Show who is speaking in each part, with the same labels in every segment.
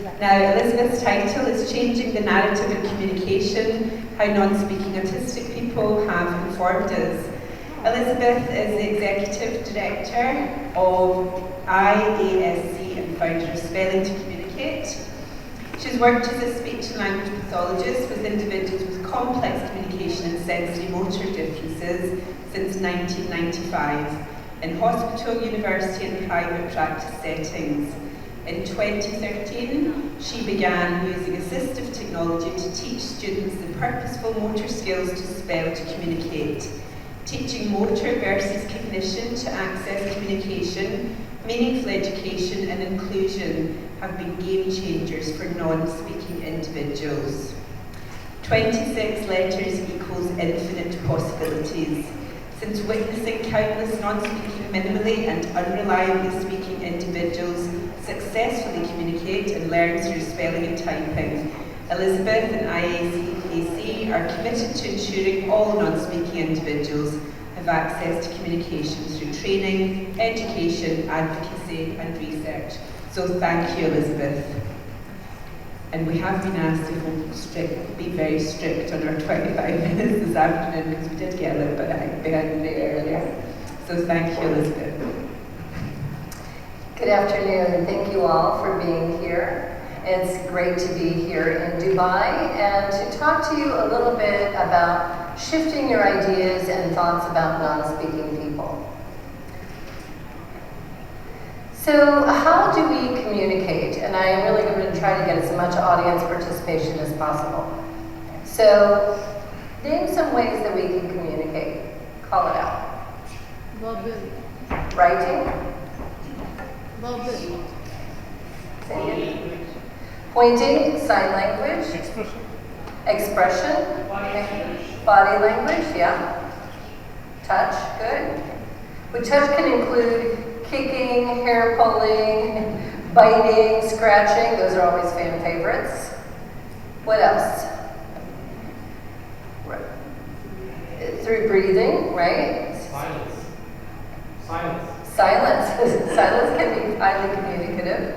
Speaker 1: Now, Elizabeth's title is Changing the Narrative in Communication, How Non-Speaking Autistic People Have Informed Us. Elizabeth is the Executive Director of I-ASC and founder of Spelling to Communicate. She's worked as a speech-language pathologist with individuals with complex communication and sensory motor differences since 1995 in hospital, university and private practice settings. In 2013, she began using assistive technology to teach students the purposeful motor skills to spell to communicate. Teaching motor versus cognition to access communication, meaningful education and inclusion have been game changers for non-speaking individuals. 26 letters equals infinite possibilities. Since witnessing countless non-speaking minimally and unreliably speaking individuals successfully communicate and learn through spelling and typing, Elizabeth and I-ASC are committed to ensuring all non-speaking individuals have access to communication through training, education, advocacy and research. So thank you, Elizabeth. And we have been asked if we'll be very strict on our 25 minutes this afternoon because we did get a little bit behind earlier. So thank you, Elizabeth.
Speaker 2: Good afternoon. Thank you all for being here. It's great to be here in Dubai and to talk to you a little bit about shifting your ideas and thoughts about non-speaking people. So how do we communicate? And I am really going to try to get as much audience participation as possible. So name some ways that we can communicate. Call it out.
Speaker 3: Verbal.
Speaker 2: Writing.
Speaker 3: Verbal.
Speaker 2: Pointing, sign language. Expression. Body language, yeah. Touch, good. But touch can include kicking, hair pulling, biting, scratching. Those are always fan favorites. What else? Through breathing, right?
Speaker 4: Silence. Silence.
Speaker 2: Silence. Silence can be highly communicative.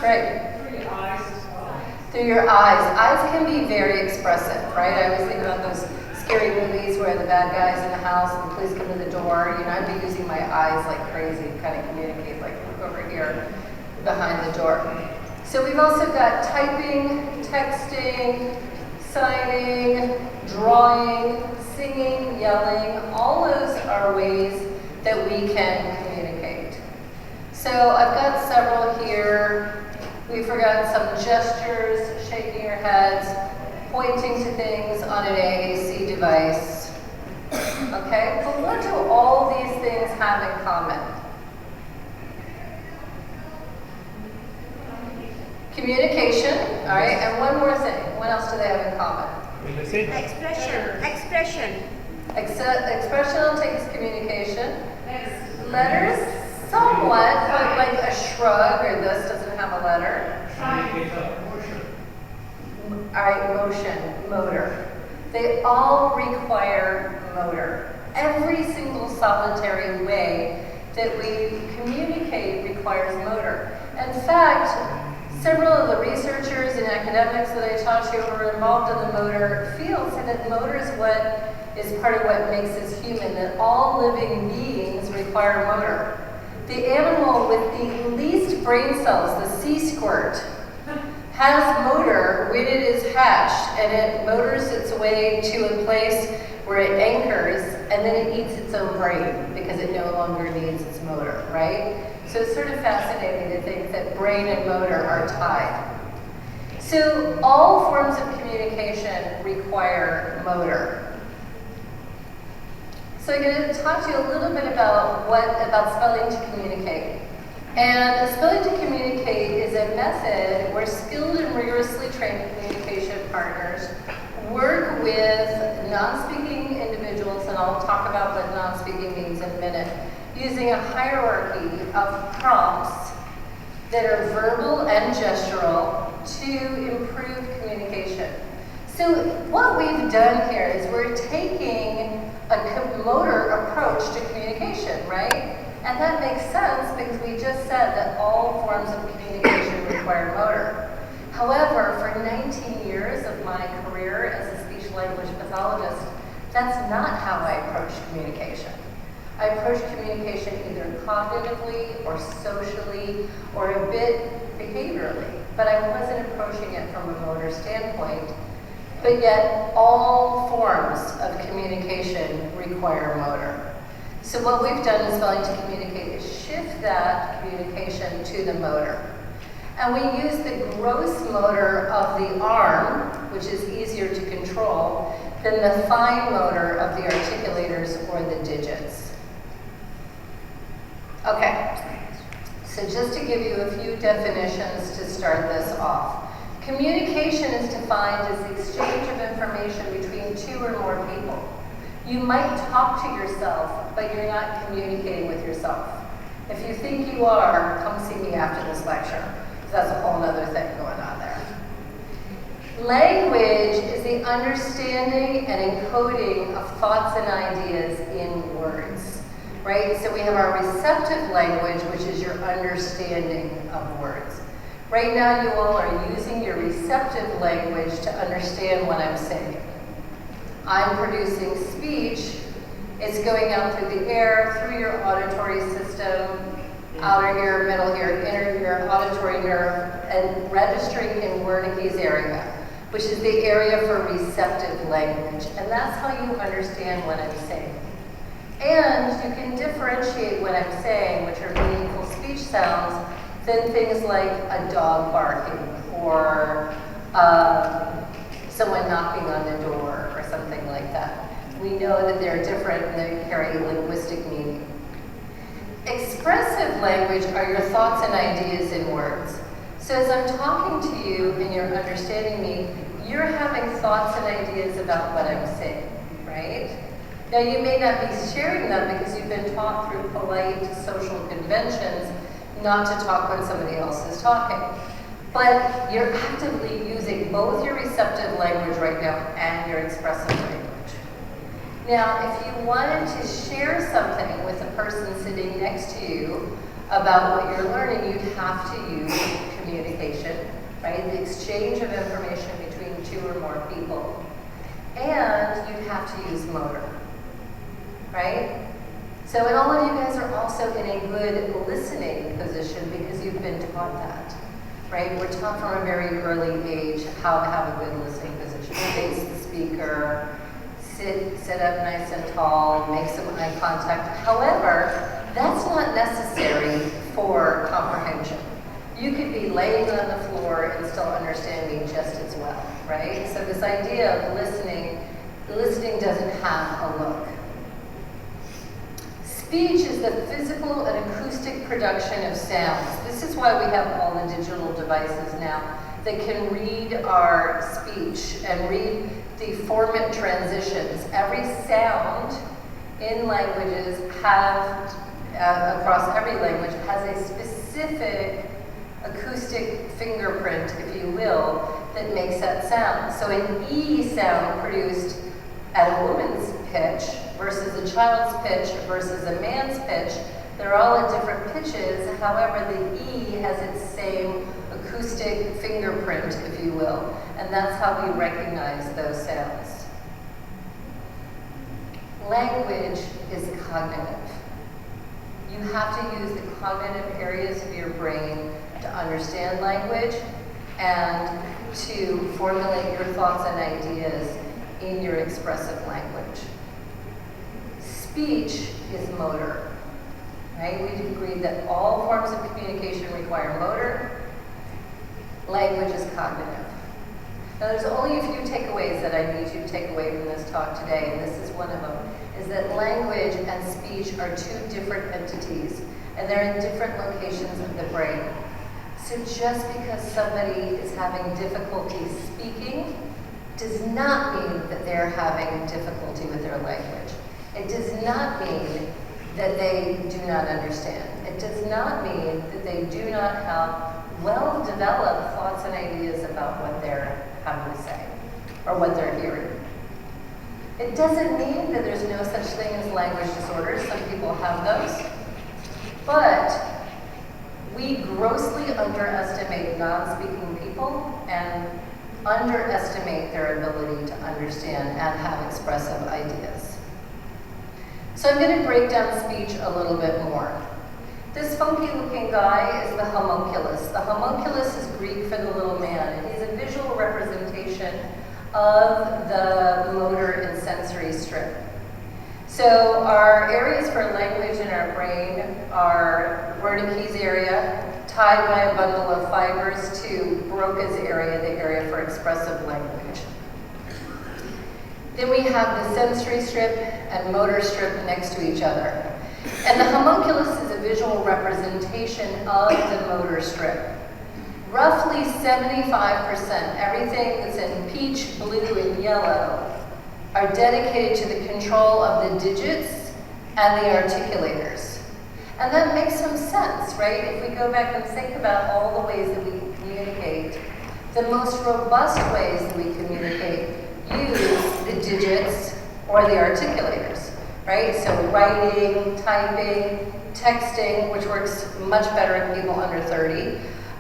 Speaker 2: Right.
Speaker 4: Through your eyes as well.
Speaker 2: Through your eyes. Eyes can be very expressive, right? I always think about those scary movies where the bad guy's in the house and the police come to the door. You know, I'd be using my eyes like crazy to kind of communicate, like look over here behind the door. So we've also got typing, texting, signing, drawing, singing, yelling. All those are ways that we can communicate. So I've got several here. We forgot some gestures, shaking your heads, pointing to things on an AAC device. Okay, but what do all these things have in common? Communication, all right, and one more thing. What else do they have in common?
Speaker 3: Expression.
Speaker 2: Expression takes communication. Letters, somewhat, but like a shrug or this doesn't have a letter. All right, motion, motor. They all require motor. Every single solitary way that we communicate requires motor. In fact, several of the researchers and academics that I talked to who are involved in the motor field say that motor is what is part of what makes us human, that all living beings require motor. The animal with the least brain cells, the sea squirt, has motor when it is hatched, and it motors its way to a place where it anchors, and then it eats its own brain because it no longer needs its motor, right? So it's sort of fascinating to think that brain and motor are tied. So all forms of communication require motor. So I'm going to talk to you a little bit about spelling to communicate. And spelling to communicate is a method where skilled and rigorously trained communication partners work with non-speaking individuals, and I'll talk about what non-speaking means in a minute, using a hierarchy of prompts that are verbal and gestural to improve communication. So what we've done here is we're taking a motor approach to communication, right? And that makes sense because we just said that all forms of communication require motor. However, for 19 years of my career as a speech-language pathologist, that's not how I approached communication. I approached communication either cognitively or socially or a bit behaviorally, but I wasn't approaching it from a motor standpoint. But yet, all forms of communication require motor. So what we've done in Spelling to Communicate is shift that communication to the motor. And we use the gross motor of the arm, which is easier to control, than the fine motor of the articulators or the digits. Okay, so just to give you a few definitions to start this off. Communication is defined as the exchange of information between two or more people. You might talk to yourself, but you're not communicating with yourself. If you think you are, come see me after this lecture. That's a whole other thing going on there. Language is the understanding and encoding of thoughts and ideas in words, right? So we have our receptive language, which is your understanding of words. Right now, you all are using your receptive language to understand what I'm saying. I'm producing speech. It's going out through the air, through your auditory system, outer ear, middle ear, inner ear, auditory nerve, and registering in Wernicke's area, which is the area for receptive language. And that's how you understand what I'm saying. And you can differentiate what I'm saying, which are meaningful speech sounds, than things like a dog barking or someone knocking on the door or something like that. We know that they're different and they carry linguistic meaning. Expressive language are your thoughts and ideas in words. So as I'm talking to you and you're understanding me, you're having thoughts and ideas about what I'm saying, right? Now you may not be sharing them because you've been taught through polite social conventions not to talk when somebody else is talking. But you're actively using both your receptive language right now and your expressive language. Now, if you wanted to share something with the person sitting next to you about what you're learning, you'd have to use communication, right? The exchange of information between two or more people. And you'd have to use motor, right? So, and all of you guys are also in a good listening position because you've been taught that, right? We're taught from a very early age how to have a good listening position. Face the speaker, sit up nice and tall, make some eye contact. However, that's not necessary for comprehension. You could be laying on the floor and still understand me just as well, right? So this idea of listening doesn't have a look. Speech is the physical and acoustic production of sounds. This is why we have all the digital devices now that can read our speech and read the formant transitions. Every sound in languages across every language has a specific acoustic fingerprint, if you will, that makes that sound. So an E sound produced at a woman's pitch versus a child's pitch versus a man's pitch, they're all at different pitches. However, the E has its same acoustic fingerprint, if you will, and that's how we recognize those sounds. Language is cognitive. You have to use the cognitive areas of your brain to understand language and to formulate your thoughts and ideas in your expressive language. Speech is motor, right? We agreed that all forms of communication require motor. Language is cognitive. Now there's only a few takeaways that I need you to take away from this talk today, and this is one of them, is that language and speech are two different entities, and they're in different locations of the brain. So just because somebody is having difficulty speaking does not mean that they're having difficulty with their language. It does not mean that they do not understand. It does not mean that they do not have well-developed thoughts and ideas about what they're having to say or what they're hearing. It doesn't mean that there's no such thing as language disorders. Some people have those. But we grossly underestimate non-speaking people underestimate their ability to understand and have expressive ideas. So I'm going to break down speech a little bit more. This funky looking guy is the homunculus. The homunculus is Greek for the little man, and he's a visual representation of the motor and sensory strip. So our areas for language in our brain are Wernicke's area, tied by a bundle of fibers, to Broca's area, the area for expressive language. Then we have the sensory strip and motor strip next to each other. And the homunculus is a visual representation of the motor strip. Roughly 75%, everything that's in peach, blue, and yellow, are dedicated to the control of the digits and the articulators. And that makes some sense, right? If we go back and think about all the ways that we communicate, the most robust ways that we communicate use the digits or the articulators, right? So writing, typing, texting, which works much better in people under 30,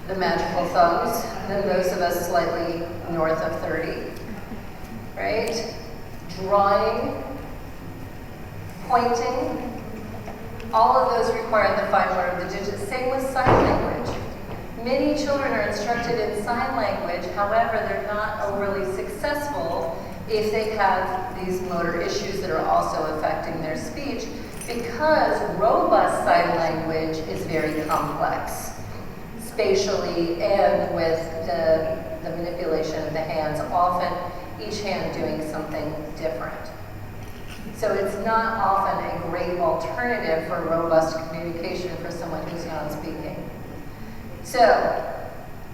Speaker 2: the magical thumbs, than those of us slightly north of 30, right? Drawing, pointing, all of those require the fine motor of the digits. Same with sign language. Many children are instructed in sign language, however, they're not overly successful if they have these motor issues that are also affecting their speech, because robust sign language is very complex, spatially and with the manipulation of the hands, often each hand doing something different. So it's not often a great alternative for robust communication for someone who's non-speaking. So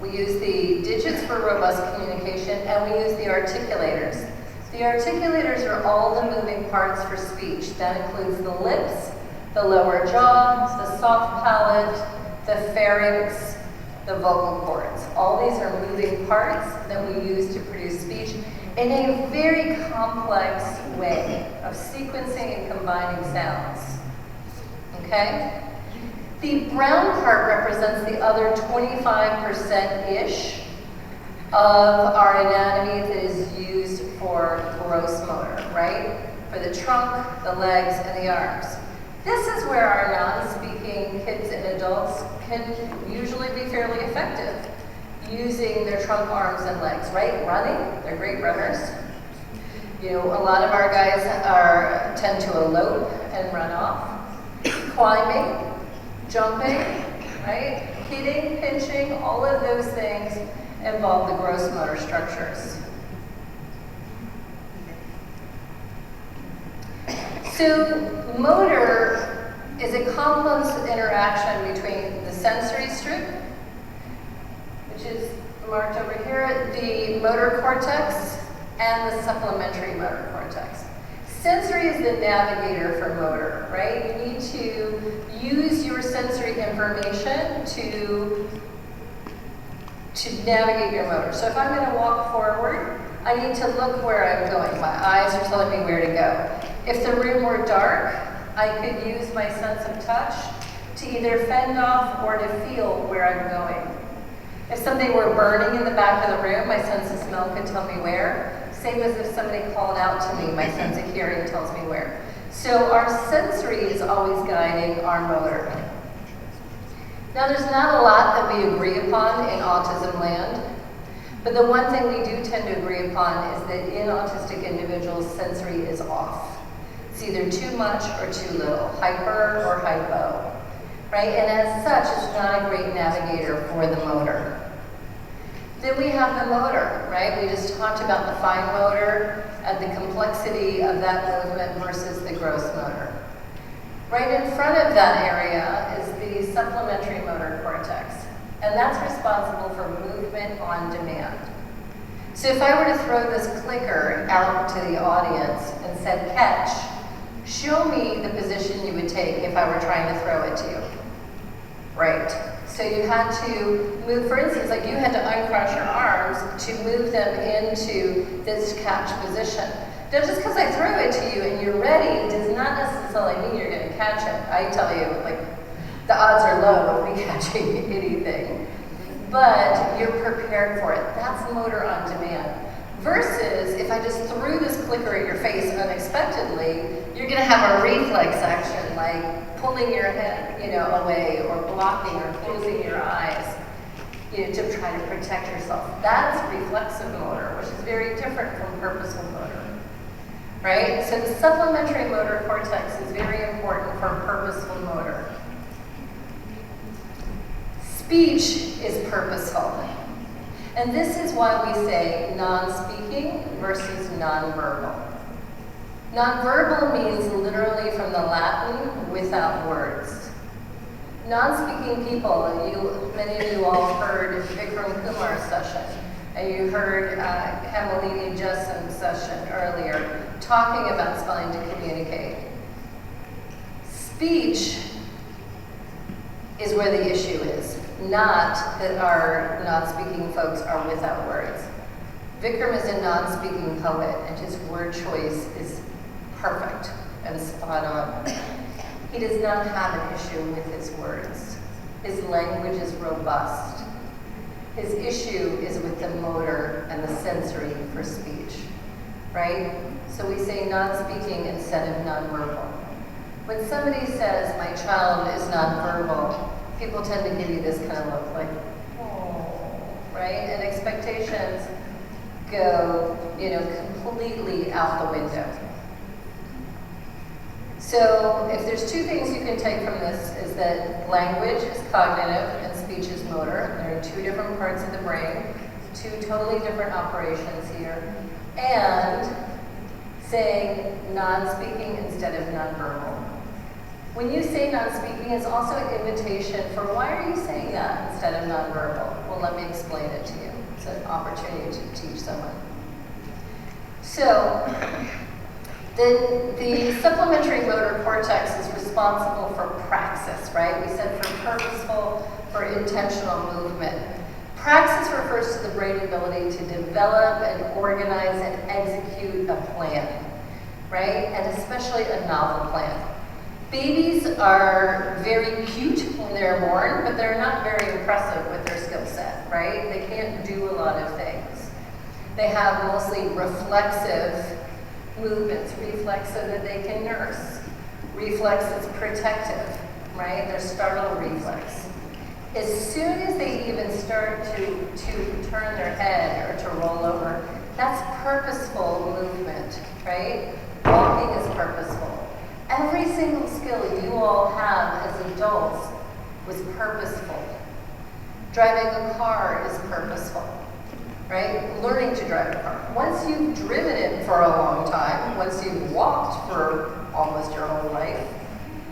Speaker 2: we use the digits for robust communication, and we use the articulators. The articulators are all the moving parts for speech. That includes the lips, the lower jaw, the soft palate, the pharynx, the vocal cords. All these are moving parts that we use to produce speech in a very complex way of sequencing and combining sounds. Okay? The brown part represents the other 25%-ish of our anatomy that is used for gross motor, right? For the trunk, the legs, and the arms. This is where our non-speaking kids and adults can usually be fairly effective, using their trunk, arms, and legs, right? Running, they're great runners. You know, a lot of our guys tend to elope and run off. Climbing, jumping, right? Hitting, pinching, all of those things involve the gross motor structures. So motor is a complex interaction between the sensory strip, which is marked over here, the motor cortex, and the supplementary motor cortex. Sensory is the navigator for motor, right? You need to use your sensory information to navigate your motor. So if I'm going to walk forward, I need to look where I'm going. My eyes are telling me where to go. If the room were dark, I could use my sense of touch to either fend off or to feel where I'm going. If something were burning in the back of the room, my sense of smell could tell me where. Same as if somebody called out to me, my sense of hearing tells me where. So our sensory is always guiding our motor. Now there's not a lot that we agree upon in autism land, but the one thing we do tend to agree upon is that in autistic individuals, sensory is off. It's either too much or too little, hyper or hypo, right? And as such, it's not a great navigator for the motor. Then we have the motor, right? We just talked about the fine motor and the complexity of that movement versus the gross motor. Right in front of that area is the supplementary motor cortex, and that's responsible for movement on demand. So if I were to throw this clicker out to the audience and said, catch, show me the position you would take if I were trying to throw it to you. Right. So you had to move, for instance, like you had to uncross your arms to move them into this catch position. Now just because I throw it to you and you're ready does not necessarily mean you're going to catch it. I tell you, like, the odds are low of me catching anything. but you're prepared for it. That's motor on demand. Versus, if I just threw this clicker at your face unexpectedly, you're gonna have a reflex action, like pulling your head, away, or blocking, or closing your eyes, to try to protect yourself. That's reflexive motor, which is very different from purposeful motor, right? So the supplementary motor cortex is very important for purposeful motor. Speech is purposeful. And this is why we say non-speaking versus non-verbal. Non-verbal means literally from the Latin, without words. Non-speaking people, many of you all heard Vikram Kumar's session, and you heard Kamalini Jassam's session earlier, talking about spelling to communicate. Speech is where the issue is. Not that our non-speaking folks are without words. Vikram is a non-speaking poet, and his word choice is perfect and spot on. He does not have an issue with his words. His language is robust. His issue is with the motor and the sensory for speech, right? So we say non-speaking instead of non-verbal. When somebody says, my child is non-verbal, people tend to give you this kind of look like, oh, right? And expectations go, completely out the window. So if there's two things you can take from this is that language is cognitive and speech is motor. There are two different parts of the brain, two totally different operations here. And saying non-speaking instead of non-verbal. When you say non-speaking, it's also an invitation for why are you saying that instead of non-verbal? Well, let me explain it to you. It's an opportunity to teach someone. So, the supplementary motor cortex is responsible for praxis, right? We said for purposeful, for intentional movement. Praxis refers to the brain ability to develop and organize and execute a plan, right? And especially a novel plan. Babies are very cute when they're born, but they're not very impressive with their skill set, right? They can't do a lot of things. They have mostly reflexive movements, reflex so that they can nurse, reflex that's protective, right? Their startle reflex. As soon as they even start to turn their head or to roll over, that's purposeful movement, right? Walking is purposeful. Every single skill you all have as adults was purposeful. Driving a car is purposeful, right? Learning to drive a car. Once you've driven it for a long time, once you've walked for almost your whole life,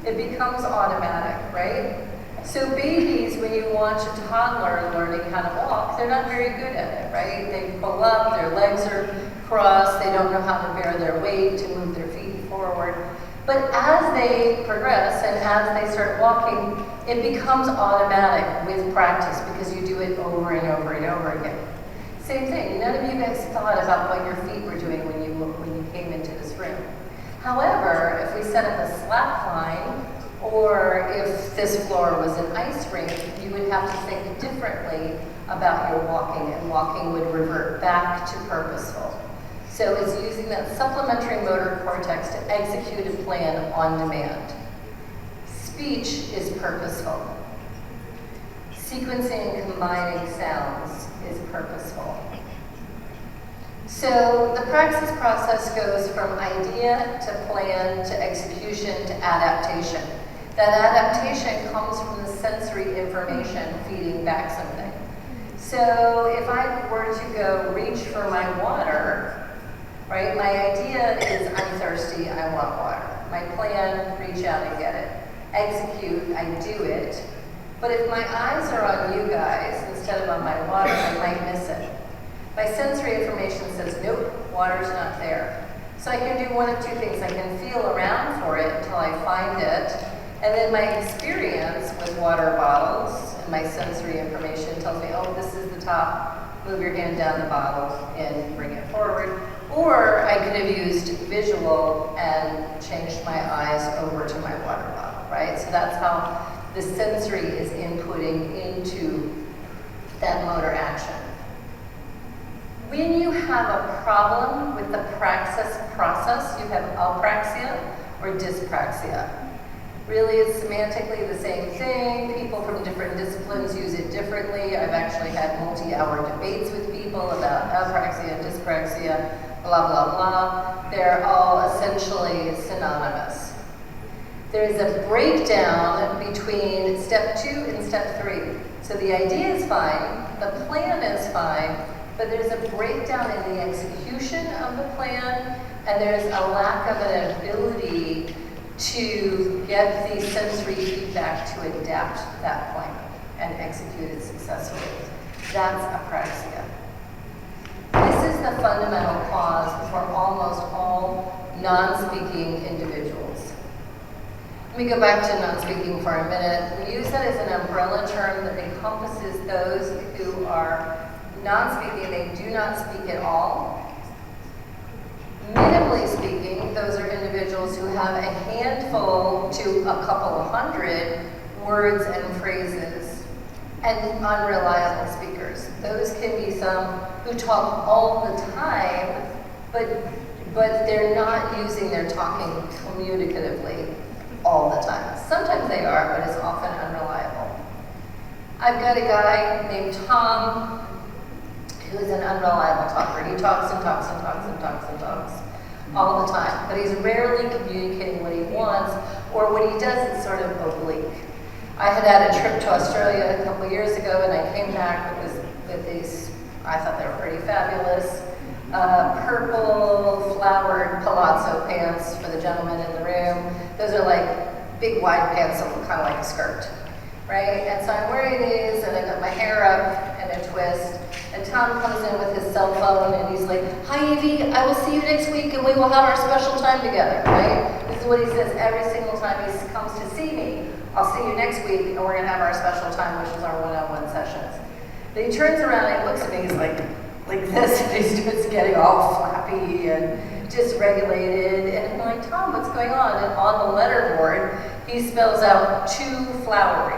Speaker 2: it becomes automatic, right? So babies, when you watch a toddler learning how to walk, they're not very good at it, right? They pull up, their legs are crossed, they don't know how to bear their weight, to move their feet forward. But as they progress and as they start walking, it becomes automatic with practice because you do it over and over and over again. Same thing, none of you guys thought about what your feet were doing when you came into this room. However, if we set up a slack line, or if this floor was an ice rink, you would have to think differently about your walking, and walking would revert back to purposeful. So it's using that supplementary motor cortex to execute a plan on demand. Speech is purposeful. Sequencing and combining sounds is purposeful. So the praxis process goes from idea to plan to execution to adaptation. That adaptation comes from the sensory information feeding back something. So if I were to go reach for my water, right, my idea is I'm thirsty, I want water. My plan, reach out and get it. Execute, I do it. But if my eyes are on you guys instead of on my water, I might miss it. My sensory information says, nope, water's not there. So I can do one of two things. I can feel around for it until I find it. And then my experience with water bottles and my sensory information tells me, oh, this is the top. Move your hand down the bottle and bring it forward. Or I could have used visual and changed my eyes over to my water bottle, right? So that's how the sensory is inputting into than motor action. When you have a problem with the praxis process, you have apraxia or dyspraxia. Really, it's semantically the same thing. People from different disciplines use it differently. I've actually had multi-hour debates with people about apraxia, dyspraxia, blah, blah, blah. They're all essentially synonymous. There's a breakdown between step 2 and step 3. So the idea is fine, the plan is fine, but there's a breakdown in the execution of the plan, and there's a lack of an ability to get the sensory feedback to adapt that plan and execute it successfully. That's apraxia. This is the fundamental cause for almost all non-speaking individuals. Let me go back to non-speaking for a minute. We use that as an umbrella term that encompasses those who are non-speaking, they do not speak at all. Minimally speaking, those are individuals who have a handful to a couple of hundred words and phrases, and unreliable speakers. Those can be some who talk all the time, but they're not using their talking communicatively all the time. Sometimes they are, but it's often unreliable. I've got a guy named Tom who is an unreliable talker. He talks and talks and talks and talks and talks all the time, but he's rarely communicating what he wants, or what he does is sort of oblique. I had a trip to Australia a couple years ago, and I came back with these, I thought they were pretty fabulous, purple flowered palazzo pants for the gentlemen in the room. Those are like big wide pants that look kind of like a skirt, right? And so I'm wearing these, and I got my hair up in a twist, and Tom comes in with his cell phone, and he's like, "Hi, Evie, I will see you next week, and we will have our special time together," right? This is what he says every single time he comes to see me. "I'll see you next week, and we're gonna have our special time," which is our one-on-one sessions. Then he turns around and he looks at me, he's like this, and he starts getting all flappy and dysregulated, and I'm like, "Tom, what's going on?" And on the letterboard, he spells out "too flowery."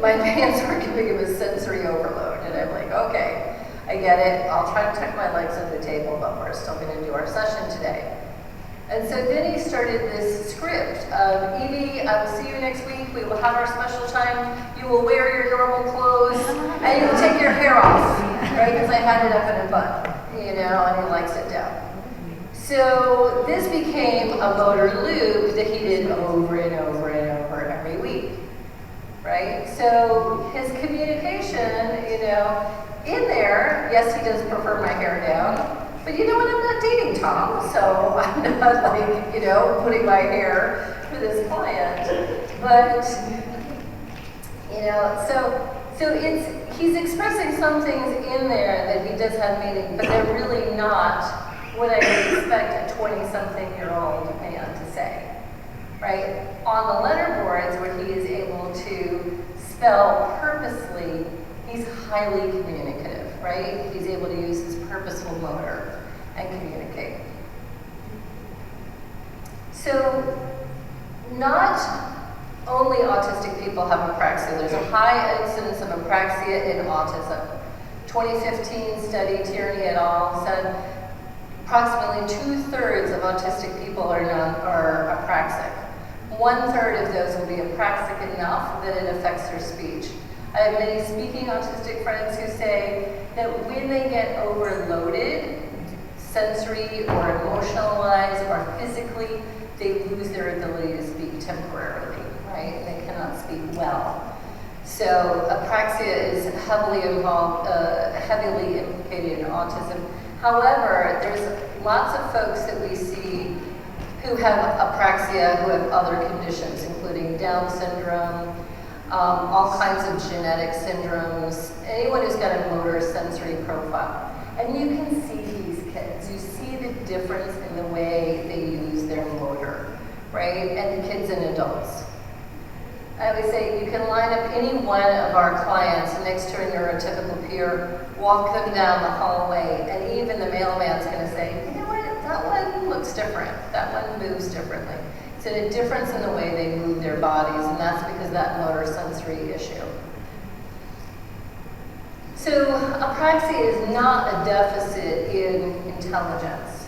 Speaker 2: My pants were giving him a sensory overload, and I'm like, okay, I get it. I'll try to tuck my legs under the table, but we're still going to do our session today. And so then he started this script of, "Evie, I will see you next week. We will have our special time. You will wear your normal clothes, and you will take your hair off," right? Because I had it up in a bun, you know, and he likes it down. So this became a motor loop that he did over and over and over every week. Right? So his communication, you know, in there, yes, he does prefer my hair down, but you know what, I'm not dating Tom, so I'm not like, you know, putting my hair for this client. But, you know, so he's expressing some things in there that he does have meaning, but they're really not what I would expect a 20-something-year-old man to say. Right? On the letterboards where he is able to spell purposely, he's highly communicative, right? He's able to use his purposeful motor and communicate. So not only autistic people have apraxia, there's a high incidence of apraxia in autism. 2015 study, Tierney et al. Said approximately 2/3 of autistic people are apraxic. 1/3 of those will be apraxic enough that it affects their speech. I have many speaking autistic friends who say that when they get overloaded, sensory or emotional-wise or physically, they lose their ability to speak temporarily, right? They cannot speak well. So apraxia is heavily involved, heavily implicated in autism. However, there's lots of folks that we see who have apraxia, who have other conditions, including Down syndrome, all kinds of genetic syndromes, anyone who's got a motor sensory profile. And you can see these kids. You see the difference in the way they use their motor, right? And kids and adults. I would say you can line up any one of our clients next to a neurotypical peer, walk them down the hallway, and even the mailman's going to say, "You know what, that one looks different. That one moves differently." It's a difference in the way they move their bodies, and that's because of that motor sensory issue. So apraxia is not a deficit in intelligence.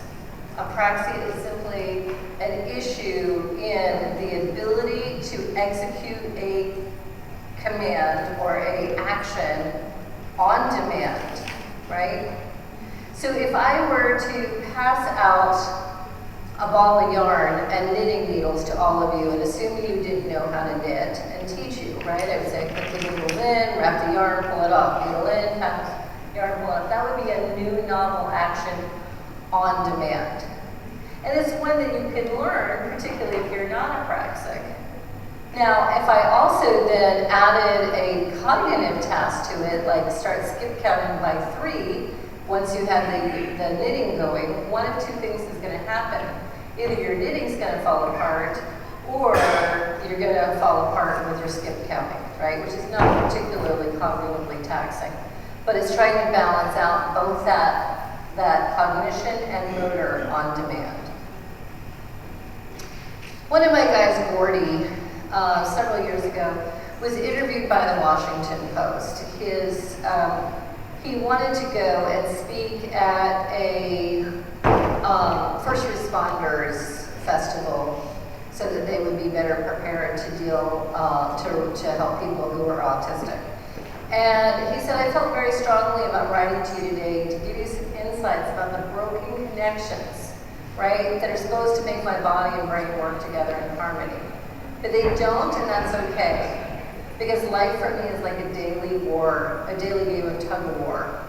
Speaker 2: Apraxia is simply an issue in the ability to execute a command or a action on demand, right? So if I were to pass out a ball of yarn and knitting needles to all of you and assume you didn't know how to knit and teach you, right? I would say put the needles in, wrap the yarn, pull it off, needle in, pass yarn, pull it off. That would be a new novel action on demand. And it's one that you can learn, particularly if you're not apraxic. Now, if I also then added a cognitive task to it, like start skip counting by 3, once you have the knitting going, one of two things is going to happen. Either your knitting's going to fall apart, or you're going to fall apart with your skip counting, right? Which is not particularly cognitively taxing. But it's trying to balance out both that cognition and motor on demand. One of my guys, Gordy, several years ago, was interviewed by the Washington Post. He wanted to go and speak at a first responders festival so that they would be better prepared to deal, to help people who are autistic. And he said, I felt very strongly about writing to you today to give you some insights about the broken connections, right, that are supposed to make my body and brain work together in harmony. But they don't, and that's okay. Because life for me is like a daily war, a daily game of tug of war,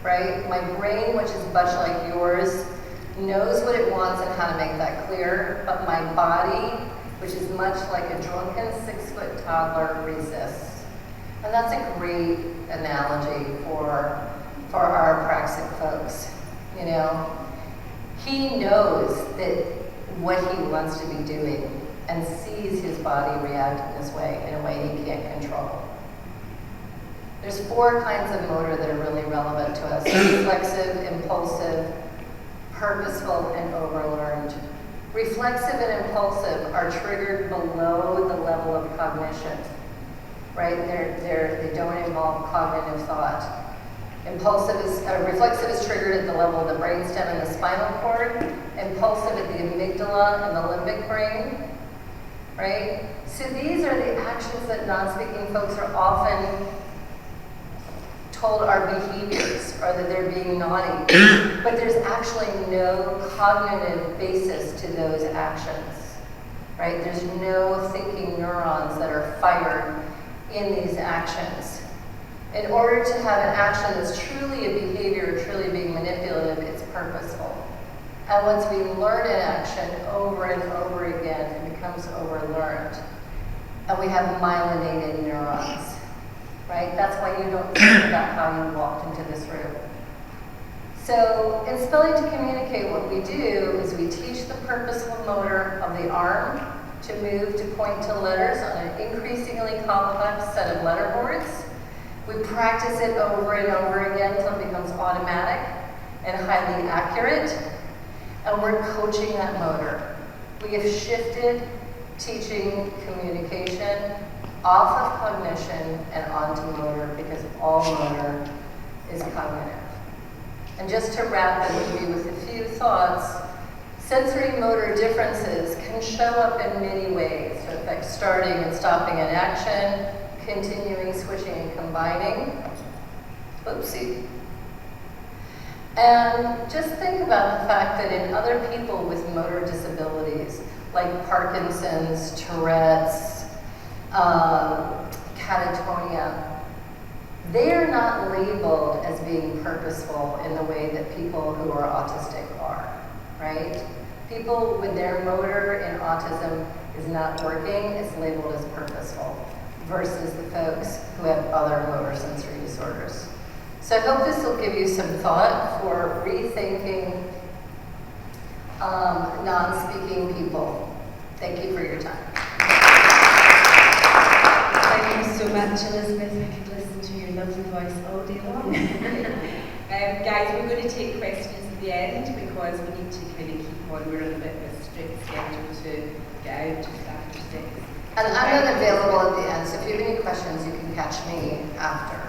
Speaker 2: right? My brain, which is much like yours, knows what it wants and how to make that clear, but my body, which is much like a drunken 6-foot toddler, resists. And that's a great analogy for our apraxic folks, you know? He knows that what he wants to be doing and sees his body react in this way, in a way he can't control. There's 4 kinds of motor that are really relevant to us: reflexive, impulsive, purposeful, and overlearned. Reflexive and impulsive are triggered below the level of cognition, right? They don't involve cognitive thought. Reflexive is triggered at the level of the brainstem and the spinal cord. Impulsive at the amygdala and the limbic brain. Right? So these are the actions that non-speaking folks are often told are behaviors, or that they're being naughty. But there's actually no cognitive basis to those actions. Right? There's no thinking neurons that are fired in these actions. In order to have an action that's truly a behavior, truly being manipulative, it's purposeful. And once we learn an action over and over again, it becomes overlearned. And we have myelinated neurons, right? That's why you don't think about how you walked into this room. So in Spelling to Communicate, what we do is we teach the purposeful motor of the arm to move to point to letters on an increasingly complex set of letter boards. We practice it over and over again until it becomes automatic and highly accurate. And we're coaching that motor. We have shifted teaching communication off of cognition and onto motor, because all motor is cognitive. And just to wrap and leave you with a few thoughts, sensory motor differences can show up in many ways to affect starting and stopping an action, continuing, switching, and combining. Oopsie. And just think about the fact that in other people with motor disabilities, like Parkinson's, Tourette's, catatonia, they are not labeled as being purposeful in the way that people who are autistic are, right? People with their motor in autism is not working, it's labeled as purposeful, versus the folks who have other motor sensory disorders. So I hope this will give you some thought for rethinking non-speaking people. Thank you for your time.
Speaker 1: Thank you so much, Elizabeth. I could listen to your lovely voice all day long. Guys, we're going to take questions at the end because we need to kind of keep on. We're on a bit of a strict schedule to get out just after 6.
Speaker 2: And I'm not available at the end, so if you have any questions, you can catch me after.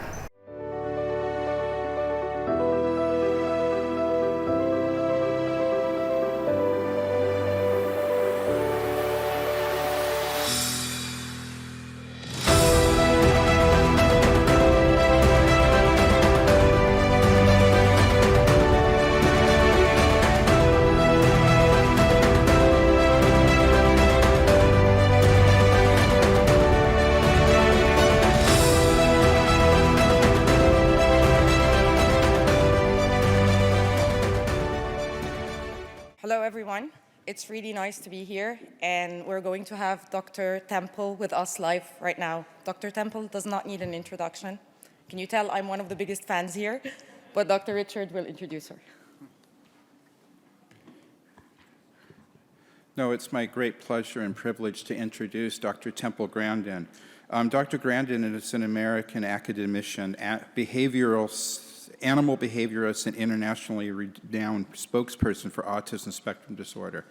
Speaker 5: Hello, everyone. It's really nice to be here, and we're going to have Dr. Temple with us live right now. Dr. Temple does not need an introduction. Can you tell I'm one of the biggest fans here? But Dr. Richard will introduce her.
Speaker 6: No, it's my great pleasure and privilege to introduce Dr. Temple Grandin. Dr. Grandin is an American academician, animal behaviorist, and internationally renowned spokesperson for autism spectrum disorder.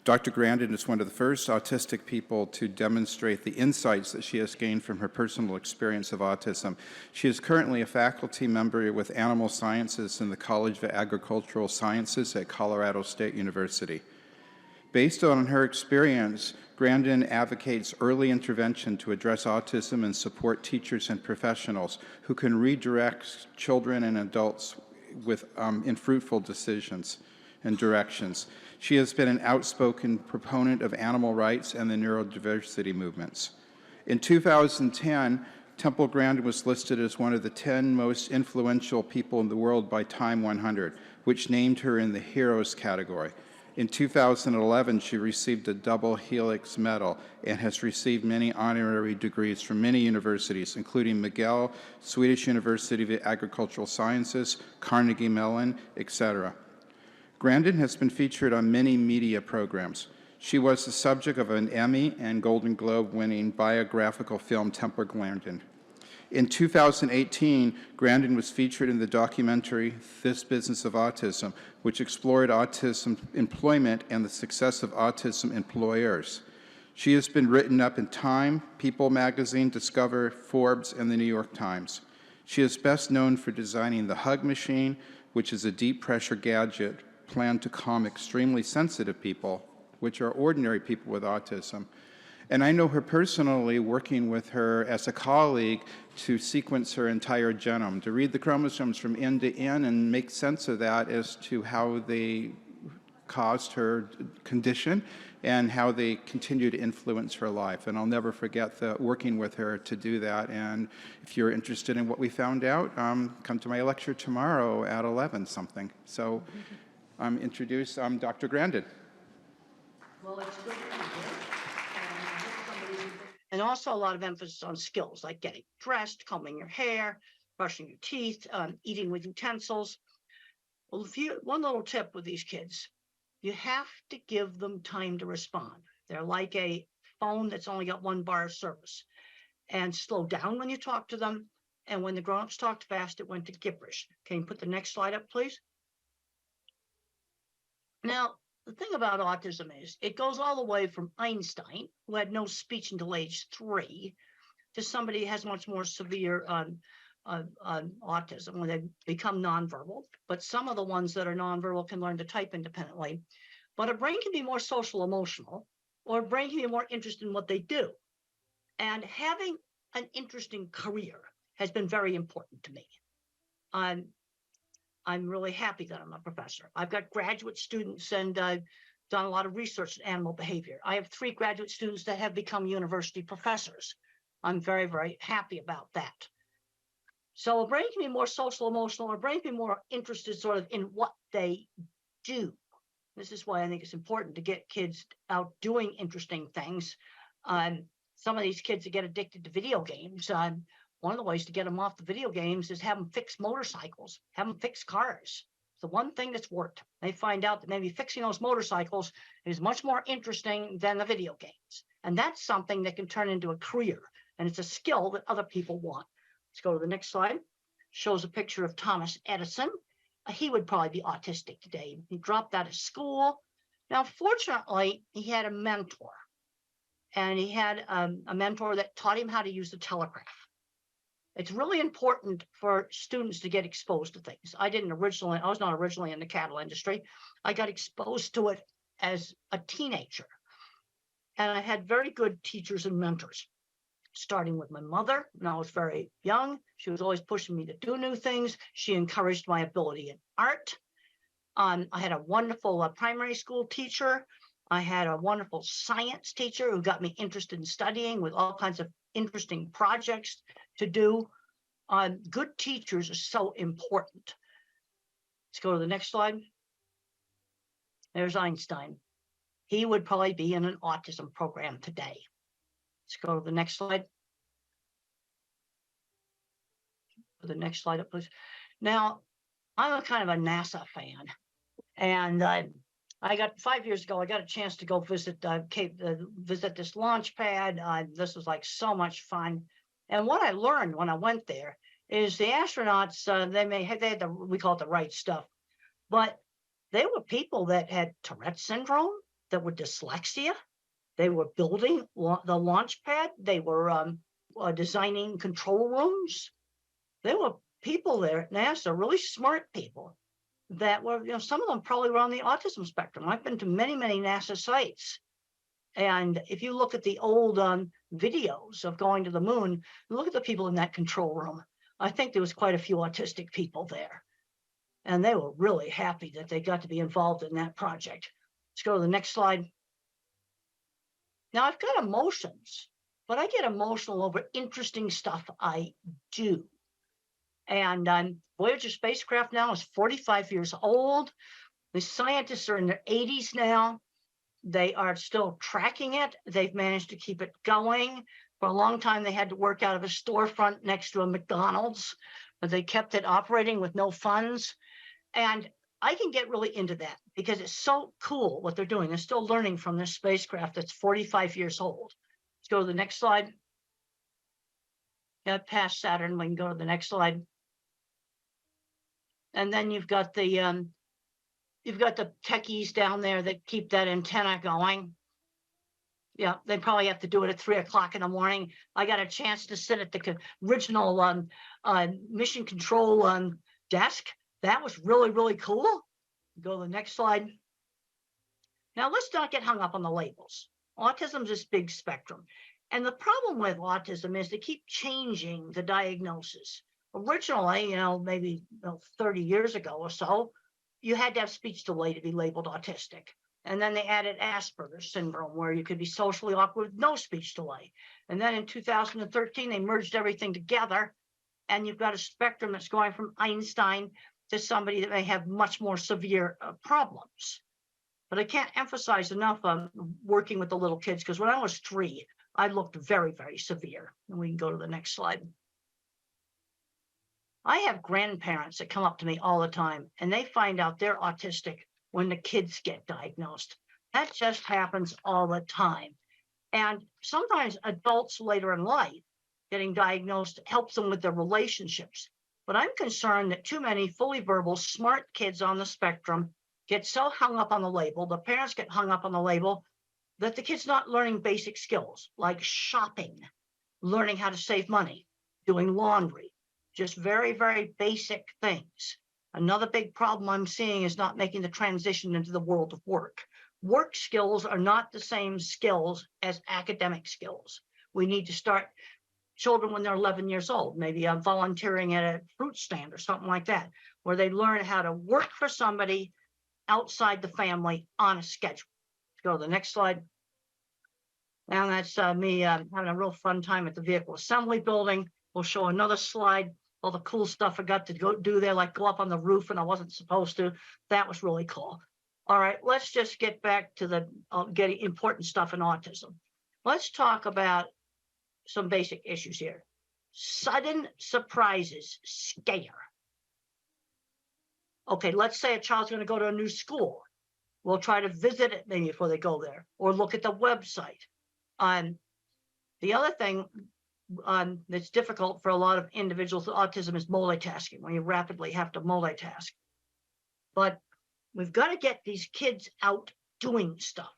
Speaker 6: Dr. Grandin is one of the first autistic people to demonstrate the insights that she has gained from her personal experience of autism. She is currently a faculty member with Animal Sciences in the College of Agricultural Sciences at Colorado State University. Based on her experience, Grandin advocates early intervention to address autism and support teachers and professionals who can redirect children and adults in fruitful decisions and directions. She has been an outspoken proponent of animal rights and the neurodiversity movements. In 2010, Temple Grandin was listed as one of the 10 most influential people in the world by Time 100, which named her in the Heroes category. In 2011, she received a double helix medal and has received many honorary degrees from many universities, including McGill, Swedish University of Agricultural Sciences, Carnegie Mellon, etc. Grandin has been featured on many media programs. She was the subject of an Emmy and Golden Globe-winning biographical film, Temple Grandin. In 2018, Grandin was featured in the documentary This Business of Autism, which explored autism employment and the success of autism employers. She has been written up in Time, People magazine, Discover, Forbes, and the New York Times. She is best known for designing the Hug Machine, which is a deep-pressure gadget planned to calm extremely sensitive people, which are ordinary people with autism. And I know her personally, working with her as a colleague to sequence her entire genome, to read the chromosomes from end to end and make sense of that as to how they caused her condition and how they continue to influence her life. And I'll never forget working with her to do that. And if you're interested in what we found out, come to my lecture tomorrow at 11 something. So introduce Dr. Grandin.
Speaker 7: Well, it's good to be here. And also a lot of emphasis on skills like getting dressed, combing your hair, brushing your teeth, eating with utensils. Well, one little tip with these kids, you have to give them time to respond. They're like a phone that's only got one bar of service. And slow down when you talk to them. And when the grown-ups talked fast, it went to gibberish. Can you put the next slide up, please? Now, the thing about autism is it goes all the way from Einstein, who had no speech until age 3, to somebody who has much more severe autism when they become nonverbal. But some of the ones that are nonverbal can learn to type independently. But a brain can be more social emotional, or a brain can be more interested in what they do. And having an interesting career has been very important to me. I'm really happy that I'm a professor. I've got graduate students and I've done a lot of research in animal behavior. I have 3 graduate students that have become university professors. I'm very, very happy about that. So a brain can be more social emotional, or a brain can be more interested sort of in what they do. This is why I think it's important to get kids out doing interesting things. Some of these kids that get addicted to video games, one of the ways to get them off the video games is have them fix motorcycles, have them fix cars. It's the one thing that's worked. They find out that maybe fixing those motorcycles is much more interesting than the video games. And that's something that can turn into a career. And it's a skill that other people want. Let's go to the next slide. Shows a picture of Thomas Edison. He would probably be autistic today. He dropped out of school. Now, fortunately, he had a mentor. And he had a mentor that taught him how to use the telegraph. It's really important for students to get exposed to things. I was not originally in the cattle industry. I got exposed to it as a teenager. And I had very good teachers and mentors, starting with my mother when I was very young. She was always pushing me to do new things. She encouraged my ability in art. I had a wonderful primary school teacher. I had a wonderful science teacher who got me interested in studying with all kinds of interesting projects to do. Good teachers are so important. Let's go to the next slide. There's Einstein. He would probably be in an autism program today. Let's go to the next slide. Put the next slide up, please. Now, I'm a kind of a NASA fan, and I got 5 years ago. I got a chance to go visit visit this launch pad. This was like so much fun, and what I learned when I went there is the astronauts they had the, we call it the right stuff, but they were people that had Tourette syndrome, that were dyslexia. They were building the launch pad. They were designing control rooms. There were people there at NASA, really smart people that were, some of them probably were on the autism spectrum. I've been to many, many NASA sites. And if you look at the old videos of going to the moon, look at the people in that control room. I think there was quite a few autistic people there. And they were really happy that they got to be involved in that project. Let's go to the next slide. Now I've got emotions, but I get emotional over interesting stuff I do. And Voyager spacecraft now is 45 years old. The scientists are in their 80s now. They are still tracking it. They've managed to keep it going. For a long time, they had to work out of a storefront next to a McDonald's, but they kept it operating with no funds. And I can get really into that because it's so cool what they're doing. They're still learning from this spacecraft that's 45 years old. Let's go to the next slide. Yeah, past Saturn, we can go to the next slide. And then you've got the techies down there that keep that antenna going. Yeah, they probably have to do it at 3 o'clock in the morning. I got a chance to sit at the original mission control desk. That was really, really cool. Go to the next slide. Now, let's not get hung up on the labels. Autism is this big spectrum. And the problem with autism is they keep changing the diagnosis. Originally, maybe 30 years ago or so, you had to have speech delay to be labeled autistic. And then they added Asperger's syndrome, where you could be socially awkward with no speech delay. And then in 2013, they merged everything together. And you've got a spectrum that's going from Einstein to somebody that may have much more severe problems. But I can't emphasize enough on working with the little kids, because when I was 3, I looked very, very severe. And we can go to the next slide. I have grandparents that come up to me all the time, and they find out they're autistic when the kids get diagnosed. That just happens all the time. And sometimes adults later in life getting diagnosed helps them with their relationships. But I'm concerned that too many fully verbal, smart kids on the spectrum get so hung up on the label, the parents get hung up on the label, that the kid's not learning basic skills like shopping, learning how to save money, doing laundry. Just very, very basic things. Another big problem I'm seeing is not making the transition into the world of work. Work skills are not the same skills as academic skills. We need to start children when they're 11 years old, maybe volunteering at a fruit stand or something like that, where they learn how to work for somebody outside the family on a schedule. Let's go to the next slide. Now that's me having a real fun time at the vehicle assembly building. We'll show another slide. All the cool stuff I got to go do there, like go up on the roof and I wasn't supposed to. That was really cool. All right, let's just get back to the getting important stuff in autism. Let's talk about some basic issues here. Sudden surprises scare. Okay, let's say a child's going to go to a new school. We'll try to visit it maybe before they go there, or look at the website. The other thing that's difficult for a lot of individuals with autism is multitasking, when you rapidly have to multitask. But we've got to get these kids out doing stuff.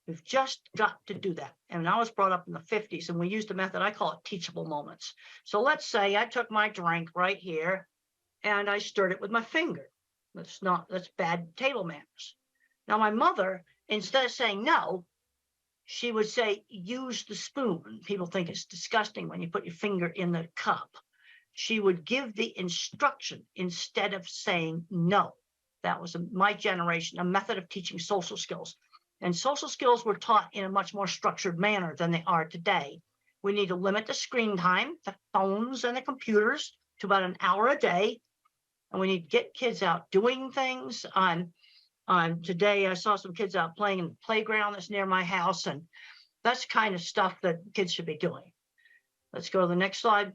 Speaker 7: We've just got to do that. And I was brought up in the 50s, and we used a method, I call it teachable moments. So let's say I took my drink right here and I stirred it with my finger. That's bad table manners. Now my mother, instead of saying no, she would say, use the spoon. People think it's disgusting when you put your finger in the cup. She would give the instruction instead of saying no. That was my generation, a method of teaching social skills. And social skills were taught in a much more structured manner than they are today. We need to limit the screen time, the phones and the computers, to about an hour a day. And we need to get kids out doing things. Today I saw some kids out playing in the playground that's near my house, and that's the kind of stuff that kids should be doing. Let's go to the next slide.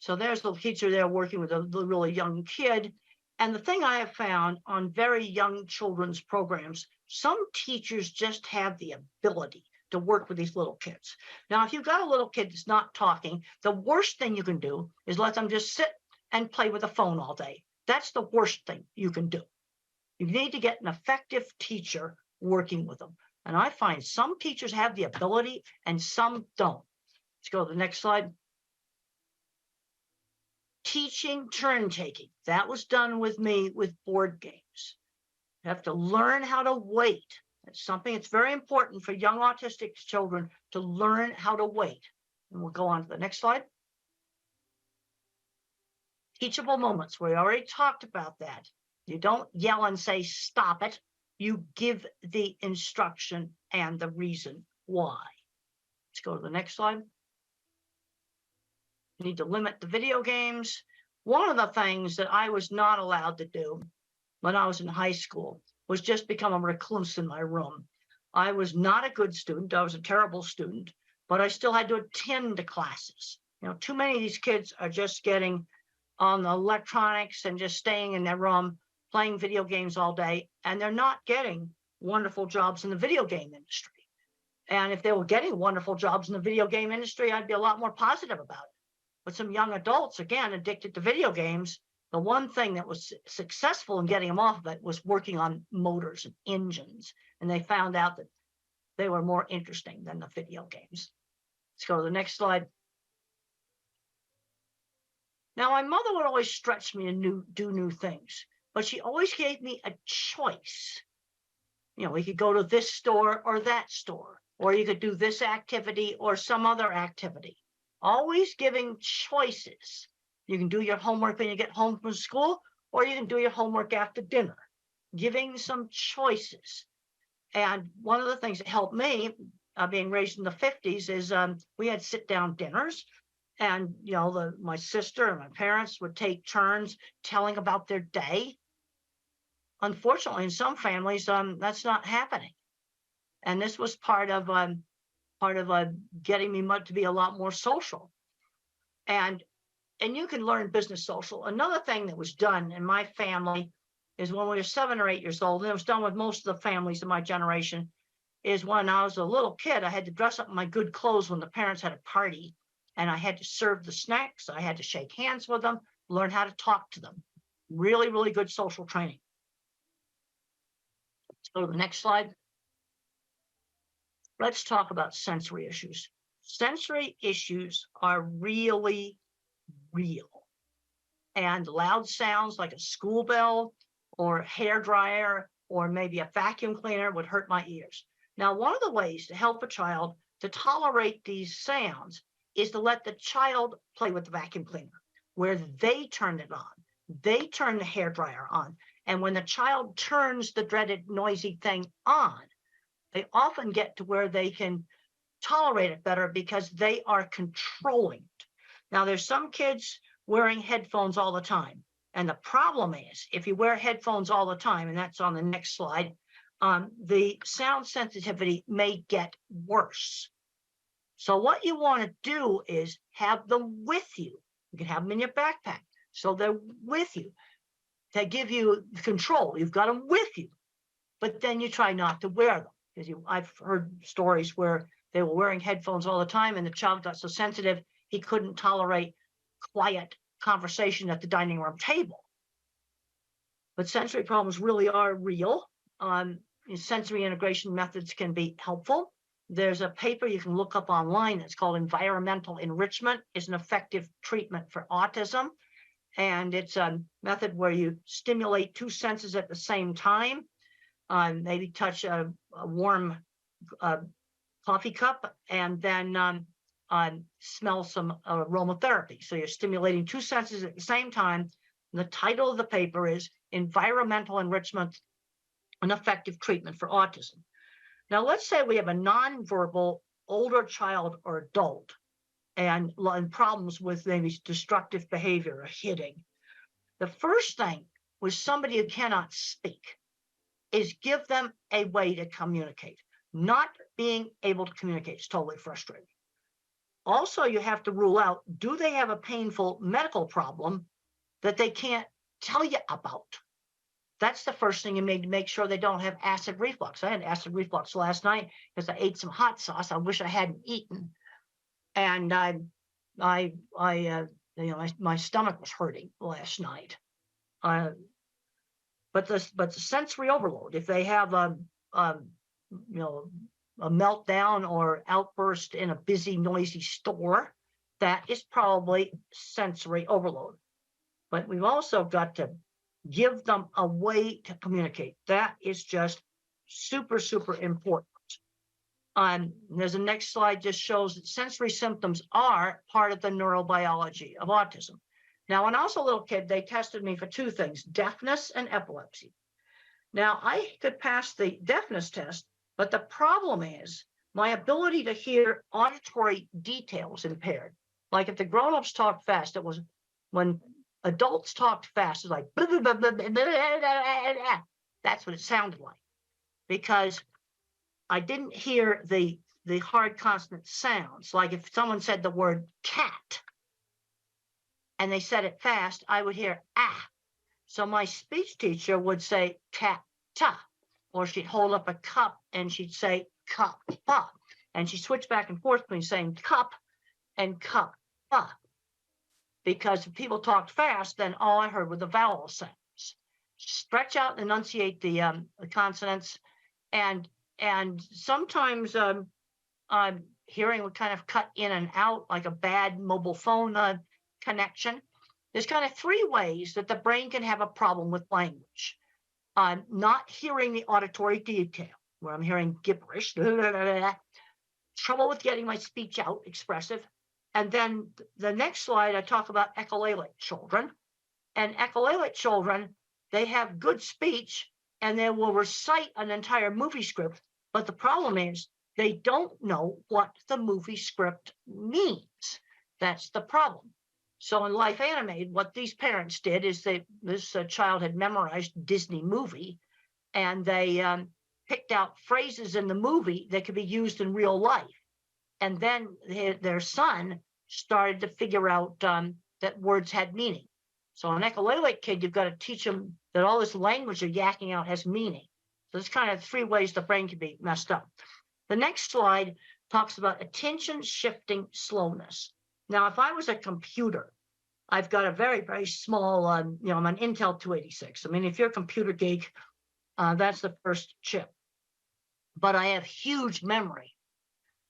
Speaker 7: So there's the teacher there working with a really young kid. And the thing I have found on very young children's programs, some teachers just have the ability to work with these little kids. Now, if you've got a little kid that's not talking, the worst thing you can do is let them just sit and play with a phone all day. That's the worst thing you can do. You need to get an effective teacher working with them. And I find some teachers have the ability and some don't. Let's go to the next slide. Teaching turn taking. That was done with me with board games. You have to learn how to wait. It's something that's very important for young autistic children to learn how to wait. And we'll go on to the next slide. Teachable moments. We already talked about that. You don't yell and say, stop it. You give the instruction and the reason why. Let's go to the next slide. You need to limit the video games. One of the things that I was not allowed to do when I was in high school was just become a recluse in my room. I was not a good student. I was a terrible student, but I still had to attend the classes. You know, too many of these kids are just getting on the electronics and just staying in their room, playing video games all day, and they're not getting wonderful jobs in the video game industry. And if they were getting wonderful jobs in the video game industry, I'd be a lot more positive about it. But some young adults, again, addicted to video games, the one thing that was successful in getting them off of it was working on motors and engines. And they found out that they were more interesting than the video games. Let's go to the next slide. Now, my mother would always stretch me to do new things, but she always gave me a choice. You know, we could go to this store or that store, or you could do this activity or some other activity. Always giving choices. You can do your homework when you get home from school, or you can do your homework after dinner. Giving some choices. And one of the things that helped me, being raised in the 50s, is we had sit-down dinners. And, you know, my sister and my parents would take turns telling about their day. Unfortunately, in some families, that's not happening. And this was part of getting me to be a lot more social. And you can learn business social. Another thing that was done in my family is when we were 7 or 8 years old, and it was done with most of the families in my generation, is when I was a little kid, I had to dress up in my good clothes when the parents had a party, and I had to serve the snacks. I had to shake hands with them, learn how to talk to them. Really, really good social training. Let's go to the next slide. Let's talk about sensory issues. Sensory issues are really real. And loud sounds like a school bell or a hairdryer or maybe a vacuum cleaner would hurt my ears. Now, one of the ways to help a child to tolerate these sounds is to let the child play with the vacuum cleaner, where they turn it on. They turn the hairdryer on. And when the child turns the dreaded noisy thing on, they often get to where they can tolerate it better because they are controlling it. Now, there's some kids wearing headphones all the time. And the problem is, if you wear headphones all the time, and that's on the next slide, the sound sensitivity may get worse. So what you want to do is have them with you. You can have them in your backpack. So they're with you. They give you control. You've got them with you. But then you try not to wear them. Because I've heard stories where they were wearing headphones all the time and the child got so sensitive, he couldn't tolerate quiet conversation at the dining room table. But sensory problems really are real. Sensory integration methods can be helpful. There's a paper you can look up online that's called Environmental Enrichment is an Effective Treatment for Autism. And it's a method where you stimulate 2 senses at the same time. Maybe touch a warm coffee cup and then smell some aromatherapy. So you're stimulating 2 senses at the same time. And the title of the paper is Environmental Enrichment, an Effective Treatment for Autism. Now, let's say we have a nonverbal older child or adult and problems with maybe destructive behavior or hitting. The first thing with somebody who cannot speak is give them a way to communicate. Not being able to communicate is totally frustrating. Also, you have to rule out, do they have a painful medical problem that they can't tell you about? That's the first thing you need to make sure they don't have acid reflux. I had acid reflux last night because I ate some hot sauce I wish I hadn't eaten. And my stomach was hurting last night. But the sensory overload, if they have a meltdown or outburst in a busy, noisy store, that is probably sensory overload. But we've also got to give them a way to communicate. That is just super, super important. There's a next slide just shows that sensory symptoms are part of the neurobiology of autism. Now, when I was a little kid, they tested me for two things, deafness and epilepsy. Now, I could pass the deafness test, but the problem is my ability to hear auditory details impaired. Like if the grown-ups talk fast, it was when adults talked fast, it's like, blah, blah, blah, blah, blah, blah, blah. That's what it sounded like, because I didn't hear the hard consonant sounds. Like if someone said the word cat and they said it fast, I would hear ah. So my speech teacher would say cat ta, or she'd hold up a cup and she'd say cup pa, and she switched back and forth between saying cup and cup pa. Because if people talked fast, then all I heard were the vowel sounds. Stretch out and enunciate the consonants, and sometimes hearing would kind of cut in and out like a bad mobile phone connection. There's kind of three ways that the brain can have a problem with language. Not hearing the auditory detail, where I'm hearing gibberish, trouble with getting my speech out, expressive. And then the next slide, I talk about echolalic children. And echolalic children, they have good speech and they will recite an entire movie script. But the problem is they don't know what the movie script means. That's the problem. So in Life Animated, what these parents did is this child had memorized Disney movie, and they picked out phrases in the movie that could be used in real life. And then their son started to figure out that words had meaning. So an echolalic kid, you've got to teach them that all this language they're yakking out has meaning. So there's kind of three ways the brain can be messed up. The next slide talks about attention shifting slowness. Now, if I was a computer, I've got a very, very small, I'm an Intel 286. I mean, if you're a computer geek, that's the first chip. But I have huge memory.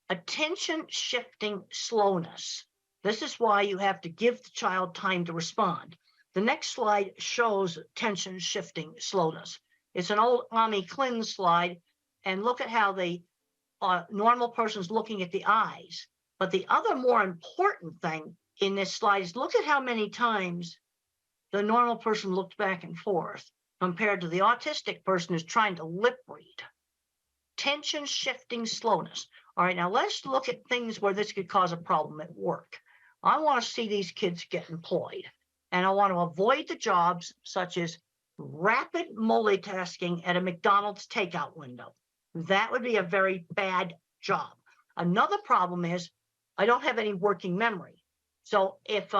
Speaker 7: Attention shifting slowness. This is why you have to give the child time to respond. The next slide shows attention shifting slowness. It's an old Ami Klin slide, and look at how the normal person's looking at the eyes. But the other more important thing in this slide is look at how many times the normal person looked back and forth compared to the autistic person who's trying to lip read. Tension shifting slowness. All right, now let's look at things where this could cause a problem at work. I want to see these kids get employed, and I want to avoid the jobs such as rapid multitasking at a McDonald's takeout window. That would be a very bad job. Another problem is I don't have any working memory. So if,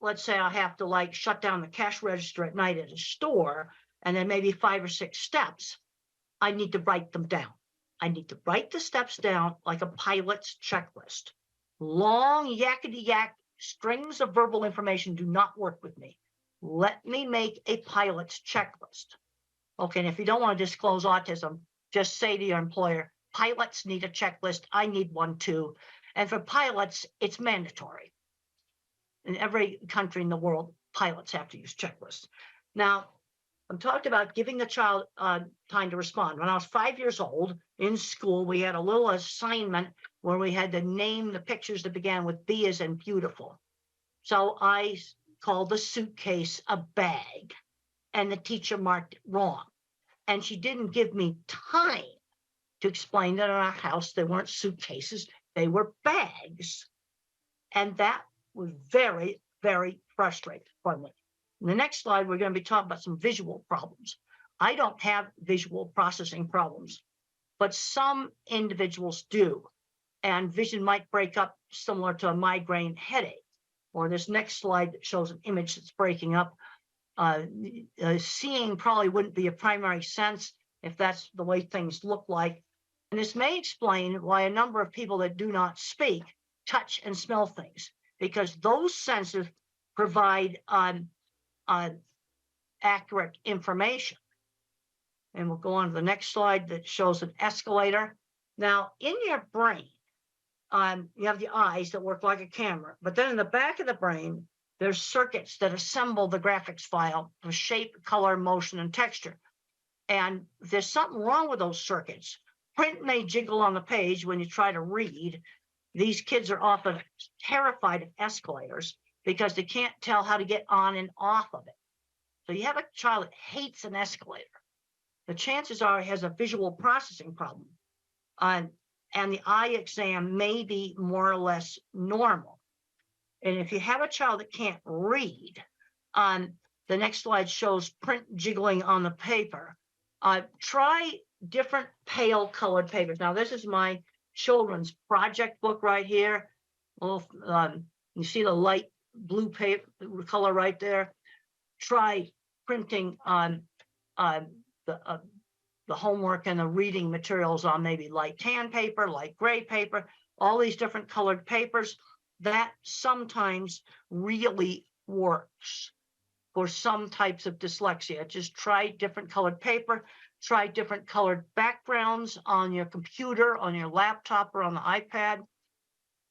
Speaker 7: let's say I have to shut down the cash register at night at a store, and then maybe 5 or 6 steps, I need to write them down. I need to write the steps down like a pilot's checklist. Long yakety-yak strings of verbal information do not work with me. Let me make a pilot's checklist. Okay, and if you don't want to disclose autism, just say to your employer, pilots need a checklist. I need one too. And for pilots, it's mandatory. In every country in the world, pilots have to use checklists. Now, I'm talking about giving the child time to respond. When I was 5 years old in school, we had a little assignment where we had to name the pictures that began with B as in beautiful. So I called the suitcase a bag, and the teacher marked it wrong. And she didn't give me time to explain that in our house they weren't suitcases, they were bags. And that was very, very frustrating for me. In the next slide, we're going to be talking about some visual problems. I don't have visual processing problems, but some individuals do. And vision might break up similar to a migraine headache. Or this next slide that shows an image that's breaking up. Seeing probably wouldn't be a primary sense if that's the way things look like. And this may explain why a number of people that do not speak touch and smell things, because those senses provide accurate information. And we'll go on to the next slide that shows an escalator. Now, in your brain, you have the eyes that work like a camera, but then in the back of the brain, there's circuits that assemble the graphics file of shape, color, motion, and texture. And if there's something wrong with those circuits, print may jiggle on the page when you try to read. These kids are often terrified of escalators because they can't tell how to get on and off of it. So you have a child that hates an escalator. The chances are he has a visual processing problem. And the eye exam may be more or less normal. And if you have a child that can't read, the next slide shows print jiggling on the paper. Try different pale colored papers. Now, this is my children's project book right here. Well, you see the light blue paper color right there. Try printing on the homework and the reading materials on maybe light tan paper, light gray paper, all these different colored papers. That sometimes really works for some types of dyslexia. Just try different colored paper, try different colored backgrounds on your computer, on your laptop, or on the iPad.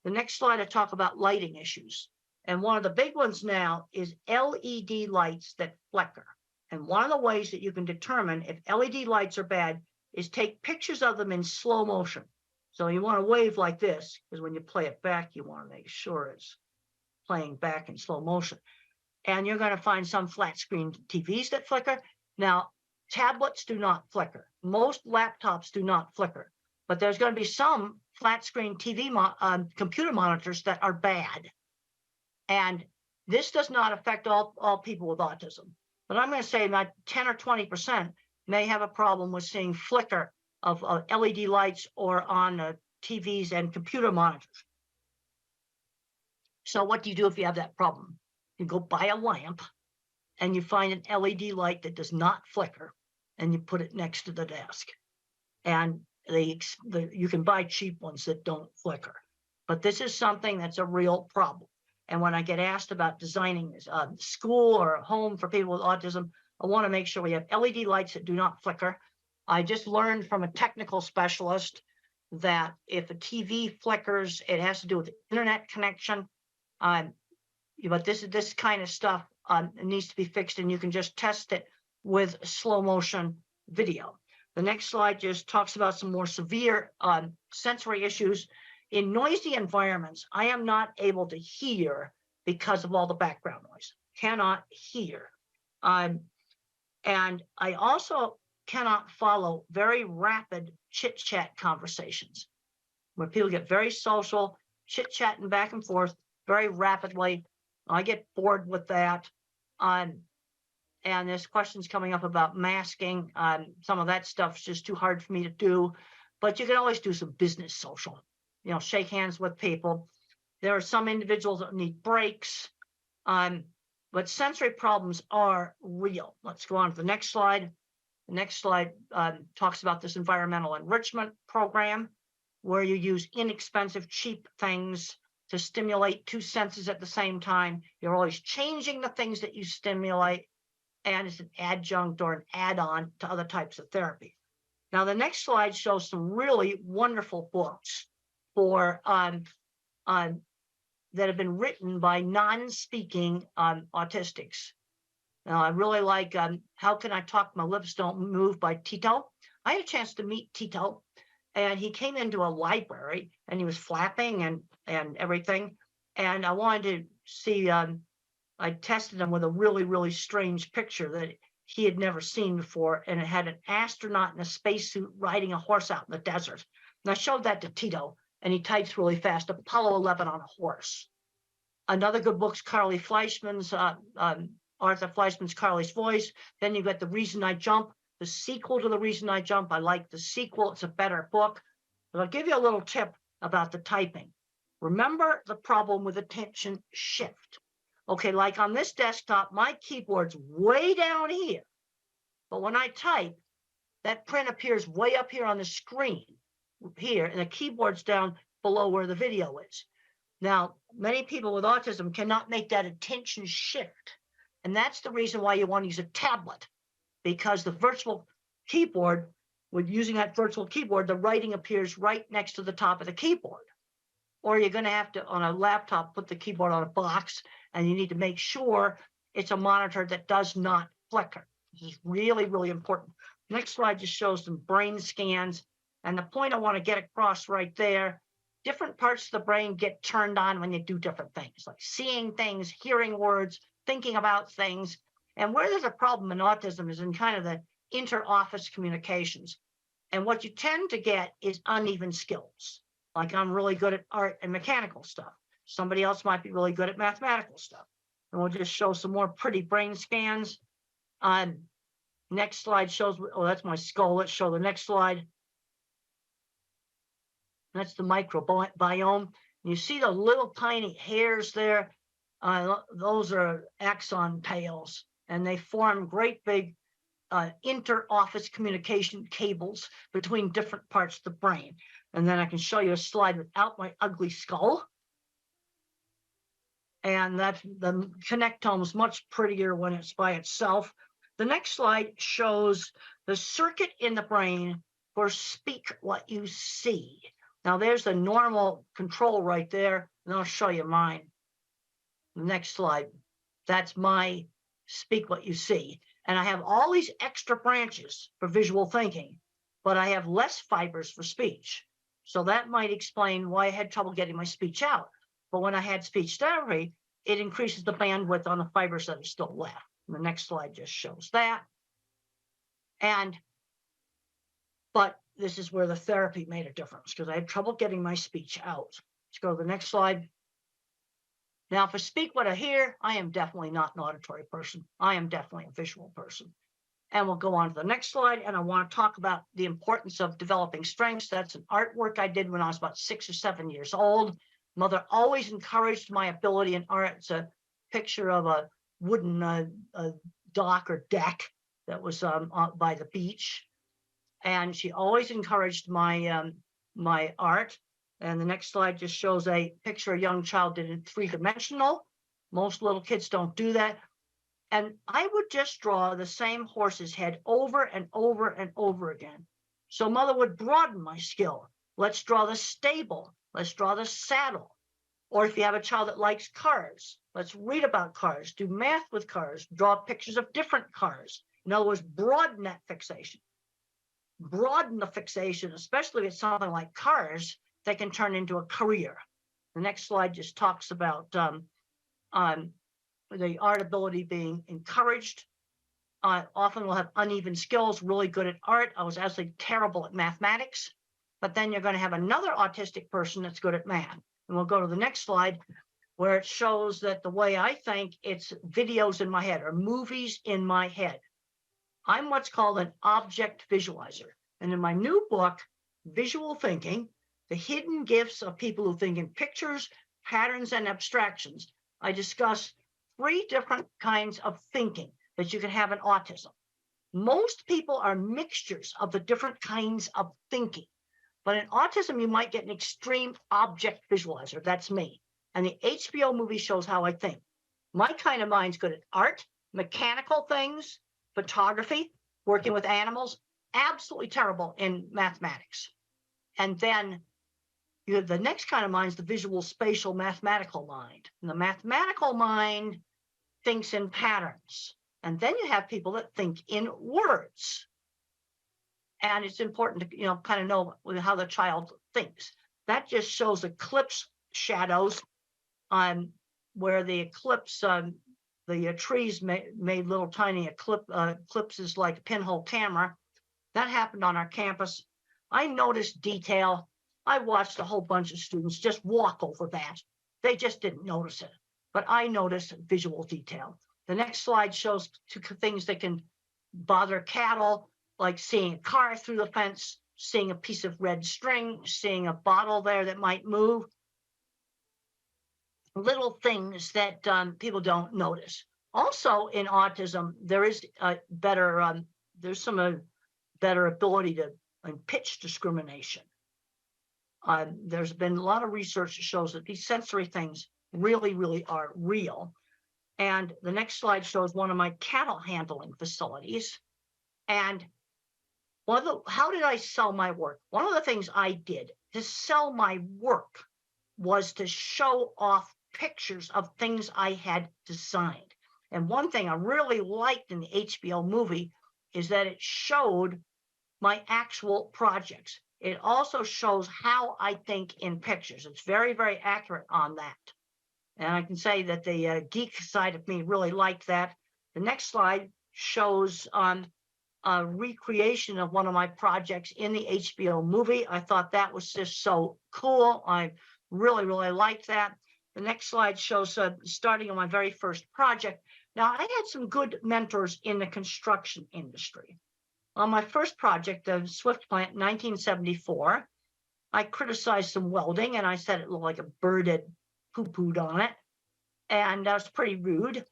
Speaker 7: The next slide, I talk about lighting issues. And one of the big ones now is LED lights that flicker. And one of the ways that you can determine if LED lights are bad is take pictures of them in slow motion. So you want to wave like this, because when you play it back, you want to make sure it's playing back in slow motion. And you're going to find some flat screen TVs that flicker. Now, tablets do not flicker. Most laptops do not flicker. But there's going to be some flat screen TV computer monitors that are bad. And this does not affect all people with autism. But I'm going to say about 10 or 20% may have a problem with seeing flicker of LED lights or on TVs and computer monitors. So what do you do if you have that problem? You go buy a lamp and you find an LED light that does not flicker and you put it next to the desk. And you can buy cheap ones that don't flicker. But this is something that's a real problem. And when I get asked about designing a school or a home for people with autism, I want to make sure we have LED lights that do not flicker. I just learned from a technical specialist that if a TV flickers, it has to do with the internet connection. But this kind of stuff needs to be fixed, and you can just test it with slow motion video. The next slide just talks about some more severe sensory issues. In noisy environments, I am not able to hear because of all the background noise. Cannot hear. And I also cannot follow very rapid chit-chat conversations where people get very social, chit-chatting back and forth very rapidly. I get bored with that. And there's questions coming up about masking. Some of that stuff's just too hard for me to do, but you can always do some business social. Shake hands with people. There are some individuals that need breaks, but sensory problems are real. Let's go on to the next slide. The next slide talks about this environmental enrichment program, where you use inexpensive, cheap things to stimulate two senses at the same time. You're always changing the things that you stimulate, and it's an adjunct or an add-on to other types of therapy. Now, the next slide shows some really wonderful books for that have been written by non-speaking autistics. Now, I really like How Can I Talk My Lips Don't Move by Tito. I had a chance to meet Tito, and he came into a library, and he was flapping and everything. And I wanted to see, I tested him with a really, really strange picture that he had never seen before, and it had an astronaut in a spacesuit riding a horse out in the desert. And I showed that to Tito, and he types really fast, Apollo 11 on a horse. Another good book's Carly Fleischman's Arthur Fleischman's Carly's Voice. Then you got The Reason I Jump, the sequel to The Reason I Jump. I like the sequel. It's a better book. But I'll give you a little tip about the typing. Remember the problem with attention shift. Okay, like on this desktop, my keyboard's way down here. But when I type, that print appears way up here on the screen here, and the keyboard's down below where the video is. Now, many people with autism cannot make that attention shift. And that's the reason why you want to use a tablet, because the virtual keyboard, with using that virtual keyboard, the writing appears right next to the top of the keyboard. Or you're going to have to, on a laptop, put the keyboard on a box, and you need to make sure it's a monitor that does not flicker. This is really, really important. Next slide just shows some brain scans. And the point I want to get across right there, different parts of the brain get turned on when you do different things, like seeing things, hearing words, thinking about things. And where there's a problem in autism is in kind of the inter-office communications. And what you tend to get is uneven skills. Like I'm really good at art and mechanical stuff. Somebody else might be really good at mathematical stuff. And we'll just show some more pretty brain scans. Next slide shows, oh, that's my skull. Let's show the next slide. That's the microbiome. And you see the little tiny hairs there. Those are axon tails, and they form great big inter-office communication cables between different parts of the brain. And then I can show you a slide without my ugly skull. And that the connectome is much prettier when it's by itself. The next slide shows the circuit in the brain for speak what you see. Now there's the normal control right there, and I'll show you mine. The next slide, that's my speak what you see. And I have all these extra branches for visual thinking, but I have less fibers for speech. So that might explain why I had trouble getting my speech out. But when I had speech therapy, it increases the bandwidth on the fibers that are still left. And the next slide just shows that. But this is where the therapy made a difference, because I had trouble getting my speech out. Let's go to the next slide. Now, for speak what I hear, I am definitely not an auditory person. I am definitely a visual person. And we'll go on to the next slide. And I want to talk about the importance of developing strengths. That's an artwork I did when I was about 6 or 7 years old. Mother always encouraged my ability in art. It's a picture of a wooden dock or deck that was by the beach. And she always encouraged my my art. And the next slide just shows a picture a young child did in 3-dimensional. Most little kids don't do that. And I would just draw the same horse's head over and over and over again. So mother would broaden my skill. Let's draw the stable. Let's draw the saddle. Or if you have a child that likes cars, let's read about cars, do math with cars, draw pictures of different cars. In other words, broaden that fixation. Broaden the fixation, especially if it's something like cars, that can turn into a career. The next slide just talks about the art ability being encouraged. Often we'll have uneven skills, really good at art. I was actually terrible at mathematics, but then you're going to have another autistic person that's good at math. And we'll go to the next slide where it shows that the way I think, it's videos in my head or movies in my head. I'm what's called an object visualizer. And in my new book, Visual Thinking, The Hidden Gifts of People Who Think in Pictures, Patterns, and Abstractions, I discuss 3 different kinds of thinking that you can have in autism. Most people are mixtures of the different kinds of thinking. But in autism, you might get an extreme object visualizer. That's me. And the HBO movie shows how I think. My kind of mind's good at art, mechanical things, photography, working with animals, absolutely terrible in mathematics. And then you have the next kind of mind is the visual, spatial, mathematical mind. And the mathematical mind thinks in patterns. And then you have people that think in words. And it's important to, kind of know how the child thinks. That just shows eclipse shadows on where the eclipse, the trees made little tiny eclipses like a pinhole camera. That happened on our campus. I noticed detail. I watched a whole bunch of students just walk over that. They just didn't notice it. But I noticed visual detail. The next slide shows two things that can bother cattle, like seeing a car through the fence, seeing a piece of red string, seeing a bottle there that might move. Little things that people don't notice. Also in autism, there is a better, there's some better ability to pitch discrimination. There's been a lot of research that shows that these sensory things really, really are real. And the next slide shows one of my cattle handling facilities. And how did I sell my work? One of the things I did to sell my work was to show off pictures of things I had designed. And one thing I really liked in the HBO movie is that it showed my actual projects. It also shows how I think in pictures. It's very, very accurate on that. And I can say that the geek side of me really liked that. The next slide shows a recreation of one of my projects in the HBO movie. I thought that was just so cool. I really, really liked that. The next slide shows starting on my very first project. Now, I had some good mentors in the construction industry. On my first project, the Swift plant in 1974, I criticized some welding and I said it looked like a bird had poo-pooed on it. And that was pretty rude.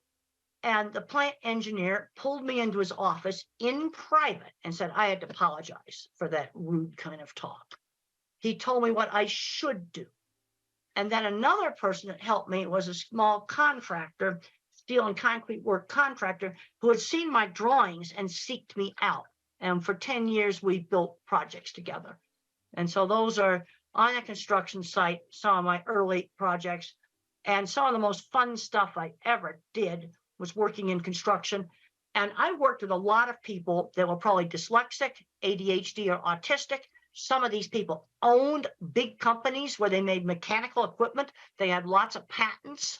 Speaker 7: And the plant engineer pulled me into his office in private and said I had to apologize for that rude kind of talk. He told me what I should do. And then another person that helped me was a small contractor, steel and concrete work contractor, who had seen my drawings and seeked me out. And for 10 years, we built projects together. And so those are on a construction site, some of my early projects. And some of the most fun stuff I ever did was working in construction. And I worked with a lot of people that were probably dyslexic, ADHD, or autistic. Some of these people owned big companies where they made mechanical equipment. They had lots of patents.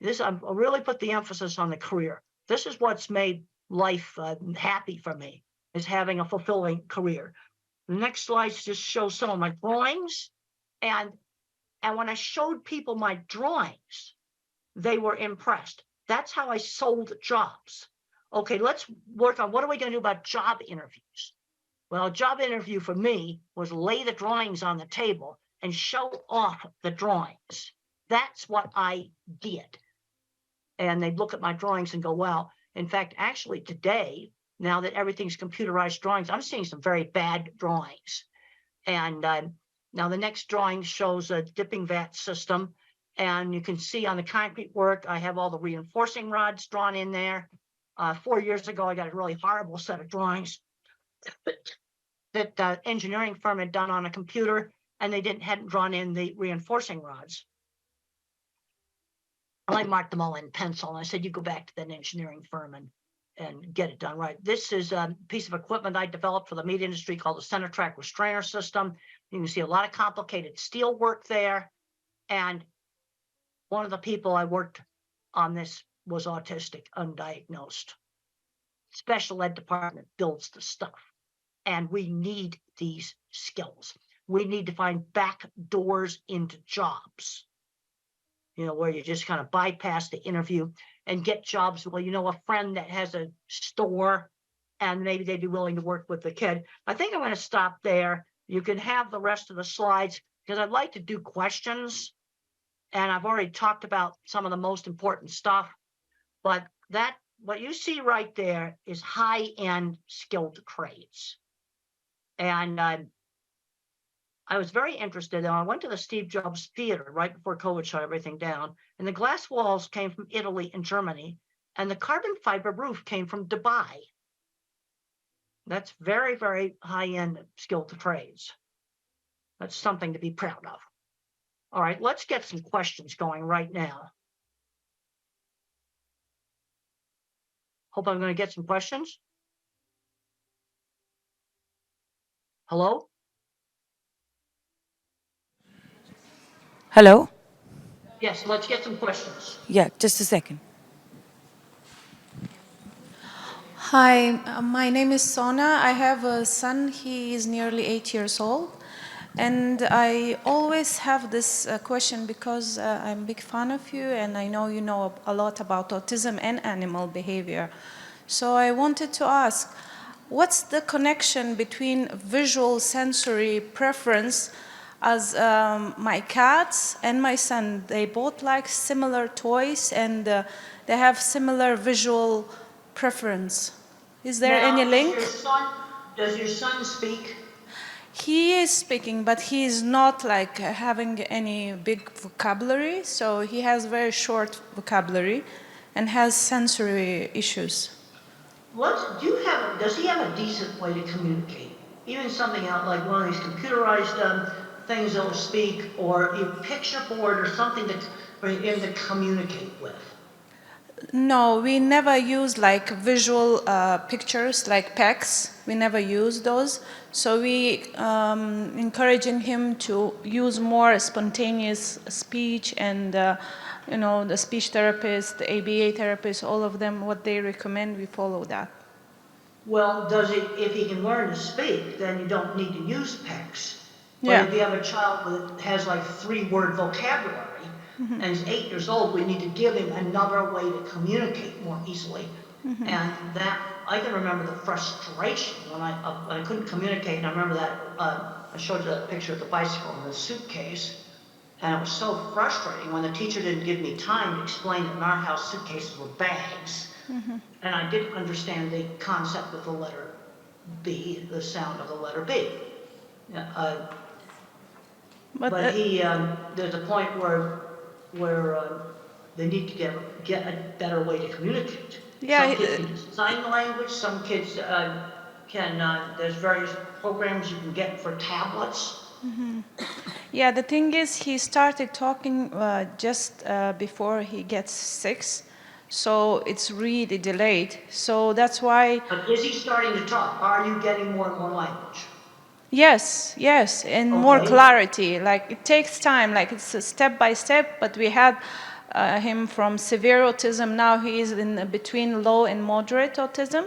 Speaker 7: I really put the emphasis on the career. This is what's made life happy for me, is having a fulfilling career. The next slides just show some of my drawings. And when I showed people my drawings, they were impressed. That's how I sold jobs. Okay, let's work on what are we going to do about job interviews? Well, a job interview for me was lay the drawings on the table and show off the drawings. That's what I did. And they'd look at my drawings and go, wow. In fact, actually today, now that everything's computerized drawings, I'm seeing some very bad drawings. And now the next drawing shows a dipping vat system. And you can see on the concrete work, I have all the reinforcing rods drawn in there. 4 years ago, I got a really horrible set of drawings that the engineering firm had done on a computer, and they hadn't drawn in the reinforcing rods. I marked them all in pencil, and I said, you go back to that engineering firm and get it done right. This is a piece of equipment I developed for the meat industry called the center track restrainer system. You can see a lot of complicated steel work there. And one of the people I worked on this was autistic, undiagnosed. Special ed department builds the stuff. And we need these skills. We need to find back doors into jobs, where you just kind of bypass the interview and get jobs. Well, a friend that has a store and maybe they'd be willing to work with the kid. I think I'm going to stop there. You can have the rest of the slides because I'd like to do questions. And I've already talked about some of the most important stuff. But what you see right there is high-end skilled trades. And I was very interested. I went to the Steve Jobs Theater right before COVID shut everything down. And the glass walls came from Italy and Germany. And the carbon fiber roof came from Dubai. That's very, very high-end skilled trades. That's something to be proud of. All right, let's get some questions going right now. Hope I'm going to get some questions. Hello?
Speaker 8: Hello?
Speaker 7: Yes, let's get some questions.
Speaker 8: Yeah, just a second.
Speaker 3: Hi, my name is Sona. I have a son. He is nearly 8 years old. And I always have this question because I'm a big fan of you and I know you know a lot about autism and animal behavior. So I wanted to ask, what's the connection between visual sensory preference as my cats and my son, they both like similar toys and they have similar visual preference. Is there
Speaker 7: Now,
Speaker 3: any link?
Speaker 7: Does your son speak?
Speaker 3: He is speaking, but he is not like having any big vocabulary, so he has very short vocabulary and has sensory issues.
Speaker 7: Does he have a decent way to communicate? Even something out like one of these computerized things that will speak, or a picture board or something for him to communicate with?
Speaker 3: No, we never use like visual pictures like PECs. We never use those. So we encouraging him to use more spontaneous speech and you know, the speech therapist, the ABA therapist, all of them, what they recommend, we follow that.
Speaker 7: Well, if he can learn to speak, then you don't need to use PECs. But
Speaker 3: Yeah.
Speaker 7: if you have a child that has like 3-word vocabulary, and he's 8 years old, we need to give him another way to communicate more easily. And that, I can remember the frustration when I couldn't communicate, and I remember that, I showed you that picture of the bicycle in the suitcase, and it was so frustrating when the teacher didn't give me time to explain that in our house suitcases were bags, and I didn't understand the concept of the letter B, the sound of the letter B. But there's a point where they need to get a better way to communicate.
Speaker 3: Yeah,
Speaker 7: some kids can use sign language, some kids there's various programs you can get for tablets.
Speaker 3: Yeah, the thing is he started talking just before he gets 6, so it's really delayed. So that's why...
Speaker 7: But is he starting to talk? Are you getting more and more language?
Speaker 3: Yes, and more clarity. Like it takes time, like it's a step by step, but we had him from severe autism, now he is in between low and moderate autism.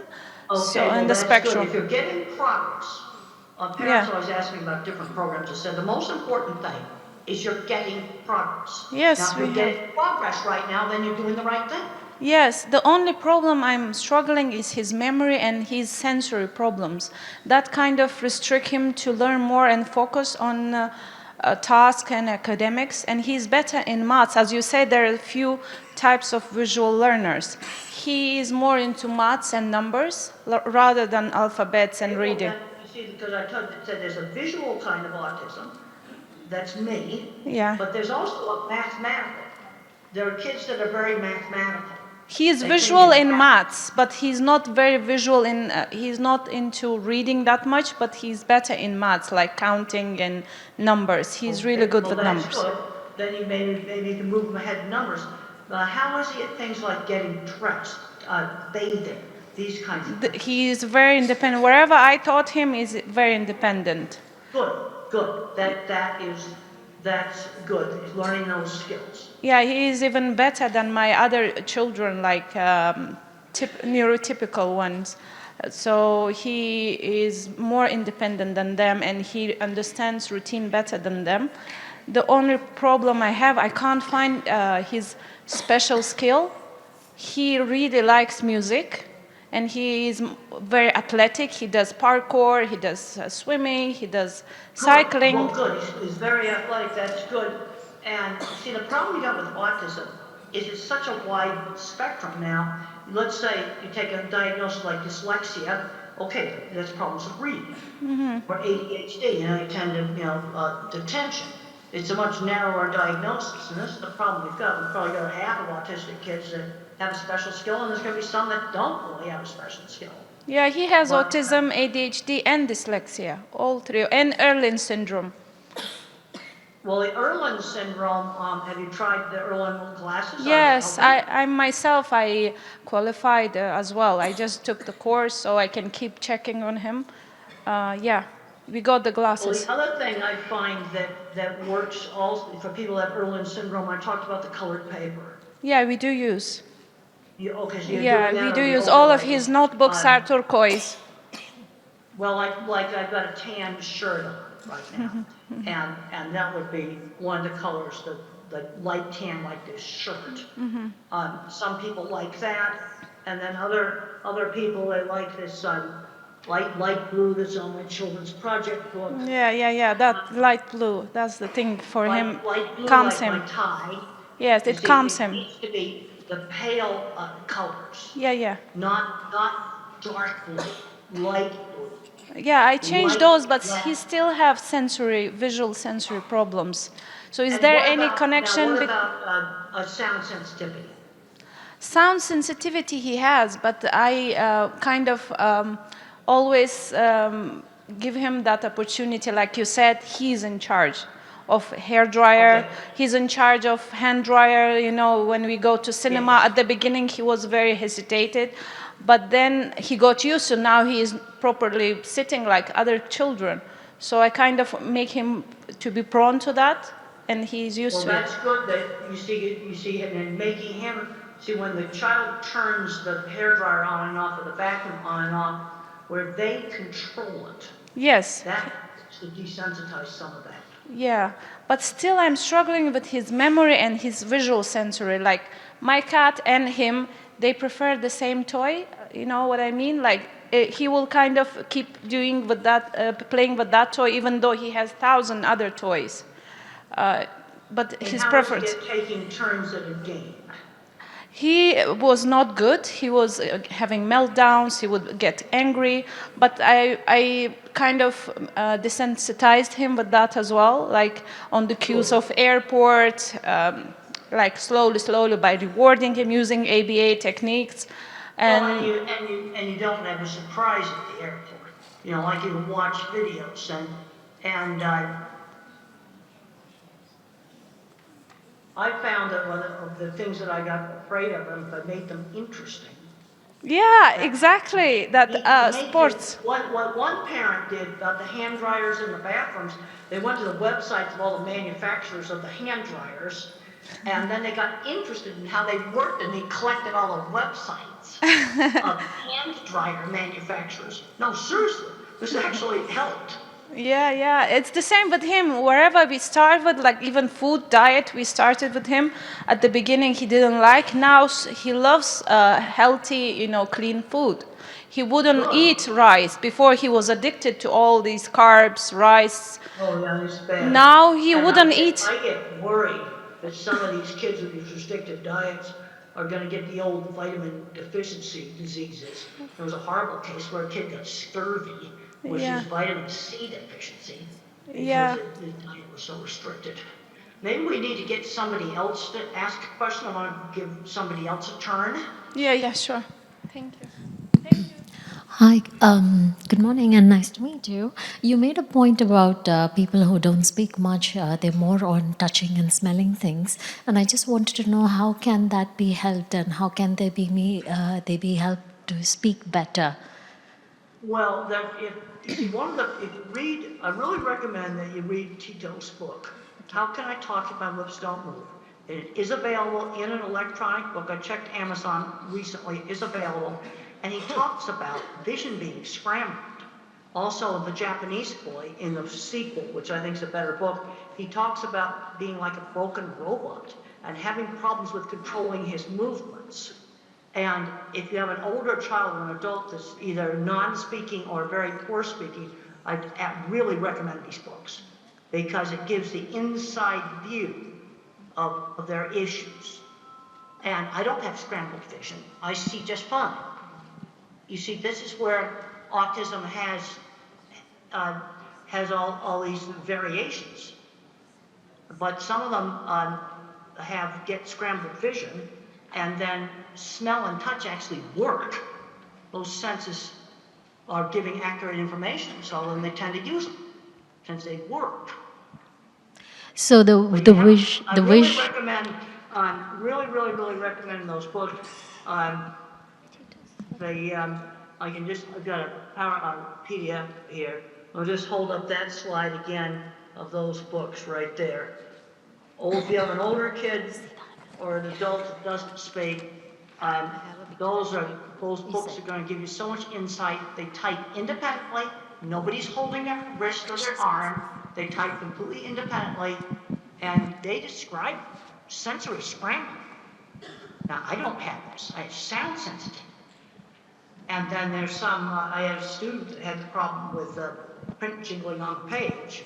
Speaker 7: Okay,
Speaker 3: so
Speaker 7: well,
Speaker 3: in the
Speaker 7: that's
Speaker 3: spectrum.
Speaker 7: good. If you're getting progress, parents always ask me about different programs. I said the most important thing is you're getting progress.
Speaker 3: Yes,
Speaker 7: now, if you're getting progress right now, then you're doing the right thing.
Speaker 3: Yes, the only problem I'm struggling is his memory and his sensory problems. That kind of restrict him to learn more and focus on task and academics, and he's better in maths. As you said, there are a few types of visual learners. He is more into maths and numbers rather than alphabets and reading.
Speaker 7: You see, because I said there's a visual kind of autism, that's me, but there's also a mathematical. There are kids that are very mathematical.
Speaker 3: He is visual in maths, but he's not very visual in, he's not into reading that much, but he's better in maths, like counting and numbers. He's really good with numbers.
Speaker 7: That's good. Then you maybe can move him ahead in numbers. How is he at things like getting dressed, bathing, these kinds of things?
Speaker 3: He is very independent. Wherever I taught him, is very independent.
Speaker 7: Good. That's good. He's learning those skills.
Speaker 3: Yeah, he is even better than my other children, like neurotypical ones. So he is more independent than them, and he understands routine better than them. The only problem I have, I can't find his special skill. He really likes music, and he is very athletic. He does parkour, he does swimming, he does cycling.
Speaker 7: Well, good. He's very athletic. That's good. And see, the problem you got with autism is it's such a wide spectrum now. Let's say you take a diagnosis like dyslexia. Okay, that's problems with reading. Or ADHD, you tend to, detention. It's a much narrower diagnosis, and this is the problem we've got. We've probably got half of autistic kids that have a special skill, and there's going to be some that don't really have a special skill.
Speaker 3: Yeah, he has autism, ADHD, and dyslexia, all three, and Erlin syndrome.
Speaker 7: Well, the Erlin syndrome, have you tried the Erlin glasses?
Speaker 3: Yes, I myself, I qualified as well. I just took the course so I can keep checking on him. Yeah, we got the glasses.
Speaker 7: Well, the other thing I find that works also for people that have Erlin syndrome, I talked about the colored paper.
Speaker 3: Yeah, we do use.
Speaker 7: Yeah,
Speaker 3: we do use. All of his notebooks are turquoise.
Speaker 7: Well, like I've got a tan shirt on. right now. And that would be one of the colors, the light tan like this shirt. Some people like that, and then other people, they like this light blue that's on my children's project book.
Speaker 3: Yeah. That light blue, that's the thing for him.
Speaker 7: Light blue
Speaker 3: Calms
Speaker 7: like
Speaker 3: him.
Speaker 7: my tie.
Speaker 3: Yes,
Speaker 7: You
Speaker 3: it
Speaker 7: see,
Speaker 3: calms
Speaker 7: it
Speaker 3: him.
Speaker 7: needs to be the pale colors.
Speaker 3: Yeah.
Speaker 7: Not dark blue, light blue.
Speaker 3: Yeah, I changed
Speaker 7: Light
Speaker 3: those, but
Speaker 7: black.
Speaker 3: he still have visual sensory problems. So is
Speaker 7: And
Speaker 3: there
Speaker 7: what
Speaker 3: any
Speaker 7: about,
Speaker 3: connection?
Speaker 7: Now, what about sound sensitivity?
Speaker 3: Sound sensitivity he has, but I kind of always give him that opportunity. Like you said, he's in charge of hair dryer.
Speaker 7: Okay.
Speaker 3: He's in charge of hand dryer. You know, when we go to cinema,
Speaker 7: Yes.
Speaker 3: at the beginning he was very hesitated, but then he got used to. Now he is properly sitting like other children. So I kind of make him to be prone to that, and he's used to it.
Speaker 7: Well, that's good that you see it, and making him, see when the child turns the hairdryer on and off, or the vacuum on and off, where they control it,
Speaker 3: Yes.
Speaker 7: that should desensitize some of that.
Speaker 3: Yeah, but still I'm struggling with his memory and his visual sensory. Like my cat and him, they prefer the same toy. You know what I mean? Like he will kind of keep doing with that, playing with that toy, even though he has 1,000 other toys. But
Speaker 7: And
Speaker 3: his
Speaker 7: how
Speaker 3: preference.
Speaker 7: is it taking turns at a game?
Speaker 3: He was not good. He was having meltdowns. He would get angry. But I kind of desensitized him with that as well, like on the cues of airport, like slowly by rewarding him using ABA techniques.
Speaker 7: And you don't have a surprise at the airport. You know, like you watch videos and I found that one of the things that I got afraid of them, if I made them interesting.
Speaker 3: Yeah, exactly. That sports.
Speaker 7: What one parent did about the hand dryers in the bathrooms, they went to the websites of all the manufacturers of the hand dryers, and then they got interested in how they worked, and they collected all the websites of hand dryer manufacturers. No, seriously, this actually helped.
Speaker 3: Yeah. It's the same with him. Wherever we start with, like even food diet, we started with him. At the beginning, he didn't like. Now he loves healthy, clean food. He wouldn't eat rice. Before, he was addicted to all these carbs, rice.
Speaker 7: Oh, yeah, it's bad.
Speaker 3: Now he
Speaker 7: And
Speaker 3: wouldn't eat.
Speaker 7: I get worried that some of these kids with these restrictive diets are going to get the old vitamin deficiency diseases. There was a horrible case where a kid got scurvy, which is vitamin C deficiency, because the diet was so restricted. Maybe we need to get somebody else to ask a question. I want to give somebody else a turn.
Speaker 3: Yeah, sure. Thank you.
Speaker 8: Hi, good morning and nice to meet you. You made a point about people who don't speak much, they're more on touching and smelling things. And I just wanted to know how can that be helped and how can they be helped to speak better?
Speaker 7: Well, if you read, I really recommend that you read Tito's book, How Can I Talk If My Lips Don't Move? It is available in an electronic book. I checked Amazon recently, it is available. And he talks about vision being scrambled. Also, the Japanese boy in the sequel, which I think is a better book, he talks about being like a broken robot and having problems with controlling his movements. And if you have an older child or an adult that's either non-speaking or very poor speaking, I really recommend these books because it gives the inside view of their issues. And I don't have scrambled vision. I see just fine. You see, this is where autism has all these variations. But some of them get scrambled vision, and then smell and touch actually work. Those senses are giving accurate information, so then they tend to use them since they work.
Speaker 8: So
Speaker 7: I really recommend those books. I've got a PDF here. I'll just hold up that slide again of those books right there. If you have an older kid or an adult that doesn't speak, those books are going to give you so much insight. They type independently. Nobody's holding their wrist or their arm. They type completely independently, and they describe sensory scrambling. Now, I don't have this. I have sound sensitive. And then there's some, I had a student that had a problem with print jingling on the page.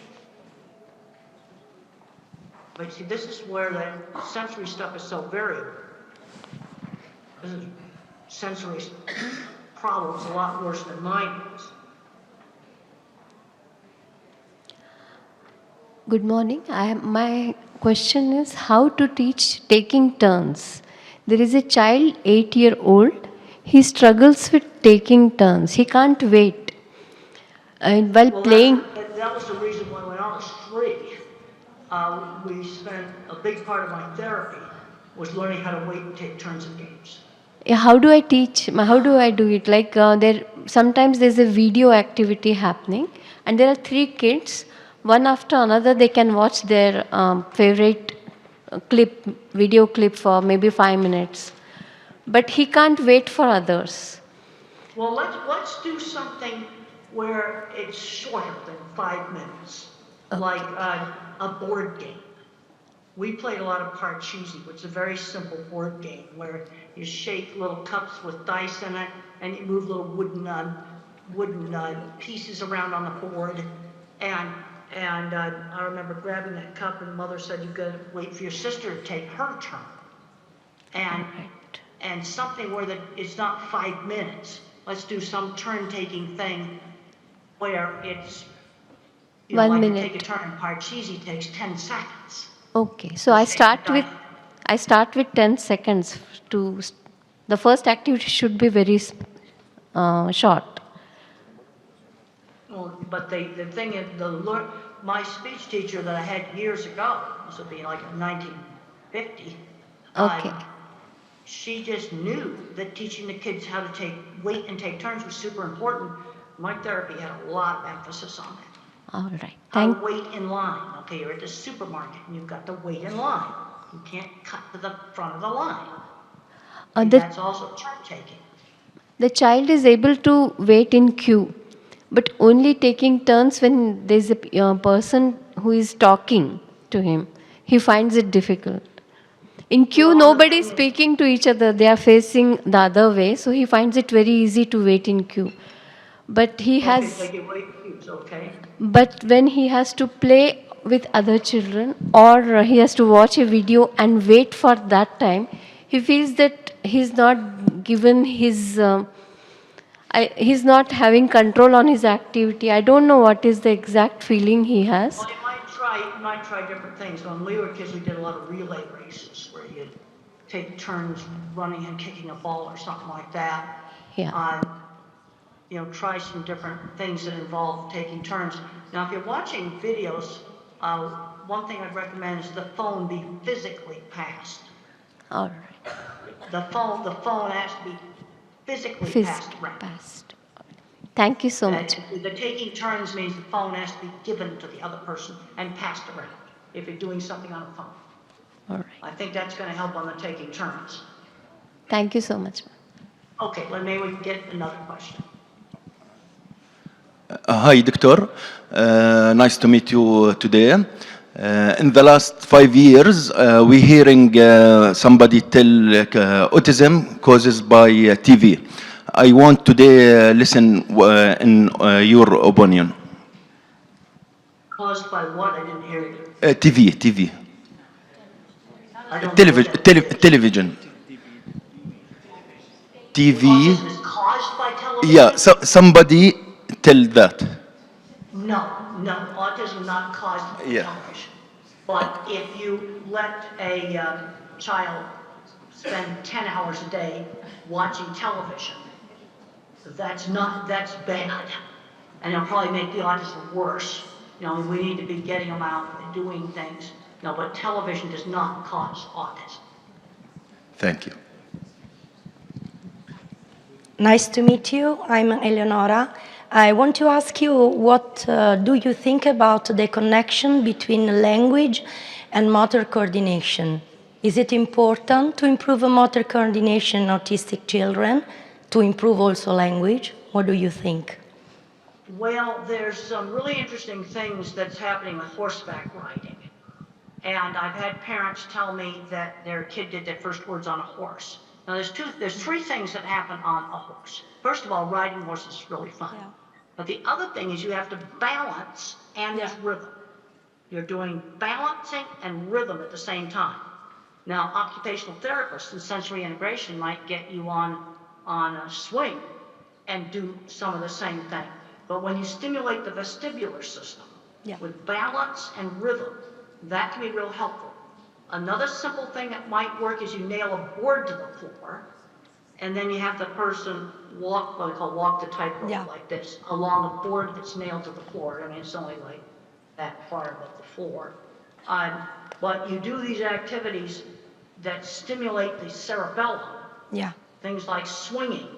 Speaker 7: But see, this is where the sensory stuff is so variable. This is sensory problems a lot worse than mine is.
Speaker 9: Good morning. My question is how to teach taking turns. There is a child, 8-year-old. He struggles with taking turns. He can't wait. And while playing...
Speaker 7: That was the reason why when I was 3, we spent a big part of my therapy was learning how to wait and take turns in games.
Speaker 9: How do I teach? How do I do it? Like sometimes there's a video activity happening and there are 3 kids. One after another, they can watch their favorite video clip for maybe 5 minutes. But he can't wait for others.
Speaker 7: Well, let's do something where it's shorter than 5 minutes, like a board game. We played a lot of Parcheesi, which is a very simple board game where you shake little cups with dice in it, and you move little wooden pieces around on the board, and I remember grabbing that cup, and Mother said, "You got to wait for your sister to take her turn," and something where it's not 5 minutes. Let's do some turn-taking thing where it's
Speaker 9: 1 minute.
Speaker 7: You take a turn in Parcheesi takes 10 seconds.
Speaker 9: Okay, so I start with 10 seconds. The first activity should be very short.
Speaker 7: Well, but the thing is, my speech teacher that I had years ago, this would be like 1950.
Speaker 9: Okay.
Speaker 7: She just knew that teaching the kids how to wait and take turns was super important. My therapy had a lot of emphasis on that.
Speaker 9: All right.
Speaker 7: How to wait in line. Okay, you're at the supermarket and you've got to wait in line. You can't cut to the front of the line. That's also turn taking.
Speaker 9: The child is able to wait in queue, but only taking turns when there's a person who is talking to him. He finds it difficult. In queue, nobody is speaking to each other. They are facing the other way, so he finds it very easy to wait in queue. But he has...
Speaker 7: Okay.
Speaker 9: But when he has to play with other children or he has to watch a video and wait for that time, he feels that he's not given his... he's not having control on his activity. I don't know what is the exact feeling he has.
Speaker 7: Well, you might try different things. When we were kids, we did a lot of relay races where you'd take turns running and kicking a ball or something like that.
Speaker 9: Yeah.
Speaker 7: Try some different things that involve taking turns. Now, if you're watching videos, one thing I'd recommend is the phone be physically passed.
Speaker 9: All right.
Speaker 7: The phone has to be physically passed around.
Speaker 9: Thank you so much.
Speaker 7: The taking turns means the phone has to be given to the other person and passed around if you're doing something on a phone.
Speaker 9: All right.
Speaker 7: I think that's going to help on the taking turns.
Speaker 9: Thank you so much.
Speaker 7: Okay, maybe we can get another question.
Speaker 10: Hi, Doctor. Nice to meet you today. In the last 5 years, we're hearing somebody tell autism causes by TV. I want today listen in your opinion.
Speaker 7: Caused by what? I didn't hear you.
Speaker 10: TV. Television. TV.
Speaker 7: Autism is caused by television?
Speaker 10: Yeah, somebody tell that.
Speaker 7: No, autism is not caused by television. But if you let a child spend 10 hours a day watching television, that's bad. And it'll probably make the autism worse. We need to be getting them out and doing things. But television does not cause autism.
Speaker 10: Thank you.
Speaker 11: Nice to meet you. I'm Eleonora. I want to ask you, what do you think about the connection between language and motor coordination? Is it important to improve motor coordination in autistic children, to improve also language? What do you think?
Speaker 7: Well, there's some really interesting things that's happening with horseback riding. And I've had parents tell me that their kid did their first words on a horse. Now there's three things that happen on a horse. First of all, riding horses is really fun.
Speaker 2: Yeah.
Speaker 7: But the other thing is you have to balance and there's rhythm. You're doing balancing and rhythm at the same time. Now, occupational therapists and sensory integration might get you on a swing and do some of the same thing. But when you stimulate the vestibular system with balance and rhythm, that can be real helpful. Another simple thing that might work is you nail a board to the floor, and then you have the person walk, what we call walk the tightrope like this, along a board that's nailed to the floor. I mean, it's only like that far above the floor. But you do these activities that stimulate the cerebellum.
Speaker 11: Yeah.
Speaker 7: Things like swinging.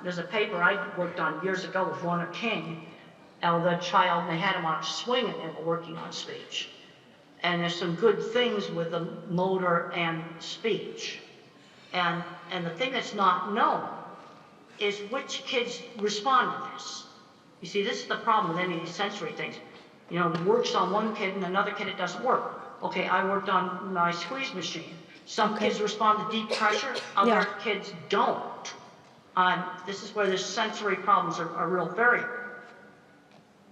Speaker 7: There's a paper I worked on years ago with Lorna King. Now the child, they had him on a swing and they were working on speech. And there's some good things with the motor and speech. And the thing that's not known is which kids respond to this. You see, this is the problem with any of these sensory things. You know, it works on one kid and another kid it doesn't work. Okay, I worked on my squeeze machine. Some kids respond to deep pressure, other kids don't. This is where the sensory problems are a real barrier.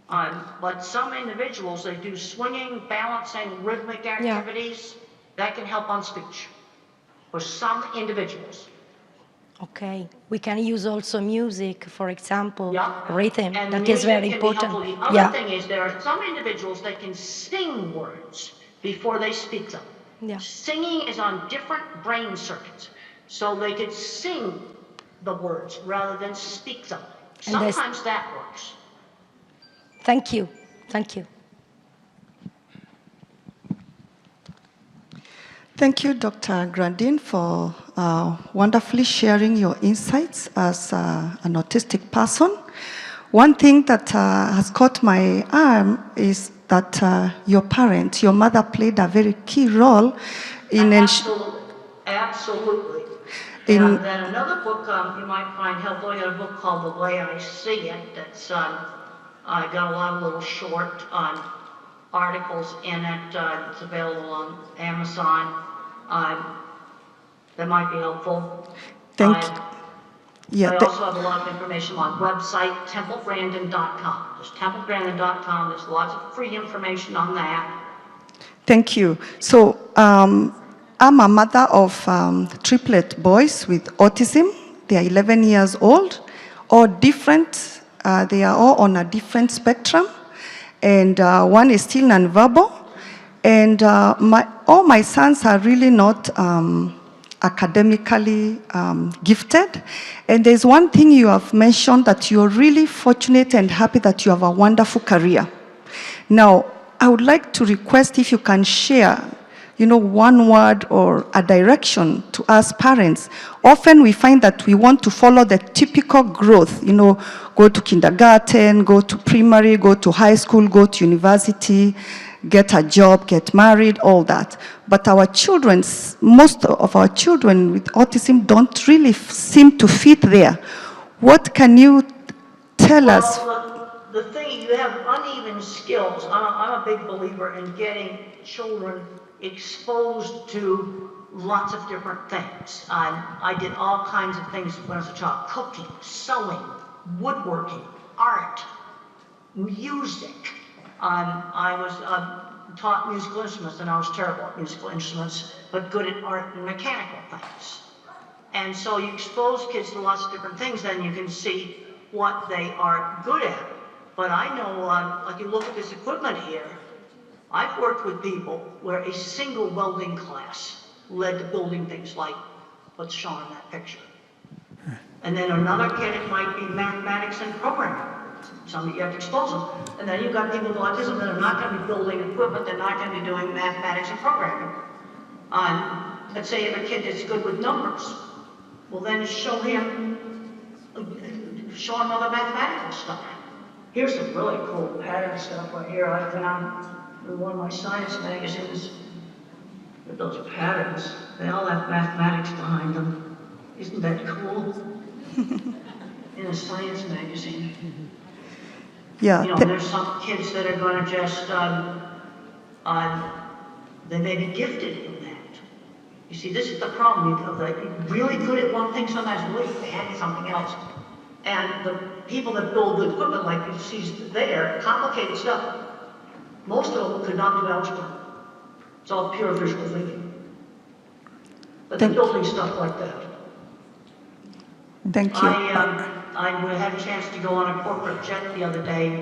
Speaker 7: But some individuals, they do swinging, balancing, rhythmic activities. That can help on speech. For some individuals.
Speaker 11: Okay, we can use also music, for example, rhythm,
Speaker 7: And
Speaker 11: that is very important.
Speaker 7: The other thing is there are some individuals that can sing words before they speak them. Singing is on different brain circuits. So they could sing the words rather than speak them. Sometimes that works.
Speaker 11: Thank you. Thank you.
Speaker 12: Thank you, Dr. Grandin, for wonderfully sharing your insights as an autistic person. One thing that has caught my eye is that your parent, your mother, played a very key role in
Speaker 7: Absolutely. And then another book you might find helpful, I got a book called The Way I See It, that's I got a lot of little short articles in it. It's available on Amazon. That might be helpful.
Speaker 12: Thank you. Yeah,
Speaker 7: I also have a lot of information on website, templegrandin.com. Just templegrandin.com. There's lots of free information on that.
Speaker 12: Thank you. So I'm a mother of triplet boys with autism. They are 11 years old, all different. They are all on a different spectrum. And one is still nonverbal. And all my sons are really not academically gifted. And there's one thing you have mentioned, that you're really fortunate and happy that you have a wonderful career. Now, I would like to request if you can share, one word or a direction to us parents. Often we find that we want to follow the typical growth, go to kindergarten, go to primary, go to high school, go to university, get a job, get married, all that. But most of our children with autism don't really seem to fit there. What can you tell us?
Speaker 7: The thing, you have uneven skills. I'm a big believer in getting children exposed to lots of different things. I did all kinds of things when I was a child: cooking, sewing, woodworking, art, music. I was taught musical instruments, and I was terrible at musical instruments, but good at art and mechanical things. And so you expose kids to lots of different things, then you can see what they are good at. But I know, like you look at this equipment here, I've worked with people where a single welding class led to building things like what's shown in that picture. And then another kid, it might be mathematics and programming. Some you have to expose them. And then you've got people with autism that are not going to be building equipment, they're not going to be doing mathematics and programming. Let's say if a kid is good with numbers, well then show him other mathematical stuff. Here's some really cool pattern stuff right here I found in one of my science magazines. With those patterns, they all have mathematics behind them. Isn't that cool? In a science magazine.
Speaker 12: Yeah.
Speaker 7: You know, there's some kids that are going to just, they may be gifted in that. You see, this is the problem. You're really good at one thing, sometimes really bad at something else. And the people that build the equipment like you see there, complicated stuff, most of them could not do algebra. It's all pure visual thinking. But they're building stuff like that.
Speaker 12: Thank you.
Speaker 7: I had a chance to go on a corporate jet the other day.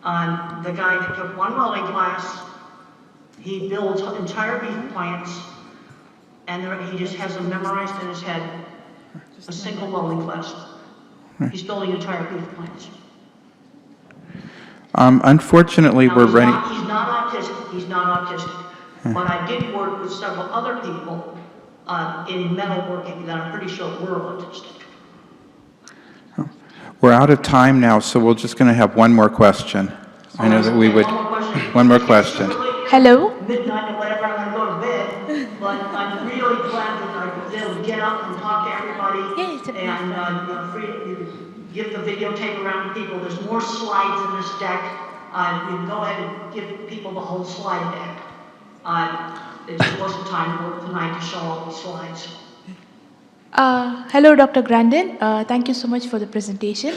Speaker 7: The guy took one welding class. He builds entire beef plants, and he just has them memorized in his head. A single welding class. He's building entire beef plants.
Speaker 6: Unfortunately,
Speaker 7: Now,
Speaker 6: we're running.
Speaker 7: He's not autistic. He's not autistic. But I did work with several other people in metalworking that I'm pretty sure were autistic.
Speaker 6: We're out of time now, so we're just going to have one more question. I know that we would. One more question.
Speaker 9: Hello.
Speaker 7: Midnight or whatever, I'm going to go to bed. But I'm really glad that I was able to get up and talk to everybody. And give the videotape around to people. There's more slides in this deck. You can go ahead and give people the whole slide deck. It just wasn't time tonight to show all the slides.
Speaker 13: Hello, Dr. Grandin. Thank you so much for the presentation.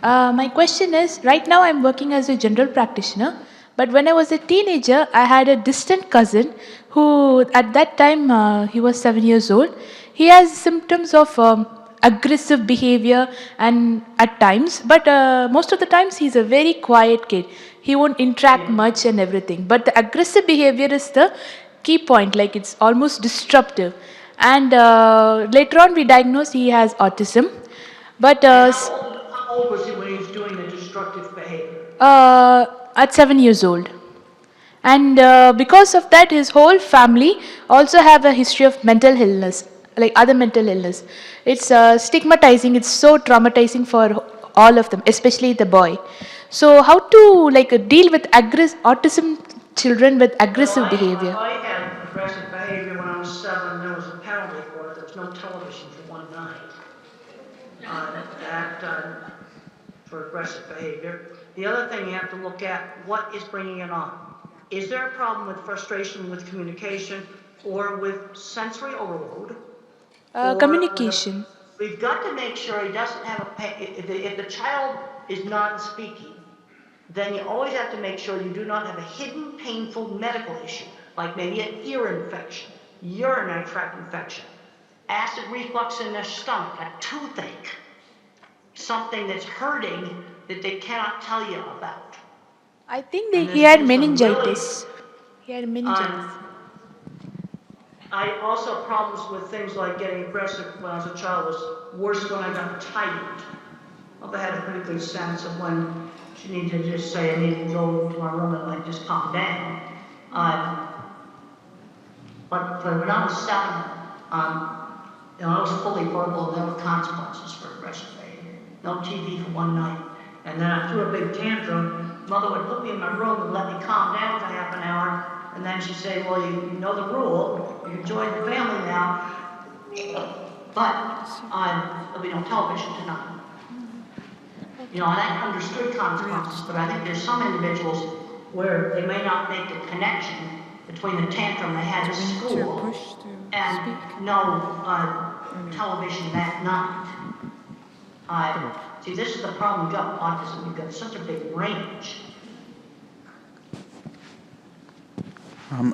Speaker 13: My question is, right now I'm working as a general practitioner, but when I was a teenager, I had a distant cousin who, at that time, he was 7 years old. He has symptoms of aggressive behavior and at times, but most of the times he's a very quiet kid. He won't interact much and everything, but the aggressive behavior is the key point, like it's almost disruptive. And later on we diagnosed he has autism. But
Speaker 7: how old was he when he was doing the destructive behavior?
Speaker 13: At 7 years old. And because of that, his whole family also have a history of mental illness, like other mental illness. It's stigmatizing, it's so traumatizing for all of them, especially the boy. So how to deal with autism children with aggressive behavior?
Speaker 7: I had aggressive behavior when I was 7. There was a penalty for it. There was no television for one night. For aggressive behavior. The other thing you have to look at, what is bringing it on? Is there a problem with frustration with communication or with sensory overload?
Speaker 13: Communication.
Speaker 7: We've got to make sure he doesn't have if the child is non-speaking, then you always have to make sure you do not have a hidden painful medical issue, like maybe an ear infection, urinary tract infection, acid reflux in their stomach, a toothache, something that's hurting that they cannot tell you about.
Speaker 13: I think he had meningitis. He had meningitis.
Speaker 7: I also problems with things like getting aggressive when I was a child was worse when I got tired. I had a pretty good sense of when she needed to just say, I need to go to my room and just calm down. But when I was 7, I was fully verbal and there were consequences for aggressive behavior. No TV for one night. And then I threw a big tantrum. Mother would put me in my room and let me calm down for half an hour. And then she'd say, well, you know the rule. You can join the family now. But there'll be no television tonight. And I understood consequences, but I think there's some individuals where they may not make the connection between the tantrum they had at school and no television that night. See, this is the problem we've got with autism. We've got such a big range.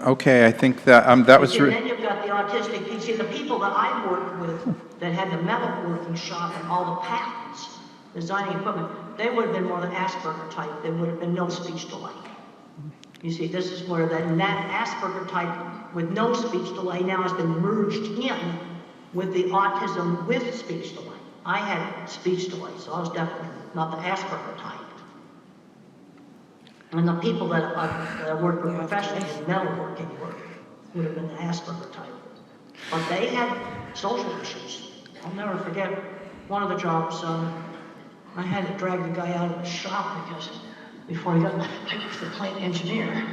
Speaker 6: Okay, I think that that was.
Speaker 7: And then you've got the autistic. You see, the people that I worked with that had the metalworking shop and all the patents, designing equipment, they would have been more the Asperger type. There would have been no speech delay. You see, this is where that Asperger type with no speech delay now has been merged in with the autism with speech delay. I had speech delay, so I was definitely not the Asperger type. And the people that I worked with professionally in metalworking work would have been the Asperger type. But they had social issues. I'll never forget one of the jobs, I had to drag the guy out of the shop because before he got the plant engineer.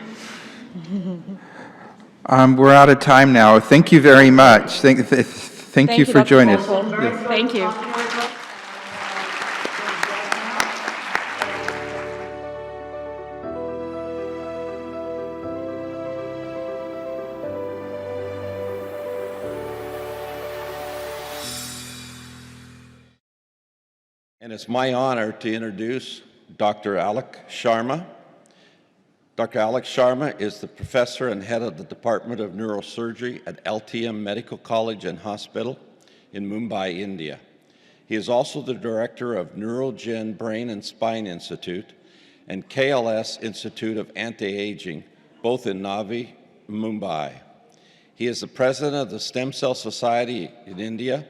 Speaker 6: We're out of time now. Thank you very much. Thank you for joining us.
Speaker 5: Thank you.
Speaker 14: And it's my honor to introduce Dr. Alok Sharma. Dr. Alok Sharma is the professor and head of the Department of Neurosurgery at LTM Medical College and Hospital in Mumbai, India. He is also the director of Neurogen Brain and Spine Institute and KLS Institute of Anti-Aging, both in Navi, Mumbai. He is the president of the Stem Cell Society in India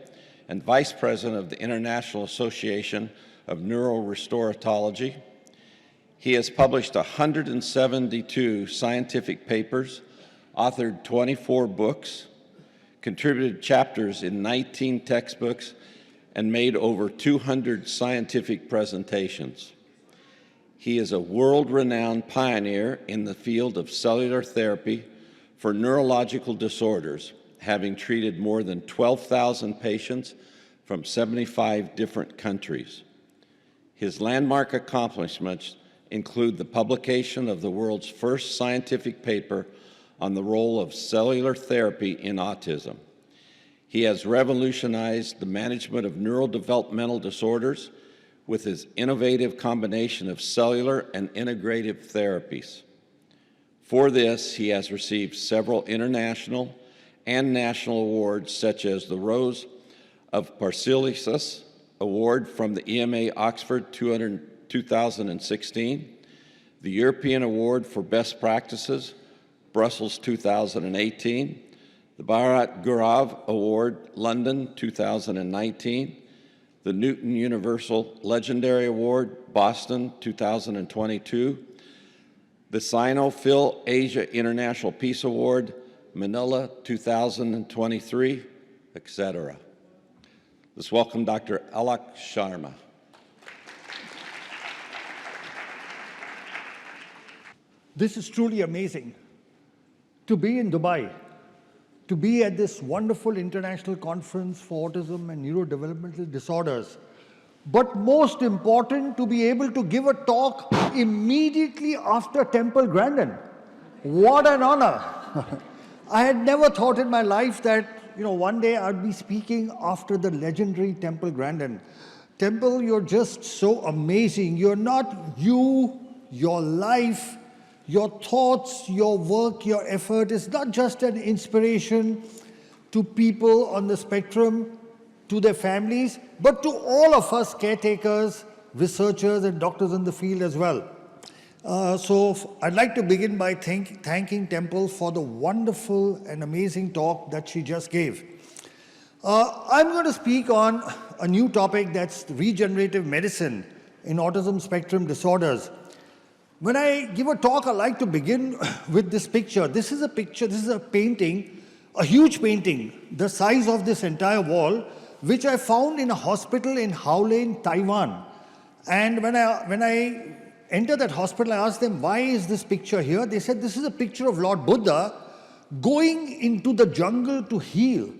Speaker 14: and vice president of the International Association of Neurorestoratology. He has published 172 scientific papers, authored 24 books, contributed chapters in 19 textbooks, and made over 200 scientific presentations. He is a world-renowned pioneer in the field of cellular therapy for neurological disorders, having treated more than 12,000 patients from 75 different countries. His landmark accomplishments include the publication of the world's first scientific paper on the role of cellular therapy in autism. He has revolutionized the management of neurodevelopmental disorders with his innovative combination of cellular and integrative therapies. For this, he has received several international and national awards, such as the Rose of Paracelsus Award from the EMA Oxford 2016, the European Award for Best Practices, Brussels 2018, the Bharat Gaurav Award, London 2019, the Newton Universal Legendary Award, Boston 2022, the Sino-Phil Asia International Peace Award, Manila 2023, etc. Let's welcome Dr. Alok Sharma.
Speaker 15: This is truly amazing. To be in Dubai, to be at this wonderful international conference for autism and neurodevelopmental disorders, but most important, to be able to give a talk immediately after Temple Grandin. What an honor. I had never thought in my life that, one day I'd be speaking after the legendary Temple Grandin. Temple, you're just so amazing. You're not you, your life, your thoughts, your work, your effort is not just an inspiration to people on the spectrum, to their families, but to all of us caretakers, researchers, and doctors in the field as well. So I'd like to begin by thanking Temple for the wonderful and amazing talk that she just gave. I'm going to speak on a new topic, that's regenerative medicine in autism spectrum disorders. When I give a talk, I like to begin with this picture. This is a picture, this is a painting, a huge painting, the size of this entire wall, which I found in a hospital in Howlin, Taiwan. And when I entered that hospital, I asked them, why is this picture here? They said, this is a picture of Lord Buddha going into the jungle to heal.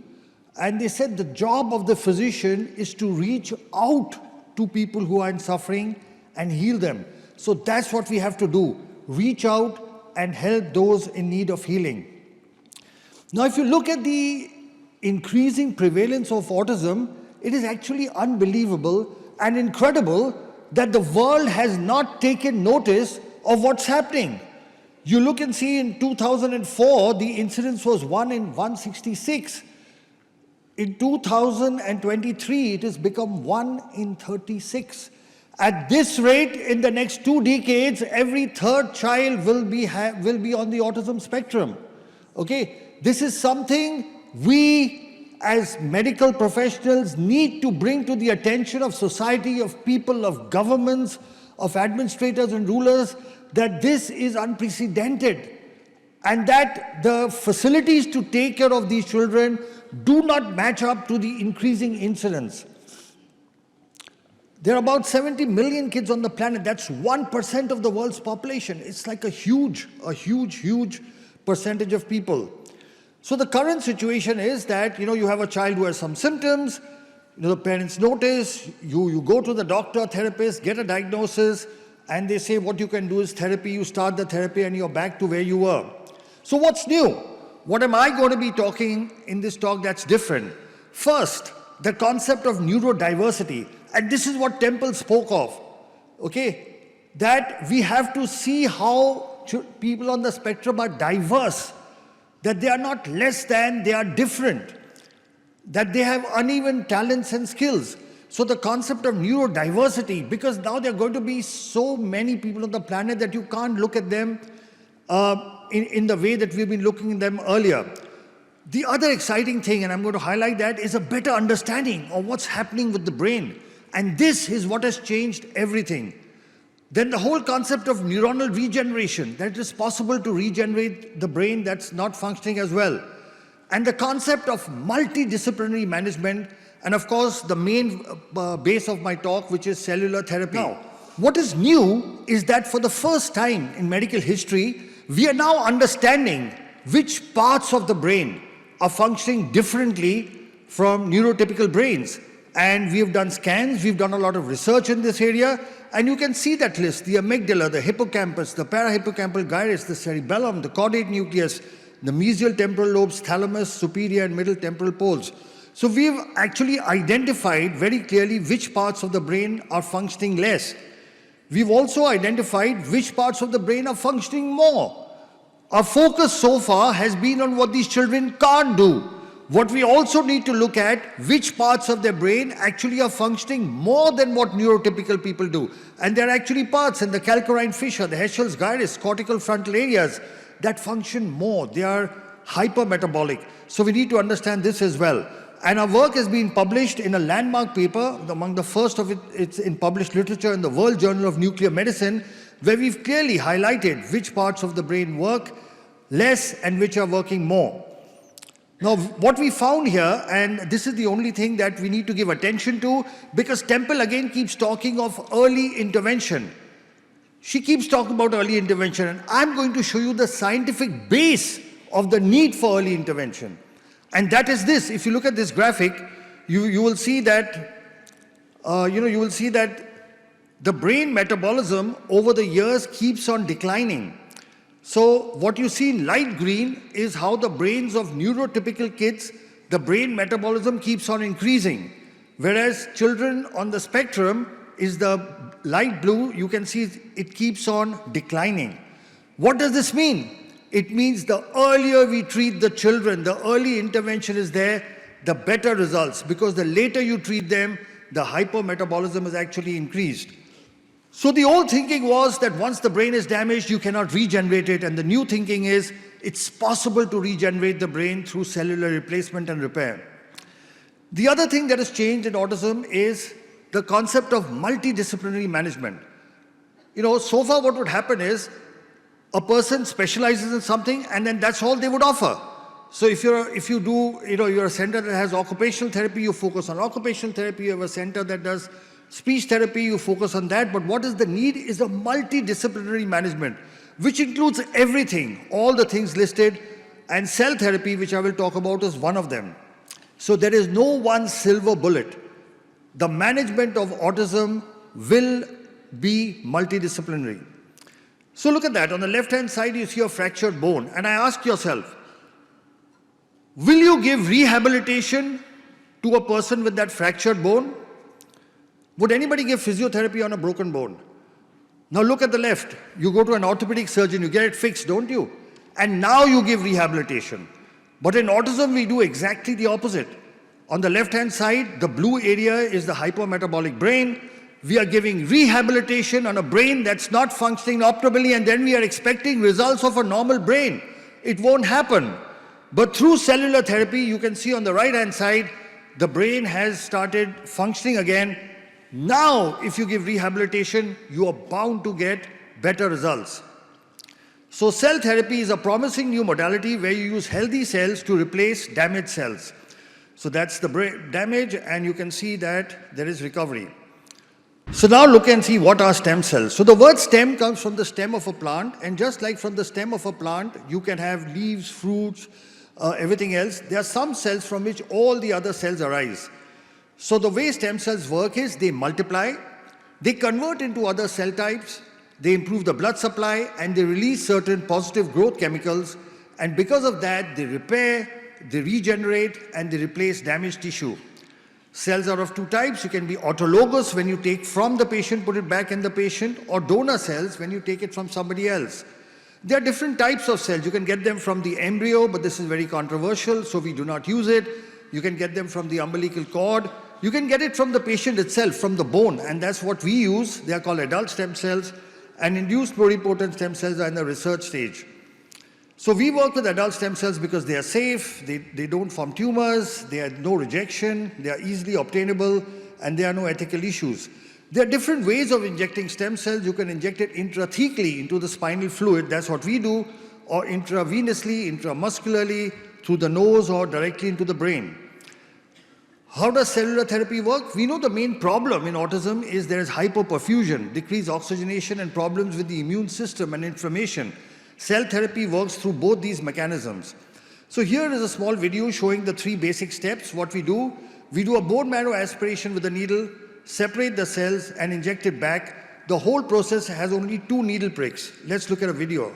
Speaker 15: And they said the job of the physician is to reach out to people who are in suffering and heal them. So that's what we have to do, reach out and help those in need of healing. Now, if you look at the increasing prevalence of autism, it is actually unbelievable and incredible that the world has not taken notice of what's happening. You look and see in 2004, the incidence was 1 in 166. In 2023, it has become 1 in 36. At this rate, in the next 2 decades, every third child will be on the autism spectrum. Okay, this is something we as medical professionals need to bring to the attention of society, of people, of governments, of administrators and rulers, that this is unprecedented and that the facilities to take care of these children do not match up to the increasing incidence. There are about 70 million kids on the planet. That's 1% of the world's population. It's like a huge percentage of people. So the current situation is that, you have a child who has some symptoms, the parents notice, you go to the doctor, therapist, get a diagnosis, and they say what you can do is therapy, you start the therapy and you're back to where you were. So what's new? What am I going to be talking in this talk that's different? First, the concept of neurodiversity. And this is what Temple spoke of, okay? That we have to see how people on the spectrum are diverse, that they are not less than, they are different, that they have uneven talents and skills. So the concept of neurodiversity, because now there are going to be so many people on the planet that you can't look at them in the way that we've been looking at them earlier. The other exciting thing, and I'm going to highlight that, is a better understanding of what's happening with the brain. And this is what has changed everything. Then the whole concept of neuronal regeneration, that it is possible to regenerate the brain that's not functioning as well. And the concept of multidisciplinary management, and of course the main base of my talk, which is cellular therapy. Now, what is new is that for the first time in medical history, we are now understanding which parts of the brain are functioning differently from neurotypical brains. And we have done scans, we've done a lot of research in this area, and you can see that list: the amygdala, the hippocampus, the parahippocampal gyrus, the cerebellum, the caudate nucleus, the mesial temporal lobes, thalamus, superior and middle temporal poles. So we've actually identified very clearly which parts of the brain are functioning less. We've also identified which parts of the brain are functioning more. Our focus so far has been on what these children can't do. What we also need to look at, which parts of their brain actually are functioning more than what neurotypical people do. And there are actually parts in the calcarine fissure, the Heschel's gyrus, cortical frontal areas that function more. They are hypermetabolic. So we need to understand this as well. And our work has been published in a landmark paper, among the first of it's in published literature in the World Journal of Nuclear Medicine, where we've clearly highlighted which parts of the brain work less and which are working more. Now, what we found here, and this is the only thing that we need to give attention to, because Temple again keeps talking of early intervention. She keeps talking about early intervention, and I'm going to show you the scientific base of the need for early intervention. And that is this. If you look at this graphic, you will see that, you will see that the brain metabolism over the years keeps on declining. So what you see in light green is how the brains of neurotypical kids, the brain metabolism keeps on increasing. Whereas children on the spectrum is the light blue, you can see it keeps on declining. What does this mean? It means the earlier we treat the children, the early intervention is there, the better results, because the later you treat them, the hypermetabolism is actually increased. So the old thinking was that once the brain is damaged, you cannot regenerate it, and the new thinking is it's possible to regenerate the brain through cellular replacement and repair. The other thing that has changed in autism is the concept of multidisciplinary management. So far what would happen is a person specializes in something and then that's all they would offer. So if you're a center that has occupational therapy, you focus on occupational therapy. You have a center that does speech therapy, you focus on that. But what is the need is a multidisciplinary management, which includes everything, all the things listed, and cell therapy, which I will talk about, is one of them. So there is no one silver bullet. The management of autism will be multidisciplinary. So look at that. On the left-hand side, you see a fractured bone. And I ask yourself, will you give rehabilitation to a person with that fractured bone? Would anybody give physiotherapy on a broken bone? Now look at the left. You go to an orthopedic surgeon, you get it fixed, don't you? And now you give rehabilitation. But in autism, we do exactly the opposite. On the left-hand side, the blue area is the hypermetabolic brain. We are giving rehabilitation on a brain that's not functioning optimally, and then we are expecting results of a normal brain. It won't happen. But through cellular therapy, you can see on the right-hand side, the brain has started functioning again. Now, if you give rehabilitation, you are bound to get better results. So cell therapy is a promising new modality where you use healthy cells to replace damaged cells. So that's the brain damage, and you can see that there is recovery. So now look and see what are stem cells. So the word stem comes from the stem of a plant, and just like from the stem of a plant, you can have leaves, fruits, everything else. There are some cells from which all the other cells arise. So the way stem cells work is they multiply, they convert into other cell types, they improve the blood supply, and they release certain positive growth chemicals, and because of that, they repair, they regenerate, and they replace damaged tissue. Cells are of two types. You can be autologous, when you take from the patient, put it back in the patient, or donor cells, when you take it from somebody else. There are different types of cells. You can get them from the embryo, but this is very controversial, so we do not use it. You can get them from the umbilical cord. You can get it from the patient itself, from the bone, and that's what we use. They are called adult stem cells, and induced pluripotent stem cells are in the research stage. So we work with adult stem cells because they are safe, they don't form tumors, they have no rejection, they are easily obtainable, and there are no ethical issues. There are different ways of injecting stem cells. You can inject it intrathecally into the spinal fluid, that's what we do, or intravenously, intramuscularly, through the nose or directly into the brain. How does cellular therapy work? We know the main problem in autism is there is hypoperfusion, decreased oxygenation, and problems with the immune system and inflammation. Cell therapy works through both these mechanisms. So here is a small video showing the 3 basic steps. What we do a bone marrow aspiration with a needle, separate the cells and inject it back. The whole process has only 2 needle pricks. Let's look at a video.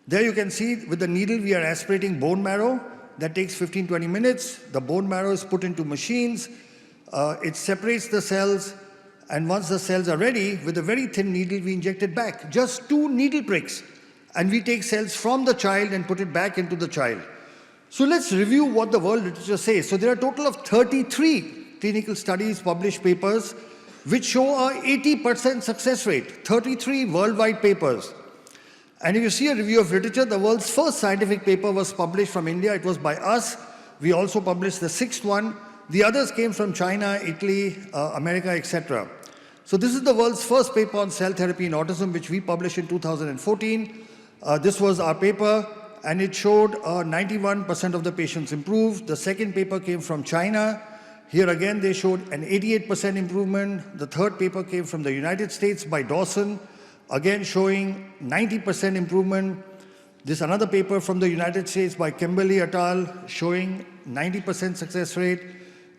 Speaker 15: There you can see with the needle we are aspirating bone marrow. That takes 15-20 minutes. The bone marrow is put into machines. It separates the cells, and once the cells are ready, with a very thin needle we inject it back. Just 2 needle pricks. And we take cells from the child and put it back into the child. So let's review what the world literature says. So there are a total of 33 clinical studies, published papers, which show a 80% success rate, 33 worldwide papers. And if you see a review of literature, the world's first scientific paper was published from India. It was by us. We also published the 6th one. The others came from China, Italy, America, etc. So this is the world's first paper on cell therapy in autism, which we published in 2014. This was our paper, and it showed 91% of the patients improved. The second paper came from China. Here again, they showed an 88% improvement. The third paper came from the United States by Dawson, again showing 90% improvement. This another paper from the United States by Kimberly et al. Showing 90% success rate.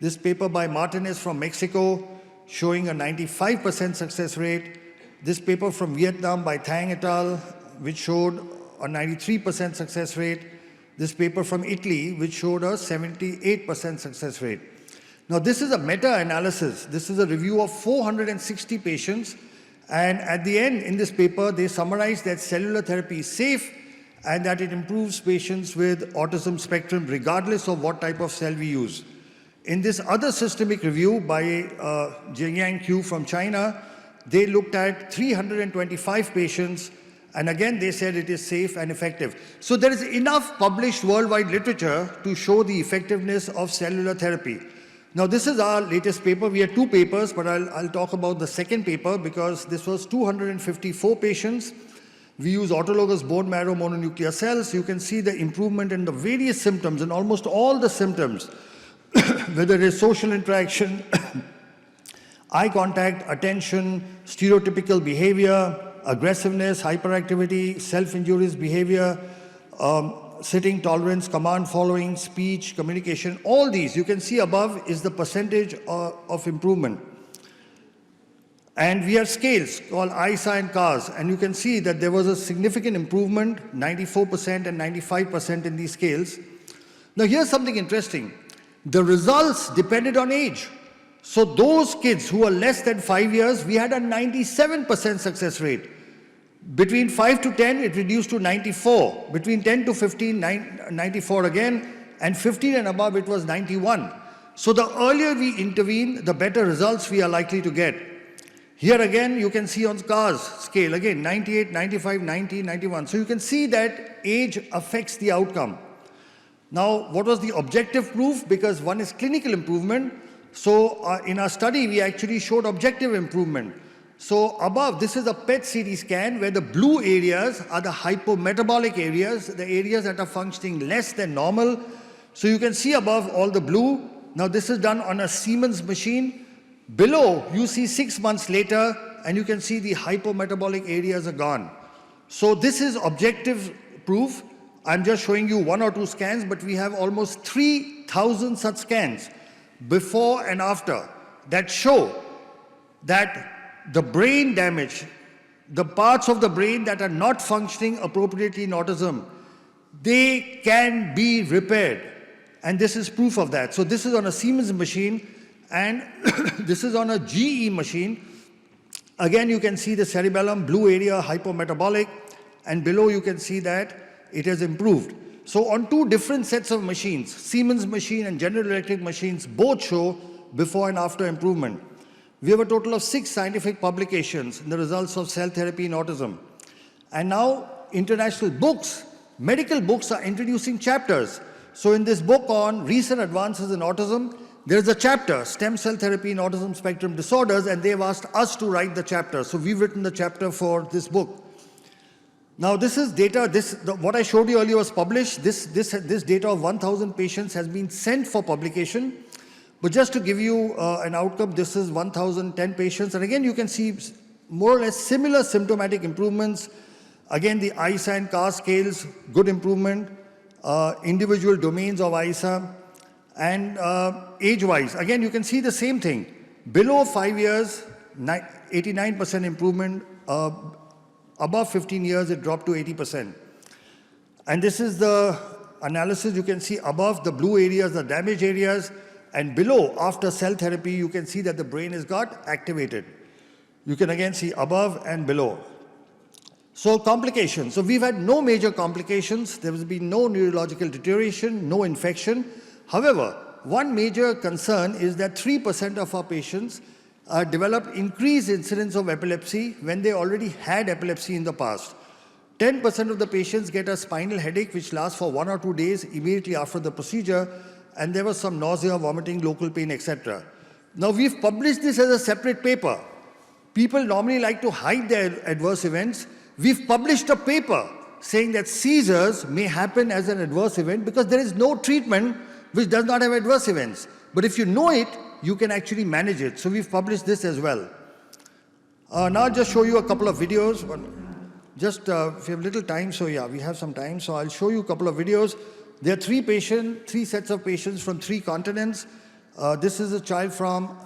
Speaker 15: This paper by Martinez from Mexico showing a 95% success rate. This paper from Vietnam by Thang et al. Which showed a 93% success rate. This paper from Italy, which showed a 78% success rate. Now this is a meta-analysis. This is a review of 460 patients, and at the end in this paper they summarize that cellular therapy is safe and that it improves patients with autism spectrum regardless of what type of cell we use. In this other systemic review by Jingyang Q from China, they looked at 325 patients, and again they said it is safe and effective. So there is enough published worldwide literature to show the effectiveness of cellular therapy. Now this is our latest paper. We had 2 papers, but I'll talk about the second paper because this was 254 patients. We use autologous bone marrow mononuclear cells. You can see the improvement in the various symptoms, in almost all the symptoms, whether it is social interaction, eye contact, attention, stereotypical behavior, aggressiveness, hyperactivity, self-injurious behavior, sitting tolerance, command following, speech, communication, all these you can see above is the percentage of improvement. And we have scales called ICAN CARS, and you can see that there was a significant improvement, 94% and 95% in these scales. Now here's something interesting. The results depended on age. So those kids who are less than 5 years, we had a 97% success rate. Between 5 to 10, it reduced to 94. Between 10 to 15, 94 again. And 15 and above, it was 91. So the earlier we intervene, the better results we are likely to get. Here again, you can see on CARS scale, again, 98, 95, 90, 91. So you can see that age affects the outcome. Now, what was the objective proof? Because one is clinical improvement. So in our study, we actually showed objective improvement. So above, this is a PET CT scan where the blue areas are the hypometabolic areas, the areas that are functioning less than normal. So you can see above all the blue. Now this is done on a Siemens machine. Below, you see 6 months later, and you can see the hypometabolic areas are gone. So this is objective proof. I'm just showing you 1 or 2 scans, but we have almost 3,000 such scans before and after that show that the brain damage, the parts of the brain that are not functioning appropriately in autism, they can be repaired. And this is proof of that. So this is on a Siemens machine. And this is on a GE machine. Again, you can see the cerebellum, blue area, hypometabolic, and below you can see that it has improved. So on two different sets of machines, Siemens machine and General Electric machines, both show before and after improvement. We have a total of 6 scientific publications in the results of cell therapy in autism. And now international books, medical books are introducing chapters. So in this book on recent advances in autism, there's a chapter, Stem Cell Therapy in Autism Spectrum Disorders, and they've asked us to write the chapter. So we've written the chapter for this book. Now this is data, what I showed you earlier was published. This data of 1,000 patients has been sent for publication. But just to give you an outcome, this is 1,010 patients. And again, you can see more or less similar symptomatic improvements. Again, the ISA and CAS scales, good improvement. Individual domains of ISA. And age-wise, again, you can see the same thing. Below 5 years, 89% improvement. Above 15 years, it dropped to 80%. And this is the analysis. You can see above the blue areas, the damaged areas, and below, after cell therapy, you can see that the brain has got activated. You can again see above and below. So complications. So we've had no major complications. There has been no neurological deterioration, no infection. However, one major concern is that 3% of our patients develop increased incidence of epilepsy when they already had epilepsy in the past. 10% of the patients get a spinal headache which lasts for 1 or 2 days immediately after the procedure, and there was some nausea, vomiting, local pain, etc. Now we've published this as a separate paper. People normally like to hide their adverse events. We've published a paper saying that seizures may happen as an adverse event because there is no treatment which does not have adverse events. But if you know it, you can actually manage it. So we've published this as well. Now I'll just show you a couple of videos. Just if you have little time, so yeah, we have some time. So I'll show you a couple of videos. There are 3 sets of patients from 3 continents. This is a child from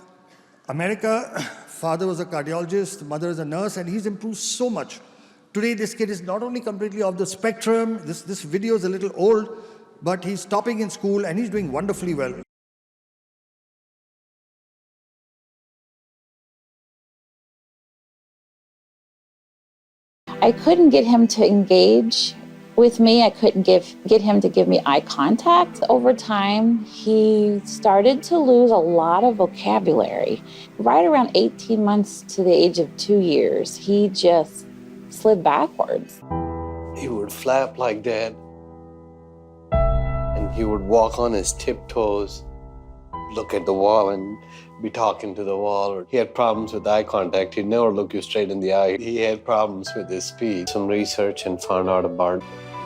Speaker 15: America. Father was a cardiologist, mother is a nurse, and he's improved so much. Today, this kid is not only completely off the spectrum, this video is a little old, but he's topping in school and he's doing wonderfully well.
Speaker 16: I couldn't get him to engage with me. I couldn't get him to give me eye contact. Over time, he started to lose a lot of vocabulary. Right around 18 months to the age of 2 years, he just slid backwards.
Speaker 17: He would flap like that, and he would walk on his tiptoes, look at the wall and be talking to the wall. He had problems with eye contact. He'd never look you straight in the eye. He had problems with his speech. Some research and found out about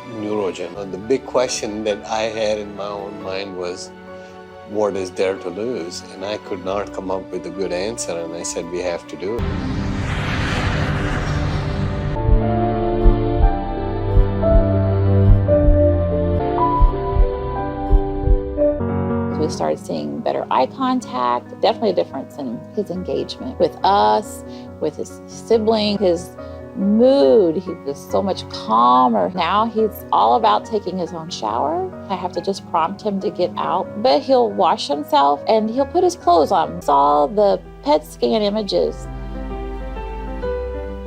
Speaker 17: neurogen. And the big question that I had in my own mind was, what is there to lose? And I could not come up with a good answer, and I said, we have to do it.
Speaker 16: We started seeing better eye contact, definitely a difference in his engagement with us, with his sibling, his mood. He was so much calmer. Now he's all about taking his own shower. I have to just prompt him to get out, but he'll wash himself and he'll put his clothes on. Saw the PET scan images.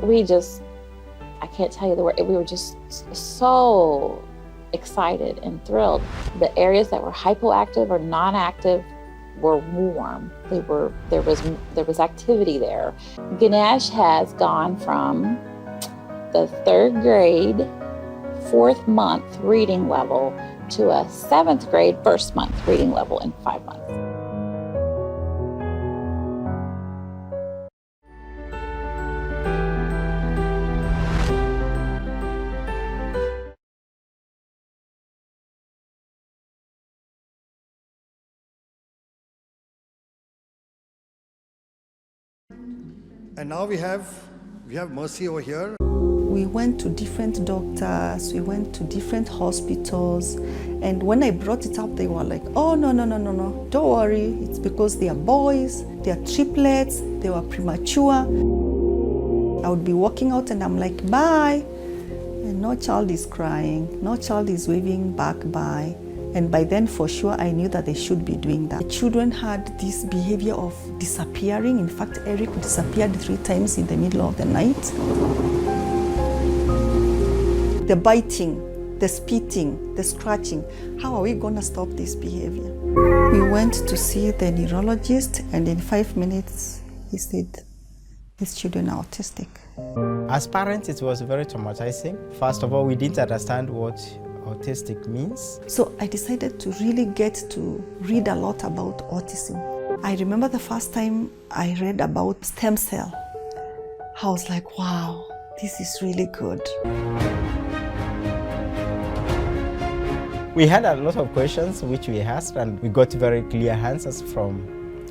Speaker 16: I can't tell you the word, we were just so excited and thrilled. The areas that were hypoactive or non-active were warm. There was activity there. Ganesh has gone from the 3rd grade, 4th month reading level to a 7th grade, 1st month reading level in 5 months.
Speaker 15: And now we have Mercy over here.
Speaker 12: We went to different doctors, we went to different hospitals, and when I brought it up, they were like, oh, no, don't worry, it's because they are boys, they are triplets, they were premature. I would be walking out and I'm like, bye, and no child is crying, no child is waving back bye. And by then, for sure, I knew that they should be doing that. The children had this behavior of disappearing. In fact, Eric disappeared 3 times in the middle of the night. The biting, the spitting, the scratching. How are we going to stop this behavior? We went to see the neurologist, and in 5 minutes, he said, these children are autistic.
Speaker 18: As parents, it was very traumatizing. First of all, we didn't understand what autistic means.
Speaker 12: So I decided to really get to read a lot about autism. I remember the first time I read about stem cell. I was like, wow, this is really good.
Speaker 18: We had a lot of questions which we asked, and we got very clear answers from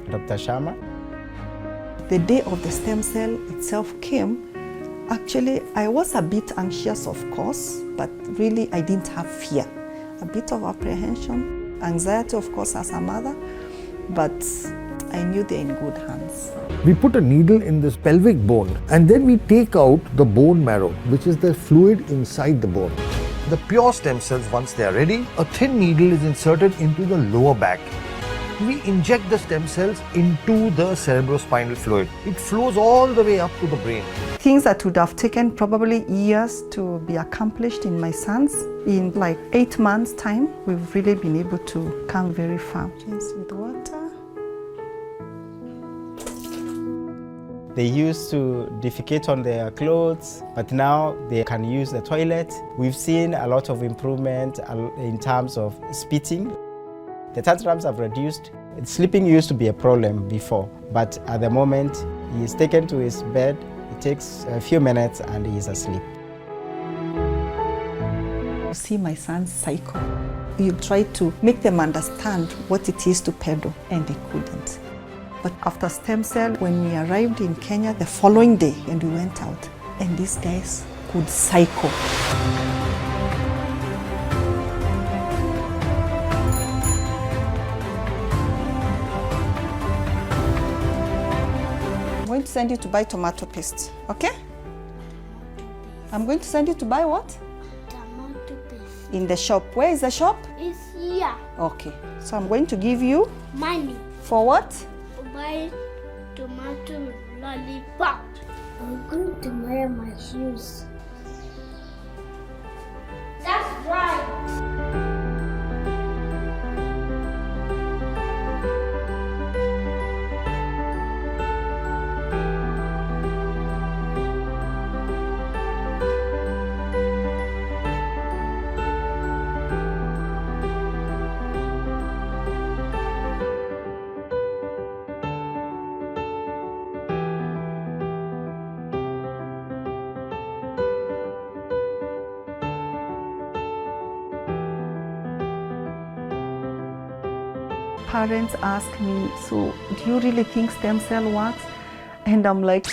Speaker 18: Dr. Sharma.
Speaker 12: The day of the stem cell itself came. Actually, I was a bit anxious, of course, but really I didn't have fear. A bit of apprehension, anxiety, of course, as a mother, but I knew they're in good hands.
Speaker 15: We put a needle in this pelvic bone and then we take out the bone marrow, which is the fluid inside the bone. The pure stem cells, once they are ready, a thin needle is inserted into the lower back. We inject the stem cells into the cerebrospinal fluid. It flows all the way up to the brain.
Speaker 12: Things that would have taken probably years to be accomplished in my sons, in like 8 months' time, we've really been able to come very far. Just with water.
Speaker 18: They used to defecate on their clothes, but now they can use the toilet. We've seen a lot of improvement in terms of spitting. The tantrums have reduced. Sleeping used to be a problem before, but at the moment, he is taken to his bed. It takes a few minutes and he is asleep.
Speaker 12: See my son's cycle. You try to make them understand what it is to pedal, and they couldn't. But after stem cell, when we arrived in Kenya the following day and we went out, and these guys could cycle. I'm going to send you to buy tomato paste, okay? I'm going to send you to buy what?
Speaker 19: Tomato paste.
Speaker 12: In the shop. Where is the shop?
Speaker 19: It's here.
Speaker 12: Okay. So I'm going to give you
Speaker 19: Money.
Speaker 12: for what?
Speaker 19: Buy tomato lollipop. I'm going to wear my shoes. That's right.
Speaker 12: Parents ask me, so do you really think stem cell works? And I'm like,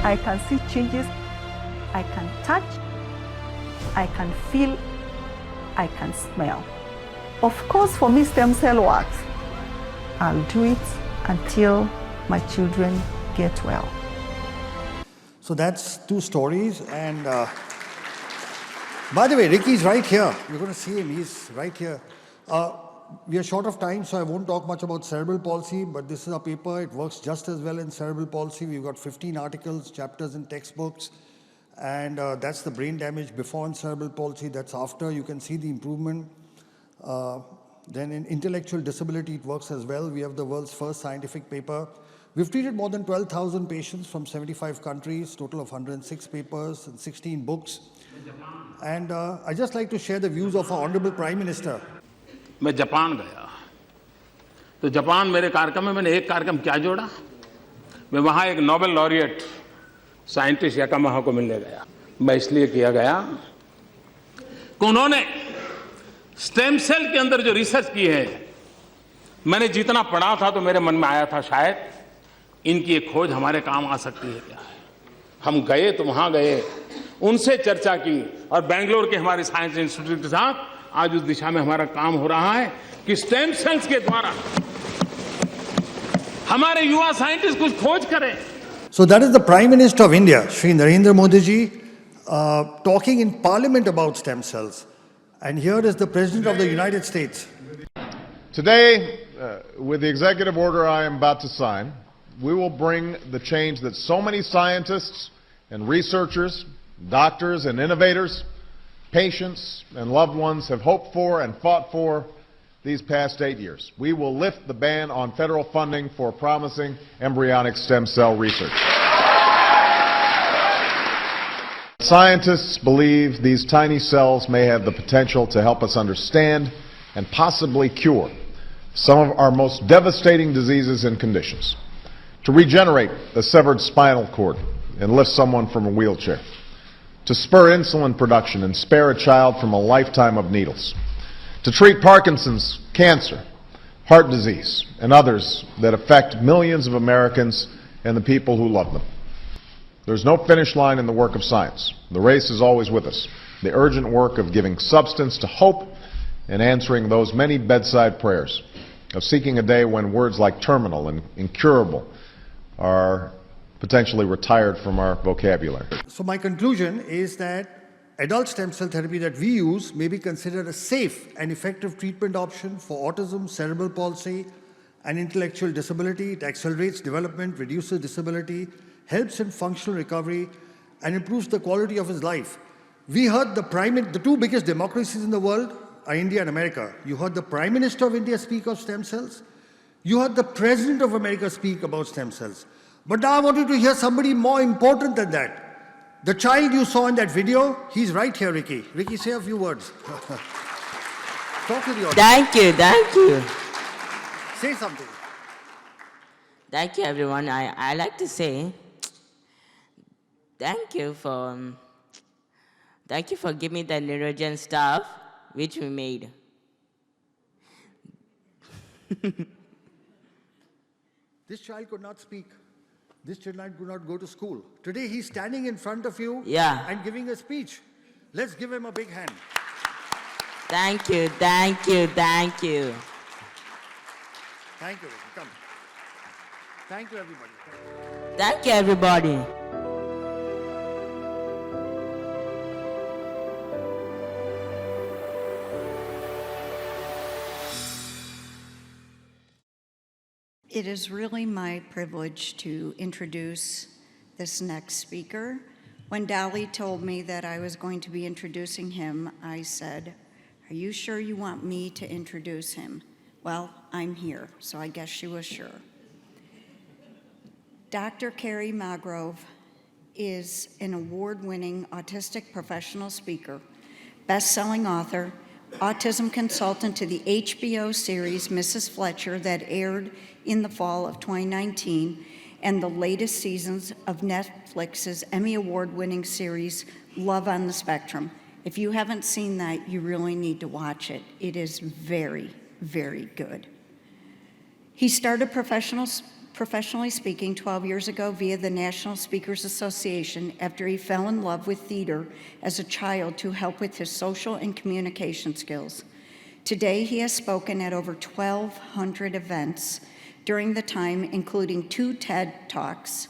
Speaker 12: I can see changes, I can touch, I can feel, I can smell. Of course, for me, stem cell works. I'll do it until my children get well.
Speaker 15: So that's 2 stories, and by the way, Ricky's right here. You're going to see him, he's right here. We are short of time, so I won't talk much about cerebral palsy, but this is a paper. It works just as well in cerebral palsy. We've got 15 articles, chapters in textbooks, and that's the brain damage before in cerebral palsy. That's after. You can see the improvement. Then in intellectual disability, it works as well. We have the world's first scientific paper. We've treated more than 12,000 patients from 75 countries, total of 106 papers and 16 books. And I'd just like to share the views of our Honorable Prime Minister.
Speaker 20: मैं Japan गया, तो Japan मेरे कार्यक्रम में मैंने एक कार्यक्रम क्या जोड़ा? मैं वहाँ एक नोबेल लॉरिएट साइंटिस्ट याकामाहा को मिलने गया। मैं इसलिए किया गया कि उन्होंने स्टेम सेल के अंदर जो रिसर्च की है, मैंने जितना पढ़ा था तो मेरे मन में आया था शायद इनकी एक खोज हमारे काम आ सकती है क्या है। हम गए तो वहाँ गए, उनसे चर्चा की और बेंगलोर के हमारे साइंस इंस्टीट्यूट के साथ आज उस दिशा में हमारा काम हो रहा है कि स्टेम सेल्स के द्वारा हमारे युवा साइंटिस्ट कुछ खोज करें।
Speaker 15: So that is the Prime Minister of India, Shri Narendra Modi ji, talking in Parliament about stem cells. And here is the President of the United States.
Speaker 21: Today, with the executive order I am about to sign, we will bring the change that so many scientists and researchers, doctors and innovators, patients and loved ones have hoped for and fought for these past 8 years. We will lift the ban on federal funding for promising embryonic stem cell research. Scientists believe these tiny cells may have the potential to help us understand and possibly cure some of our most devastating diseases and conditions, to regenerate a severed spinal cord and lift someone from a wheelchair, to spur insulin production and spare a child from a lifetime of needles, to treat Parkinson's, cancer, heart disease, and others that affect millions of Americans and the people who love them. There's no finish line in the work of science. The race is always with us. The urgent work of giving substance to hope and answering those many bedside prayers, of seeking a day when words like terminal and incurable are potentially retired from our vocabulary.
Speaker 15: So my conclusion is that adult stem cell therapy that we use may be considered a safe and effective treatment option for autism, cerebral palsy, and intellectual disability. It accelerates development, reduces disability, helps in functional recovery, and improves the quality of his life. We heard the two biggest democracies in the world are India and America. You heard the Prime Minister of India speak of stem cells. You heard the President of America speak about stem cells. But now I want you to hear somebody more important than that. The child you saw in that video, he's right here, Ricky. Ricky, say a few words. Talk to the audience.
Speaker 22: Thank you.
Speaker 15: Say something.
Speaker 22: Thank you, everyone. I like to say thank you for giving me the neurogen stuff which we made.
Speaker 15: This child could not speak. This child could not go to school. Today he's standing in front of you and giving a speech. Let's give him a big hand.
Speaker 22: Thank you.
Speaker 15: Thank you, Ricky. Come. Thank you, everybody.
Speaker 22: Thank you, everybody.
Speaker 23: It is really my privilege to introduce this next speaker. When Dolly told me that I was going to be introducing him, I said, "Are you sure you want me to introduce him?" Well, I'm here, so I guess she was sure. Dr. Kerry Magro is an award-winning autistic professional speaker, best-selling author, autism consultant to the HBO series Mrs. Fletcher that aired in the fall of 2019, and the latest seasons of Netflix's Emmy Award-winning series Love on the Spectrum. If you haven't seen that, you really need to watch it. It is very, very good. He started professionally speaking 12 years ago via the National Speakers Association after he fell in love with theater as a child to help with his social and communication skills. Today, he has spoken at over 1,200 events during the time, including 2 TED Talks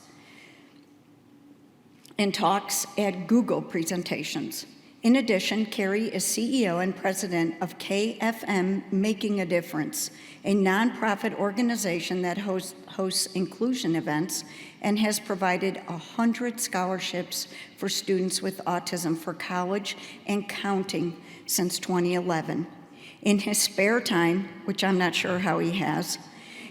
Speaker 23: and talks at Google presentations. In addition, Kerry is CEO and president of KFM Making a Difference, a nonprofit organization that hosts inclusion events and has provided 100 scholarships for students with autism for college and counting since 2011. In his spare time, which I'm not sure how he has,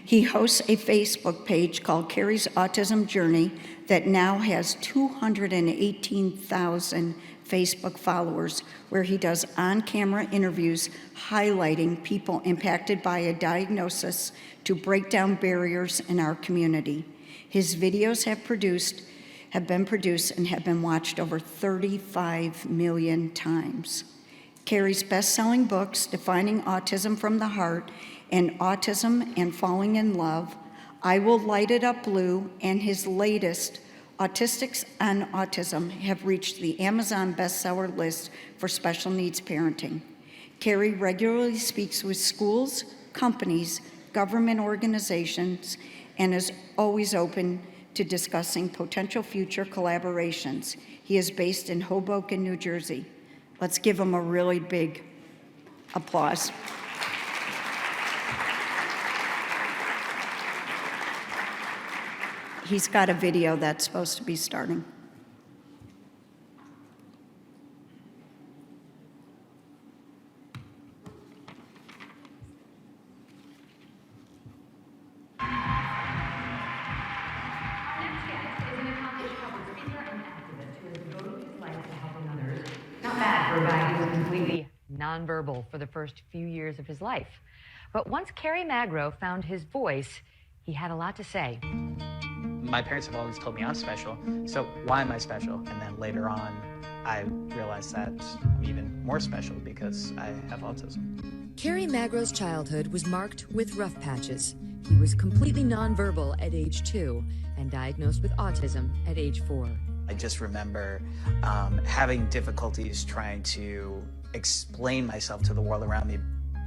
Speaker 23: he hosts a Facebook page called Kerry's Autism Journey that now has 218,000 Facebook followers, where he does on-camera interviews highlighting people impacted by a diagnosis to break down barriers in our community. His videos have been produced and have been watched over 35 million times. Kerry's best-selling books, Defining Autism from the Heart and Autism and Falling in Love, I Will Light It Up Blue, and his latest, Autistics and Autism, have reached the Amazon bestseller list for special needs parenting. Kerry regularly speaks with schools, companies, government organizations, and is always open to discussing potential future collaborations. He is based in Hoboken, New Jersey. Let's give him a really big applause. He's got a video that's supposed to be starting.
Speaker 1: Not bad for a guy who was completely nonverbal for the first few years of his life. But once Kerry Magro found his voice, he had a lot to say.
Speaker 3: My parents have always told me I'm special, so why am I special? And then later on, I realized that I'm even more special because I have autism.
Speaker 4: Kerry Magro's childhood was marked with rough patches. He was completely nonverbal at age 2 and diagnosed with autism at age 4.
Speaker 3: I just remember having difficulties trying to explain myself to the world around me.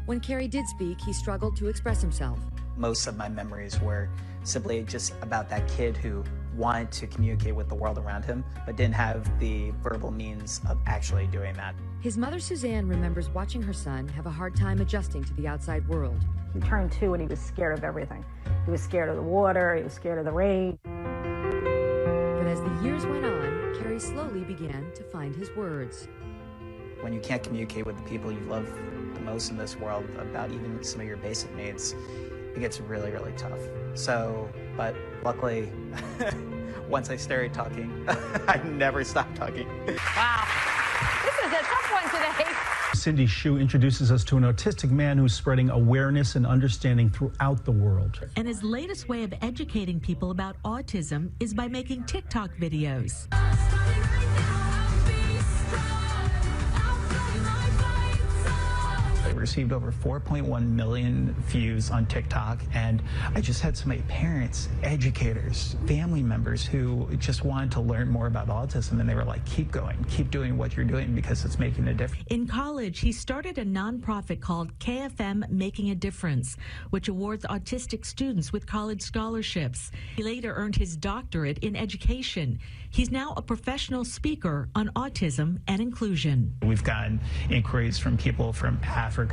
Speaker 4: When Kerry did speak, he struggled to express himself.
Speaker 3: Most of my memories were simply just about that kid who wanted to communicate with the world around him, but didn't have the verbal means of actually doing that.
Speaker 4: His mother, Suzanne, remembers watching her son have a hard time adjusting to the outside world.
Speaker 24: He turned 2 and he was scared of everything. He was scared of the water, he was scared of the rain.
Speaker 4: But as the years went on, Kerry slowly began to find his words.
Speaker 3: When you can't communicate with the people you love the most in this world about even some of your basic needs, it gets really, really tough. So, but luckily, once I started talking, I never stopped talking.
Speaker 1: Wow. This is a tough one today.
Speaker 25: Cindy Hsu introduces us to an autistic man who's spreading awareness and understanding throughout the world.
Speaker 26: And his latest way of educating people about autism is by making TikTok videos.
Speaker 25: I received over 4.1 million views on TikTok, and I just had so many parents, educators, family members who just wanted to learn more about autism, and they were like, keep going, keep doing what you're doing because it's making a difference.
Speaker 26: In college, he started a nonprofit called KFM Making a Difference, which awards autistic students with college scholarships. He later earned his doctorate in education. He's now a professional speaker on autism and inclusion.
Speaker 25: We've gotten inquiries from people from Africa,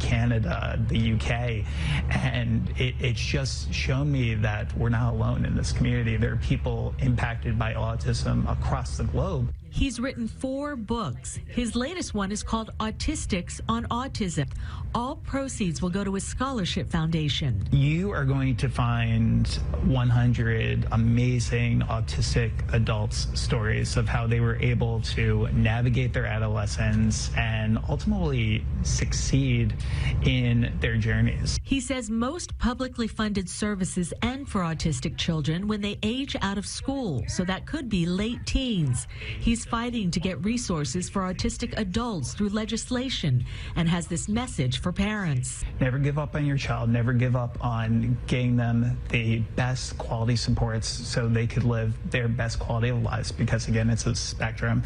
Speaker 25: Canada, the UK, and it's just shown me that we're not alone in this community. There are people impacted by autism across the globe.
Speaker 26: He's written 4 books. His latest one is called Autistics on Autism. All proceeds will go to his scholarship foundation.
Speaker 25: You are going to find 100 amazing autistic adults' stories of how they were able to navigate their adolescence and ultimately succeed in their journeys.
Speaker 26: He says most publicly funded services end for autistic children when they age out of school, so that could be late teens. He's fighting to get resources for autistic adults through legislation and has this message for parents.
Speaker 25: Never give up on your child. Never give up on getting them the best quality supports so they could live their best quality of lives, because again, it's a spectrum.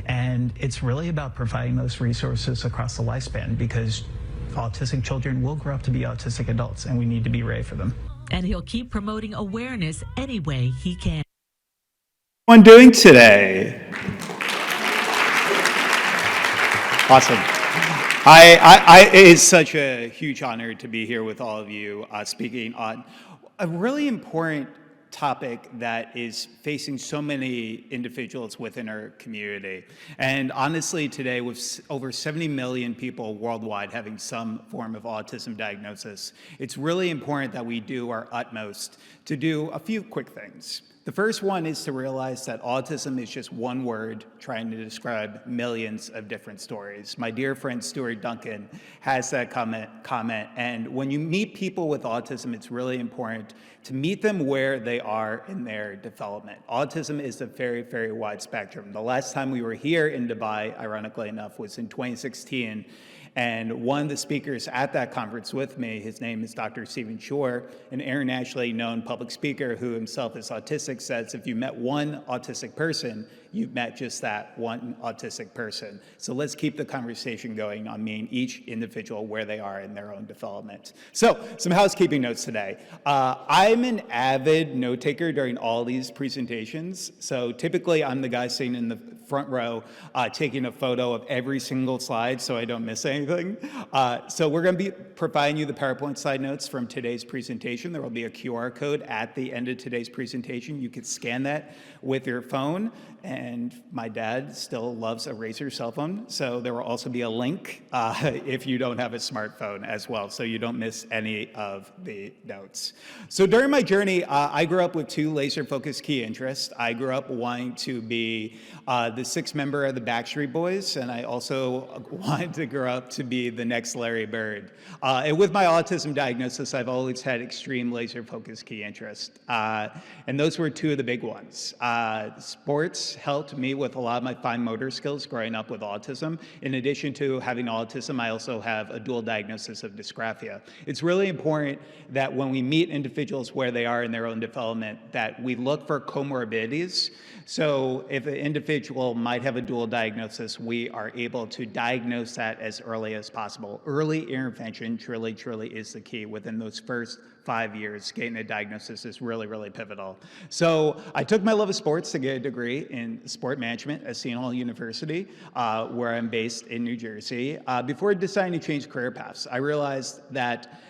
Speaker 25: And it's really about providing those resources across the lifespan, because autistic children will grow up to be autistic adults, and we need to be ready for them.
Speaker 26: And he'll keep promoting awareness any way he can.
Speaker 27: What am I doing today? Awesome. It's such a huge honor to be here with all of you speaking on a really important topic that is facing so many individuals within our community. And honestly, today, with over 70 million people worldwide having some form of autism diagnosis, it's really important that we do our utmost to do a few quick things. The first one is to realize that autism is just one word trying to describe millions of different stories. My dear friend Stuart Duncan has that comment, and when you meet people with autism, it's really important to meet them where they are in their development. Autism is a very, very wide spectrum. The last time we were here in Dubai, ironically enough, was in 2016. And one of the speakers at that conference with me, his name is Dr. Stephen Shore, an internationally known public speaker who himself is autistic, says if you met one autistic person, you've met just that one autistic person. So let's keep the conversation going on meeting each individual where they are in their own development. So some housekeeping notes today. I'm an avid note taker during all these presentations. So typically I'm the guy sitting in the front row taking a photo of every single slide so I don't miss anything. So we're going to be providing you the PowerPoint slide notes from today's presentation. There will be a QR code at the end of today's presentation. You can scan that with your phone. And my dad still loves a Razr cell phone, so there will also be a link if you don't have a smartphone as well, so you don't miss any of the notes. So during my journey, I grew up with two laser-focused key interests. I grew up wanting to be the sixth member of the Backstreet Boys, and I also wanted to grow up to be the next Larry Bird. And with my autism diagnosis, I've always had extreme laser-focused key interest. And those were two of the big ones. Sports helped me with a lot of my fine motor skills growing up with autism. In addition to having autism, I also have a dual diagnosis of dysgraphia. It's really important that when we meet individuals where they are in their own development, that we look for comorbidities. So if an individual might have a dual diagnosis, we are able to diagnose that as early as possible. Early intervention truly is the key. Within those first 5 years, getting a diagnosis is really pivotal. So I took my love of sports to get a degree in sport management at Seton Hall University, where I'm based in New Jersey. Before deciding to change career paths, I realized that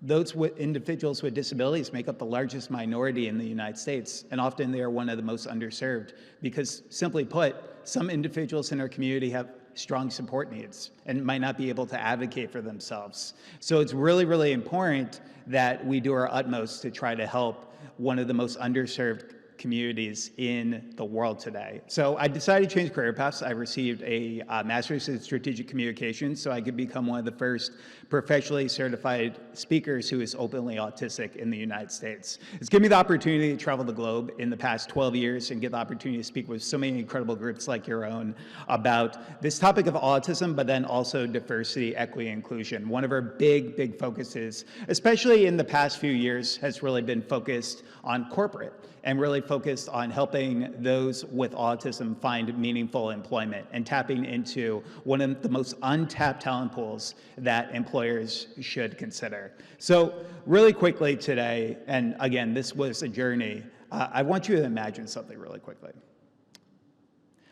Speaker 27: those individuals with disabilities make up the largest minority in the United States, and often they are one of the most underserved because, simply put, some individuals in our community have strong support needs and might not be able to advocate for themselves. So it's really important that we do our utmost to try to help one of the most underserved communities in the world today. So I decided to change career paths. I received a master's in strategic communications so I could become one of the first professionally certified speakers who is openly autistic in the United States. It's given me the opportunity to travel the globe in the past 12 years and get the opportunity to speak with so many incredible groups like your own about this topic of autism, but then also diversity, equity, inclusion. One of our big focuses, especially in the past few years, has really been focused on corporate and really focused on helping those with autism find meaningful employment and tapping into one of the most untapped talent pools that employers should consider. So really quickly today, and again, this was a journey, I want you to imagine something really quickly.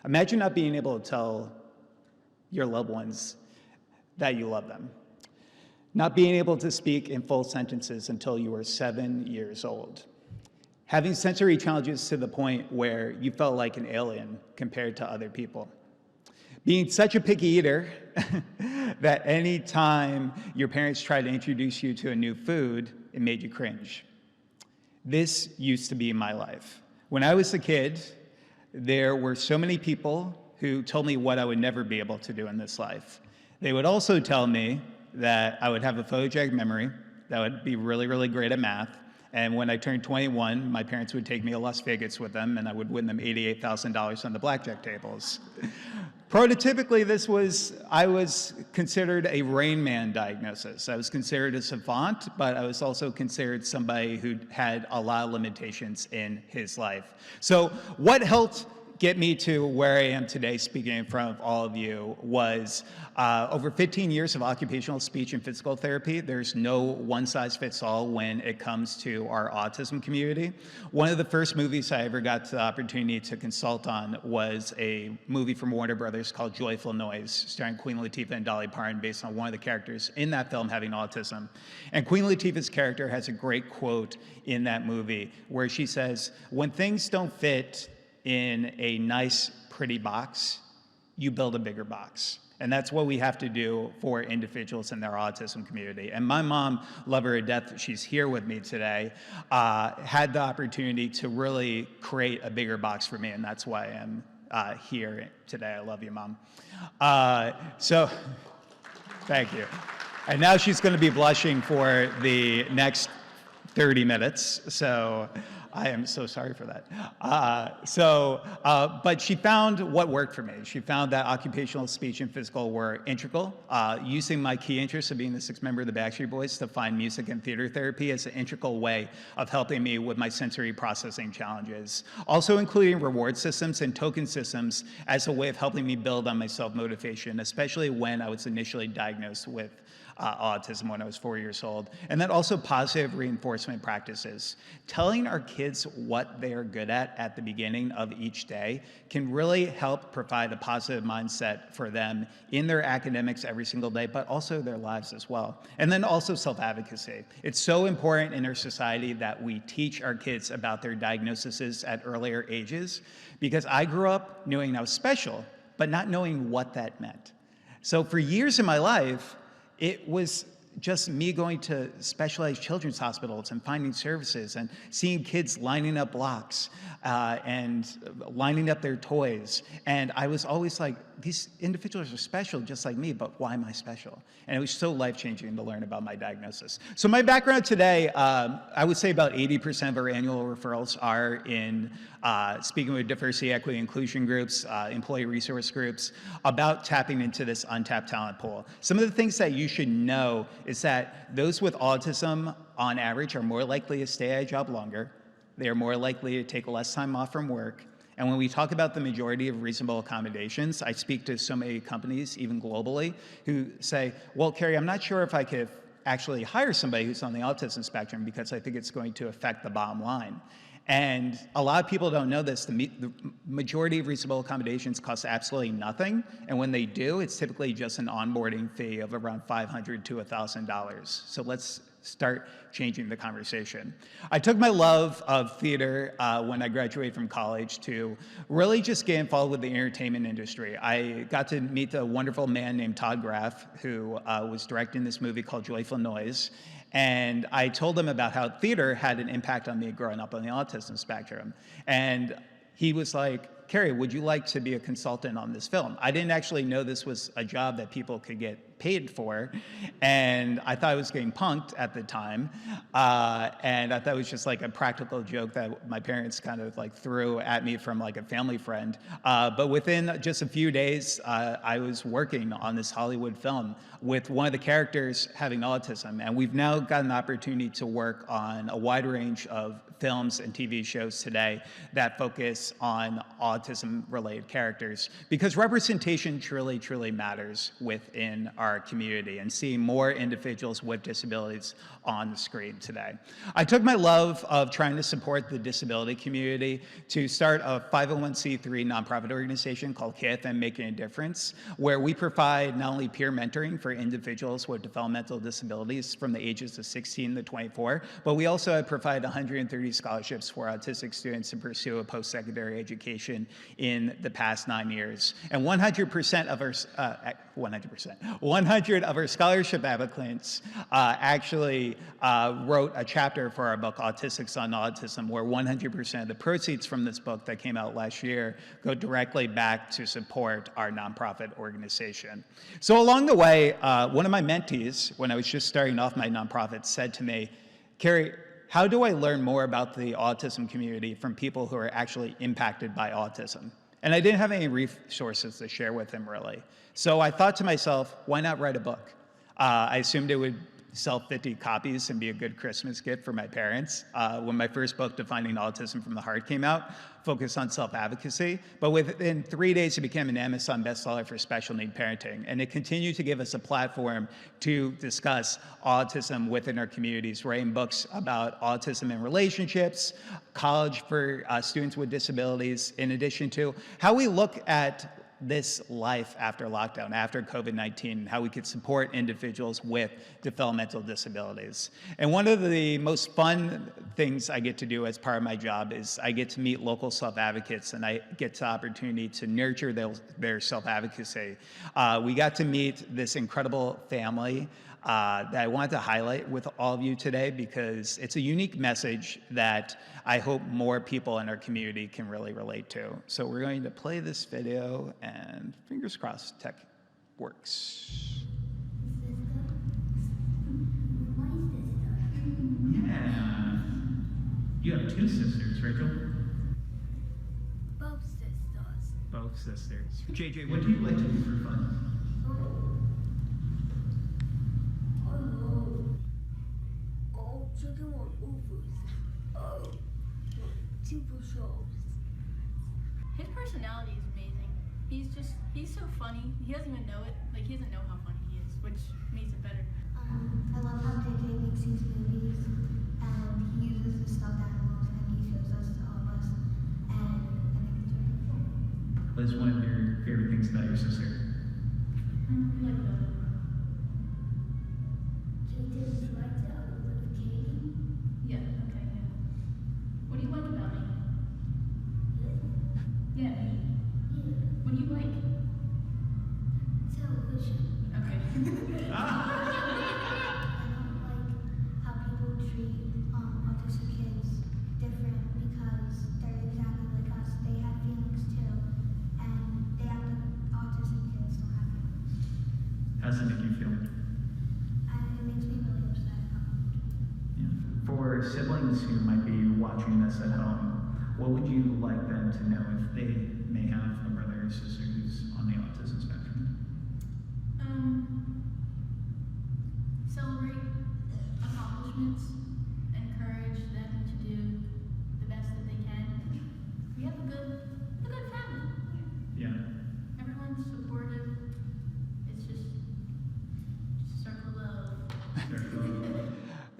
Speaker 27: Imagine not being able to tell your loved ones that you love them. Not being able to speak in full sentences until you were 7 years old. Having sensory challenges to the point where you felt like an alien compared to other people. Being such a picky eater that any time your parents tried to introduce you to a new food, it made you cringe. This used to be my life. When I was a kid, there were so many people who told me what I would never be able to do in this life. They would also tell me that I would have a photogenic memory, that I would be really great at math, and when I turned 21, my parents would take me to Las Vegas with them, and I would win them $88,000 on the blackjack tables. Prototypically, I was considered a Rain Man diagnosis. I was considered a savant, but I was also considered somebody who had a lot of limitations in his life. So what helped get me to where I am today speaking in front of all of you was over 15 years of occupational speech and physical therapy. There's no one-size-fits-all when it comes to our autism community. One of the first movies I ever got the opportunity to consult on was a movie from Warner Brothers called Joyful Noise, starring Queen Latifah and Dolly Parton, based on one of the characters in that film having autism. And Queen Latifah's character has a great quote in that movie where she says, "When things don't fit in a nice, pretty box, you build a bigger box." And that's what we have to do for individuals in their autism community. And my mom, love her to death, she's here with me today, had the opportunity to really create a bigger box for me, and that's why I'm here today. I love you, Mom. So, thank you. And now she's going to be blushing for the next 30 minutes. So, I am so sorry for that. But she found what worked for me. She found that occupational, speech, and physical were integral. Using my key interest of being the sixth member of the Backstreet Boys to find music and theater therapy as an integral way of helping me with my sensory processing challenges. Also including reward systems and token systems as a way of helping me build on my self-motivation, especially when I was initially diagnosed with autism when I was 4 years old. And then also positive reinforcement practices. Telling our kids what they're good at the beginning of each day can really help provide a positive mindset for them in their academics every single day, but also their lives as well. And then also self-advocacy. It's so important in our society that we teach our kids about their diagnoses at earlier ages, because I grew up knowing I was special, but not knowing what that meant. So for years in my life, it was just me going to specialized children's hospitals and finding services and seeing kids lining up blocks and lining up their toys. And I was always like, these individuals are special just like me, but why am I special? And it was so life-changing to learn about my diagnosis. So my background today, I would say about 80% of our annual referrals are in speaking with diversity, equity, inclusion groups, employee resource groups, about tapping into this untapped talent pool. Some of the things that you should know is that those with autism, on average, are more likely to stay at a job longer. They are more likely to take less time off from work. And when we talk about the majority of reasonable accommodations, I speak to so many companies, even globally, who say, well, Kerry, I'm not sure if I could actually hire somebody who's on the autism spectrum because I think it's going to affect the bottom line. And a lot of people don't know this. The majority of reasonable accommodations cost absolutely nothing. And when they do, it's typically just an onboarding fee of around $500 to $1,000. So let's start changing the conversation. I took my love of theater when I graduated from college to really just get involved with the entertainment industry. I got to meet a wonderful man named Todd Graff, who was directing this movie called Joyful Noise. And I told him about how theater had an impact on me growing up on the autism spectrum. And he was like, Kerry, would you like to be a consultant on this film? I didn't actually know this was a job that people could get paid for, and I thought I was getting punked at the time, and I thought it was just like a practical joke that my parents kind of like threw at me from like a family friend. But within just a few days, I was working on this Hollywood film with one of the characters having autism, and we've now got an opportunity to work on a wide range of films and TV shows today that focus on autism-related characters, because representation truly, truly matters within our community, and seeing more individuals with disabilities on the screen today. I took my love of trying to support the disability community to start a 501c3 nonprofit organization called KFM Making a Difference, where we provide not only peer mentoring for individuals with developmental disabilities from the ages of 16 to 24, but we also provide 130 scholarships for autistic students to pursue a post-secondary education in the past 9 years. And 100% of our 100 of our scholarship applicants actually wrote a chapter for our book, Autistics on Autism, where 100% of the proceeds from this book that came out last year go directly back to support our nonprofit organization. So along the way, one of my mentees, when I was just starting off my nonprofit, said to me, Kerry, how do I learn more about the autism community from people who are actually impacted by autism? And I didn't have any resources to share with him, really. So I thought to myself, why not write a book? I assumed it would sell 50 copies and be a good Christmas gift for my parents. When my first book, Defining Autism from the Heart, came out, focused on self-advocacy. But within 3 days, it became an Amazon bestseller for special need parenting. And it continued to give us a platform to discuss autism within our communities, writing books about autism in relationships, college for students with disabilities, in addition to how we look at this life after lockdown, after COVID-19, how we could support individuals with developmental disabilities. And one of the most fun things I get to do as part of my job is I get to meet local self-advocates, and I get the opportunity to nurture their self-advocacy. We got to meet this incredible family that I wanted to highlight with all of you today, because it's a unique message that I hope more people in our community can really relate to. So we're going to play this video, and fingers crossed tech works.
Speaker 2: Yeah.
Speaker 25: You have two sisters, Rachel?
Speaker 19: Both sisters.
Speaker 25: Both sisters. JJ, what do you like to do for fun?
Speaker 19: Checking on movies. TV shows.
Speaker 2: His personality is amazing. He's so funny. He doesn't even know it. Like, he doesn't know how funny he is, which makes it better.
Speaker 19: I love how JJ makes these movies, and he uses the stuffed animals, and he shows us to all of us, and I think it's really cool.
Speaker 25: What is one of your favorite things about your sister?
Speaker 2: Like that.
Speaker 19: JJ liked it. I was with Katie.
Speaker 2: Yeah, okay, yeah. What do you like about me? Yeah, me.
Speaker 19: Yeah.
Speaker 2: What do you like?
Speaker 19: Television.
Speaker 2: Okay.
Speaker 19: I don't like how people treat autistic kids different because they're exactly like us. They have feelings too, and they act like autistic kids don't have feelings.
Speaker 25: How does it make you feel?
Speaker 19: It makes me really upset.
Speaker 25: For siblings who might be watching this at home, what would you like them to know if they may have a brother or sister who's on the autism spectrum?
Speaker 2: Celebrate accomplishments, encourage them to do the best that they can. We have a good family.
Speaker 25: Yeah.
Speaker 2: Everyone's supportive. It's just circle love.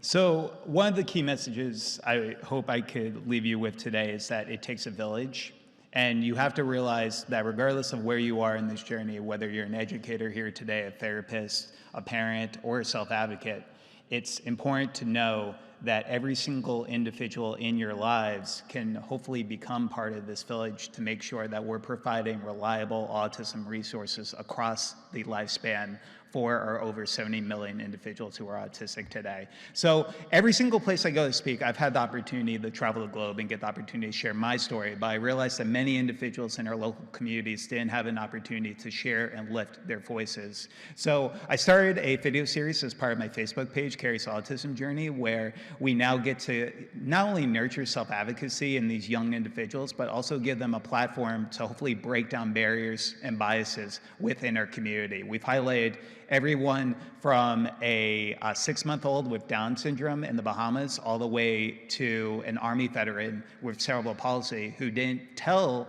Speaker 27: So one of the key messages I hope I could leave you with today is that it takes a village. And you have to realize that regardless of where you are in this journey, whether you're an educator here today, a therapist, a parent, or a self-advocate, it's important to know that every single individual in your lives can hopefully become part of this village to make sure that we're providing reliable autism resources across the lifespan for our over 70 million individuals who are autistic today. So every single place I go to speak, I've had the opportunity to travel the globe and get the opportunity to share my story, but I realized that many individuals in our local communities didn't have an opportunity to share and lift their voices. So I started a video series as part of my Facebook page, Kerry's Autism Journey, where we now get to not only nurture self-advocacy in these young individuals, but also give them a platform to hopefully break down barriers and biases within our community. We've highlighted everyone from a 6-month-old with Down syndrome in the Bahamas all the way to an Army veteran with cerebral palsy who didn't tell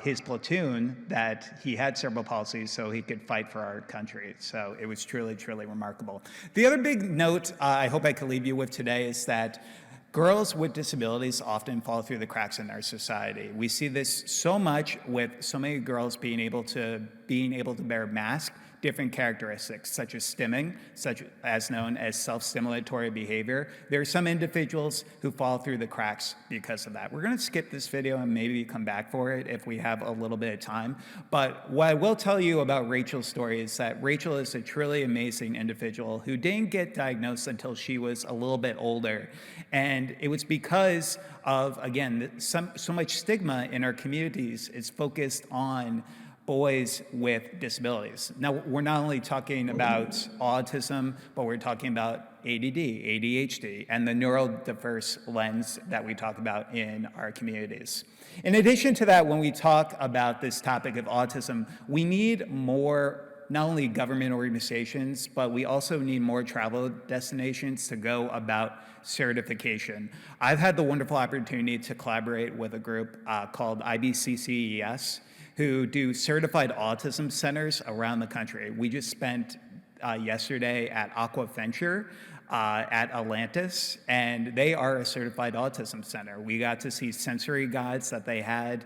Speaker 27: his platoon that he had cerebral palsy so he could fight for our country. So it was truly, truly remarkable. The other big note I hope I could leave you with today is that girls with disabilities often fall through the cracks in our society. We see this so much with so many girls being able to bear masks, different characteristics such as stimming, such as known as self-stimulatory behavior. There are some individuals who fall through the cracks because of that. We're going to skip this video and maybe come back for it if we have a little bit of time. But what I will tell you about Rachel's story is that Rachel is a truly amazing individual who didn't get diagnosed until she was a little bit older. And it was because of, again, so much stigma in our communities is focused on boys with disabilities. Now, we're not only talking about autism, but we're talking about ADD, ADHD, and the neurodiverse lens that we talk about in our communities. In addition to that, when we talk about this topic of autism, we need more not only government organizations, but we also need more travel destinations to go about certification. I've had the wonderful opportunity to collaborate with a group called IBCCES, who do certified autism centers around the country. We just spent yesterday at Aquaventure at Atlantis, and they are a certified autism center. We got to see sensory guides that they had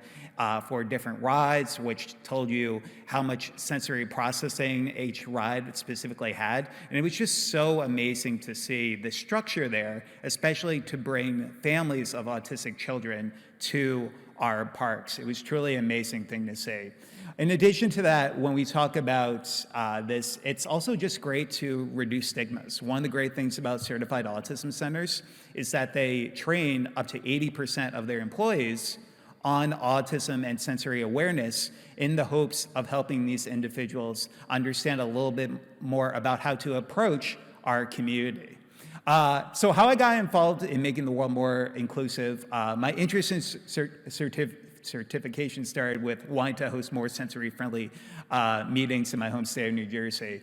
Speaker 27: for different rides, which told you how much sensory processing each ride specifically had. And it was just so amazing to see the structure there, especially to bring families of autistic children to our parks. It was truly an amazing thing to see. In addition to that, when we talk about this, it's also just great to reduce stigmas. One of the great things about certified autism centers is that they train up to 80% of their employees on autism and sensory awareness in the hopes of helping these individuals understand a little bit more about how to approach our community. So how I got involved in making the world more inclusive, my interest in certification started with wanting to host more sensory-friendly meetings in my home state of New Jersey.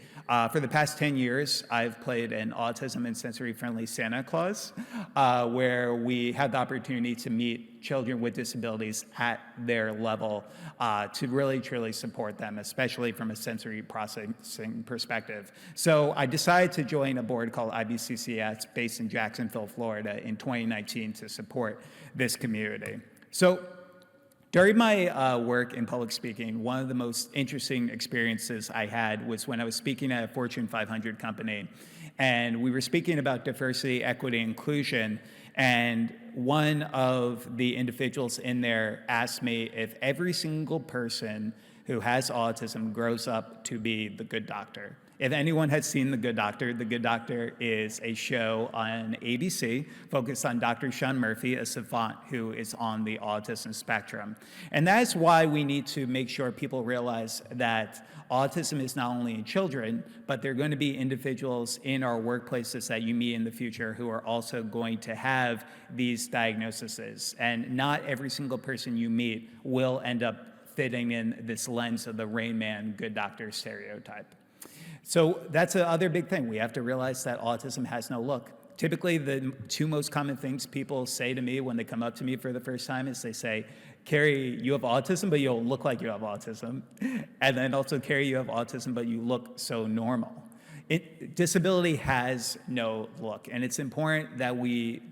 Speaker 27: For the past 10 years, I've played an autism and sensory-friendly Santa Claus, where we had the opportunity to meet children with disabilities at their level to really, truly support them, especially from a sensory processing perspective. So I decided to join a board called IBCCS based in Jacksonville, Florida in 2019 to support this community. So during my work in public speaking, one of the most interesting experiences I had was when I was speaking at a Fortune 500 company, and we were speaking about diversity, equity, inclusion, and one of the individuals in there asked me if every single person who has autism grows up to be the good doctor. If anyone has seen The Good Doctor is a show on ABC focused on Dr. Sean Murphy, a savant who is on the autism spectrum. And that is why we need to make sure people realize that autism is not only in children, but there are going to be individuals in our workplaces that you meet in the future who are also going to have these diagnoses. And not every single person you meet will end up fitting in this lens of the Rain Man, good doctor stereotype. So that's the other big thing. We have to realize that autism has no look. Typically, the two most common things people say to me when they come up to me for the first time is they say, Kerry, you have autism, but you don't look like you have autism. And then also, Kerry, you have autism, but you look so normal. Disability has no look. And it's important that we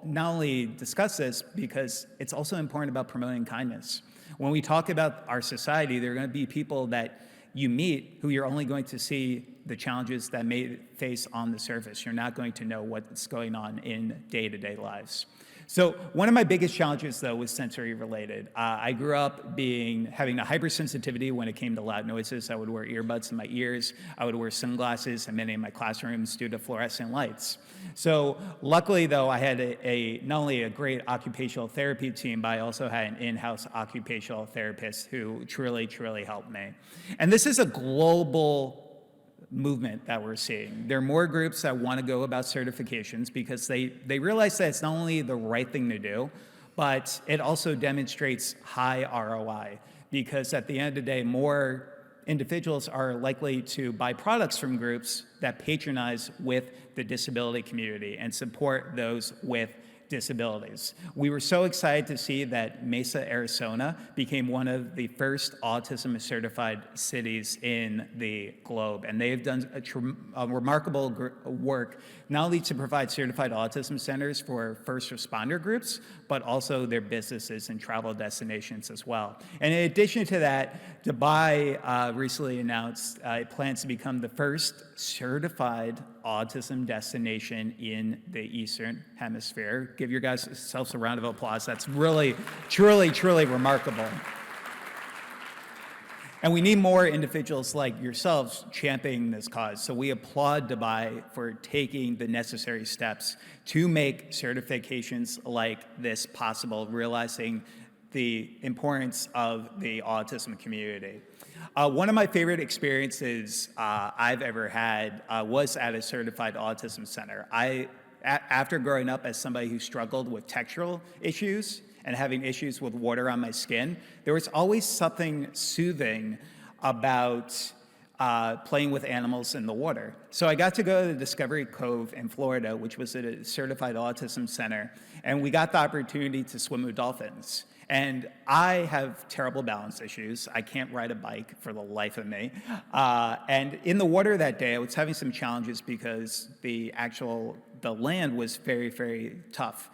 Speaker 27: not only discuss this, because it's also important about promoting kindness. When we talk about our society, there are going to be people that you meet who you're only going to see the challenges that may face on the surface. You're not going to know what's going on in day-to-day lives. So one of my biggest challenges, though, was sensory related. I grew up having a hypersensitivity when it came to loud noises. I would wear earbuds in my ears. I would wear sunglasses in many of my classrooms due to fluorescent lights. So luckily, though, I had not only a great occupational therapy team, but I also had an in-house occupational therapist who truly, truly helped me. And this is a global movement that we're seeing. There are more groups that want to go about certifications because they realize that it's not only the right thing to do, but it also demonstrates high ROI, because at the end of the day, more individuals are likely to buy products from groups that patronize with the disability community and support those with disabilities. We were so excited to see that Mesa, Arizona became one of the first autism certified cities in the globe. And they have done a remarkable work, not only to provide certified autism centers for first responder groups, but also their businesses and travel destinations as well. And in addition to that, Dubai recently announced it plans to become the first certified autism destination in the Eastern Hemisphere. Give your guys yourselves a round of applause. That's really, truly, truly remarkable. And we need more individuals like yourselves championing this cause. So we applaud Dubai for taking the necessary steps to make certifications like this possible, realizing the importance of the autism community. One of my favorite experiences I've ever had was at a certified autism center. After growing up as somebody who struggled with textural issues and having issues with water on my skin, there was always something soothing about playing with animals in the water. So I got to go to the Discovery Cove in Florida, which was at a certified autism center, and we got the opportunity to swim with dolphins. And I have terrible balance issues. I can't ride a bike for the life of me. And in the water that day, I was having some challenges because the land was very, very tough.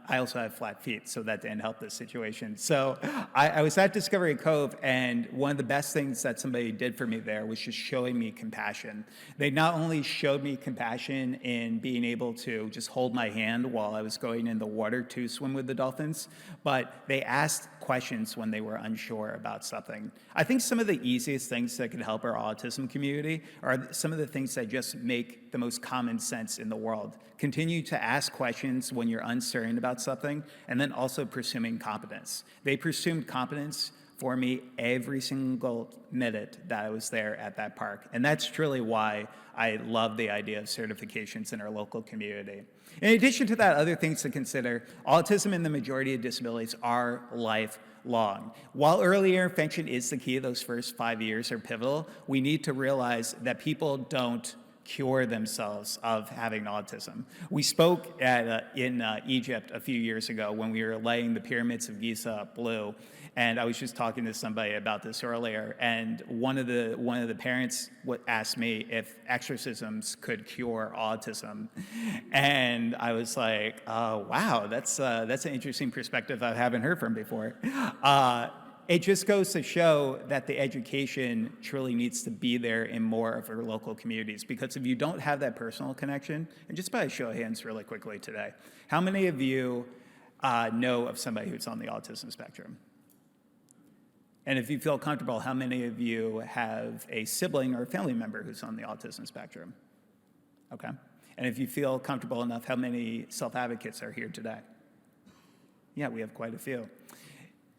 Speaker 27: I also have flat feet, so that didn't help the situation. So I was at Discovery Cove, and one of the best things that somebody did for me there was just showing me compassion. They not only showed me compassion in being able to just hold my hand while I was going in the water to swim with the dolphins, but they asked questions when they were unsure about something. I think some of the easiest things that could help our autism community are some of the things that just make the most common sense in the world. Continue to ask questions when you're uncertain about something, and then also pursuing competence. They pursued competence for me every single minute that I was there at that park. And that's truly why I love the idea of certifications in our local community. In addition to that, other things to consider, autism and the majority of disabilities are lifelong. While early intervention is the key, those first 5 years are pivotal, we need to realize that people don't cure themselves of having autism. We spoke in Egypt a few years ago when we were laying the pyramids of Giza blue, and I was just talking to somebody about this earlier, and one of the parents asked me if exorcisms could cure autism, and I was like, oh, wow, that's an interesting perspective I haven't heard from before. It just goes to show that the education truly needs to be there in more of our local communities, because if you don't have that personal connection, and just by a show of hands really quickly today, how many of you know of somebody who's on the autism spectrum? And if you feel comfortable, how many of you have a sibling or a family member who's on the autism spectrum? Okay. And if you feel comfortable enough, how many self-advocates are here today? Yeah, we have quite a few.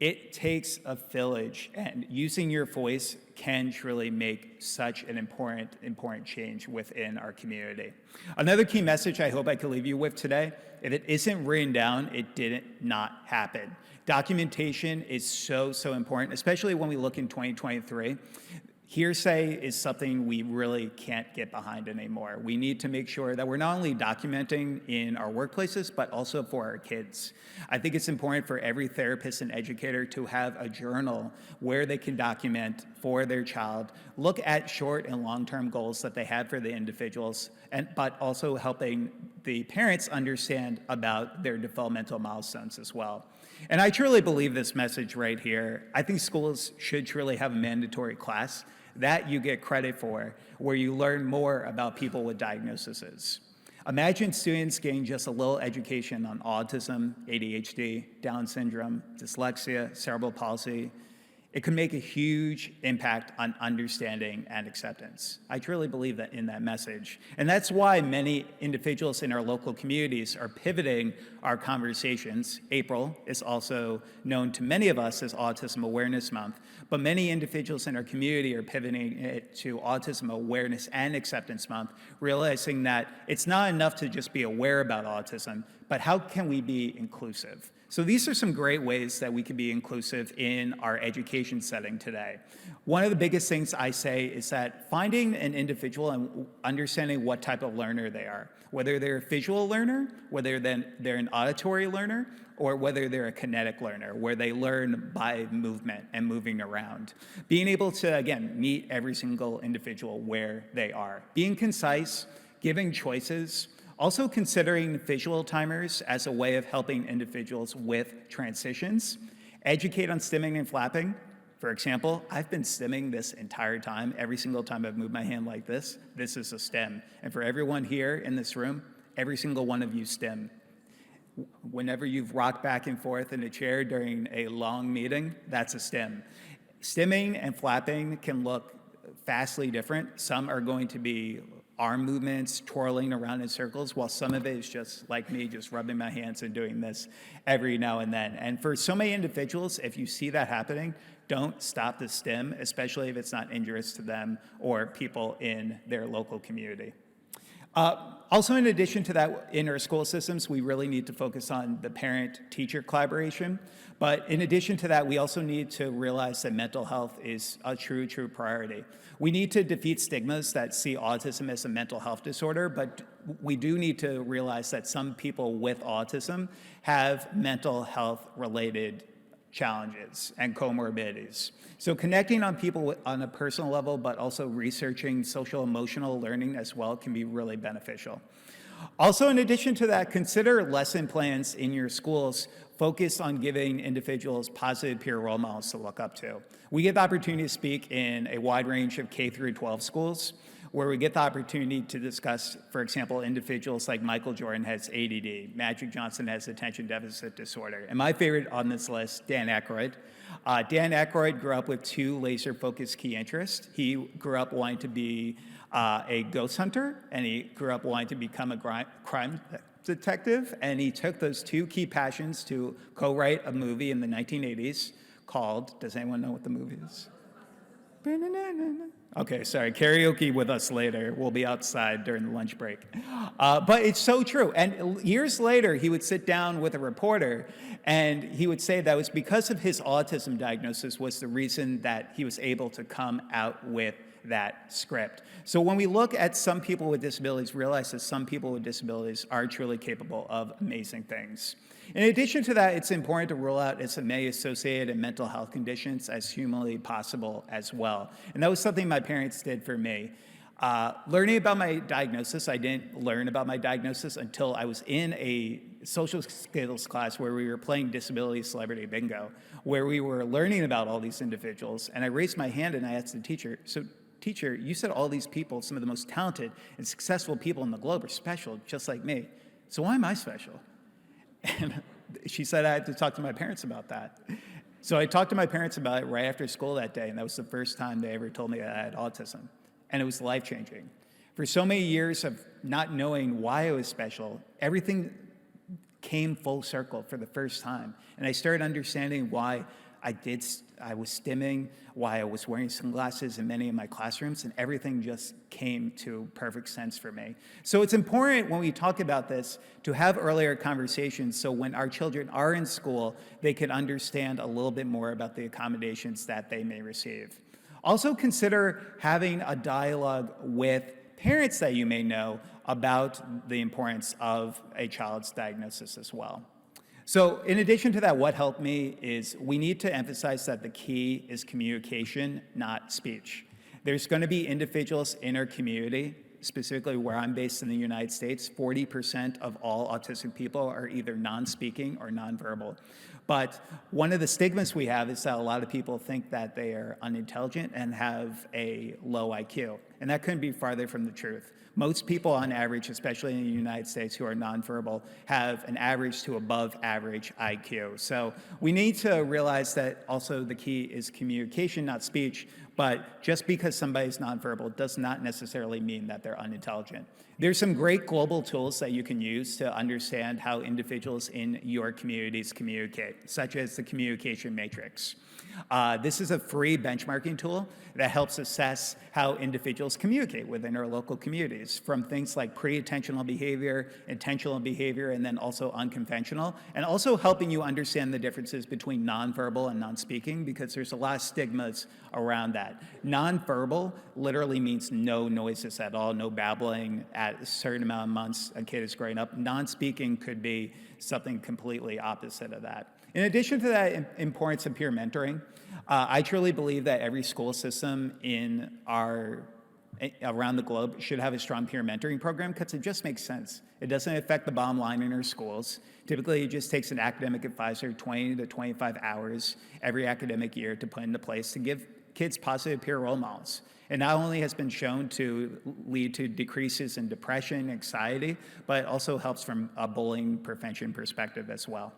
Speaker 27: It takes a village, and using your voice can truly make such an important change within our community. Another key message I hope I could leave you with today, if it isn't written down, it didn't not happen. Documentation is so important, especially when we look in 2023. Hearsay is something we really can't get behind anymore. We need to make sure that we're not only documenting in our workplaces, but also for our kids. I think it's important for every therapist and educator to have a journal where they can document for their child, look at short and long-term goals that they have for the individuals, but also helping the parents understand about their developmental milestones as well. And I truly believe this message right here. I think schools should truly have a mandatory class that you get credit for, where you learn more about people with diagnoses. Imagine students getting just a little education on autism, ADHD, Down syndrome, dyslexia, cerebral palsy. It could make a huge impact on understanding and acceptance. I truly believe that in that message. And that's why many individuals in our local communities are pivoting our conversations. April is also known to many of us as Autism Awareness Month, but many individuals in our community are pivoting it to Autism Awareness and Acceptance Month, realizing that it's not enough to just be aware about autism, but how can we be inclusive? So these are some great ways that we can be inclusive in our education setting today. One of the biggest things I say is that finding an individual and understanding what type of learner they are, whether they're a visual learner, whether they're an auditory learner, or whether they're a kinetic learner, where they learn by movement and moving around. Being able to, again, meet every single individual where they are. Being concise, giving choices, also considering visual timers as a way of helping individuals with transitions. Educate on stimming and flapping. For example, I've been stimming this entire time. Every single time I've moved my hand like this is a stim. And for everyone here in this room, every single one of you stim. Whenever you've rocked back and forth in a chair during a long meeting, that's a stim. Stimming and flapping can look vastly different. Some are going to be arm movements, twirling around in circles, while some of it is just like me, just rubbing my hands and doing this every now and then. And for so many individuals, if you see that happening, don't stop the stim, especially if it's not injurious to them or people in their local community. Also, in addition to that, in our school systems, we really need to focus on the parent-teacher collaboration. But in addition to that, we also need to realize that mental health is a true priority. We need to defeat stigmas that see autism as a mental health disorder, but we do need to realize that some people with autism have mental health-related challenges and comorbidities. So connecting on people on a personal level, but also researching social emotional learning as well can be really beneficial. Also, in addition to that, consider lesson plans in your schools focused on giving individuals positive peer role models to look up to. We get the opportunity to speak in a wide range of K through 12 schools, where we get the opportunity to discuss, for example, individuals like Michael Jordan has ADD, Magic Johnson has attention deficit disorder, and my favorite on this list, Dan Aykroyd. Dan Aykroyd grew up with two laser-focused key interests. He grew up wanting to be a ghost hunter, and he grew up wanting to become a crime detective, and he took those two key passions to co-write a movie in the 1980s called, does anyone know what the movie is? Okay, sorry, karaoke with us later. We'll be outside during the lunch break. But it's so true. And years later, he would sit down with a reporter and he would say that it was because of his autism diagnosis was the reason that he was able to come out with that script. So when we look at some people with disabilities, realize that some people with disabilities are truly capable of amazing things. In addition to that, it's important to rule out SMA-associated mental health conditions as humanly possible as well. And that was something my parents did for me. Learning about my diagnosis, I didn't learn about my diagnosis until I was in a social skills class where we were playing disability celebrity bingo, where we were learning about all these individuals. And I raised my hand and I asked the teacher, so teacher, you said all these people, some of the most talented and successful people in the globe are special, just like me. So why am I special? And she said I had to talk to my parents about that. So I talked to my parents about it right after school that day, and that was the first time they ever told me that I had autism. And it was life-changing. For so many years of not knowing why I was special, everything came full circle for the first time. And I started understanding why I was stimming, why I was wearing sunglasses in many of my classrooms, and everything just came to perfect sense for me. So it's important when we talk about this to have earlier conversations so when our children are in school, they can understand a little bit more about the accommodations that they may receive. Also consider having a dialogue with parents that you may know about the importance of a child's diagnosis as well. So in addition to that, what helped me is we need to emphasize that the key is communication, not speech. There's going to be individuals in our community, specifically where I'm based in the United States, 40% of all autistic people are either non-speaking or nonverbal. But one of the stigmas we have is that a lot of people think that they are unintelligent and have a low IQ. And that couldn't be farther from the truth. Most people on average, especially in the United States who are nonverbal, have an average to above average IQ. So we need to realize that also the key is communication, not speech, but just because somebody's nonverbal does not necessarily mean that they're unintelligent. There's some great global tools that you can use to understand how individuals in your communities communicate, such as the communication matrix. This is a free benchmarking tool that helps assess how individuals communicate within our local communities, from things like pre-attentional behavior, intentional behavior, and then also unconventional, and also helping you understand the differences between nonverbal and non-speaking, because there's a lot of stigmas around that. Nonverbal literally means no noises at all, no babbling at a certain amount of months a kid is growing up. Non-speaking could be something completely opposite of that. In addition to that importance of peer mentoring, I truly believe that every school system around the globe should have a strong peer mentoring program because it just makes sense. It doesn't affect the bottom line in our schools. Typically, it just takes an academic advisor 20 to 25 hours every academic year to put into place to give kids positive peer role models. It not only has been shown to lead to decreases in depression, anxiety, but it also helps from a bullying prevention perspective as well.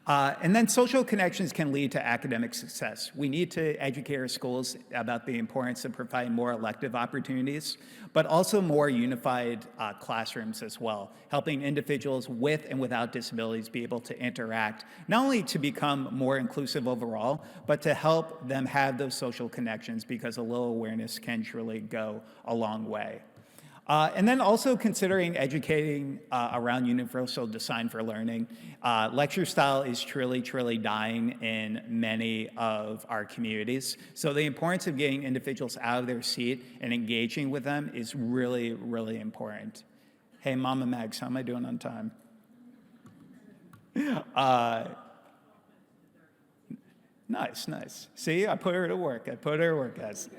Speaker 27: And then social connections can lead to academic success. We need to educate our schools about the importance of providing more elective opportunities, but also more unified classrooms as well, helping individuals with and without disabilities be able to interact, not only to become more inclusive overall, but to help them have those social connections, because a little awareness can truly go a long way. And then also considering educating around universal design for learning. Lecture style is truly, truly dying in many of our communities. So the importance of getting individuals out of their seat and engaging with them is really, really important. Hey, Mama Mags, how am I doing on time? Nice, nice. See, I put her to work. Guys.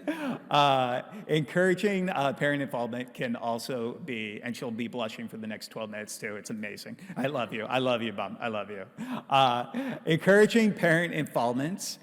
Speaker 27: Encouraging parent involvement can also be, and she'll be blushing for the next 12 minutes too. It's amazing. I love you, Mom. I love you. Encouraging parent involvement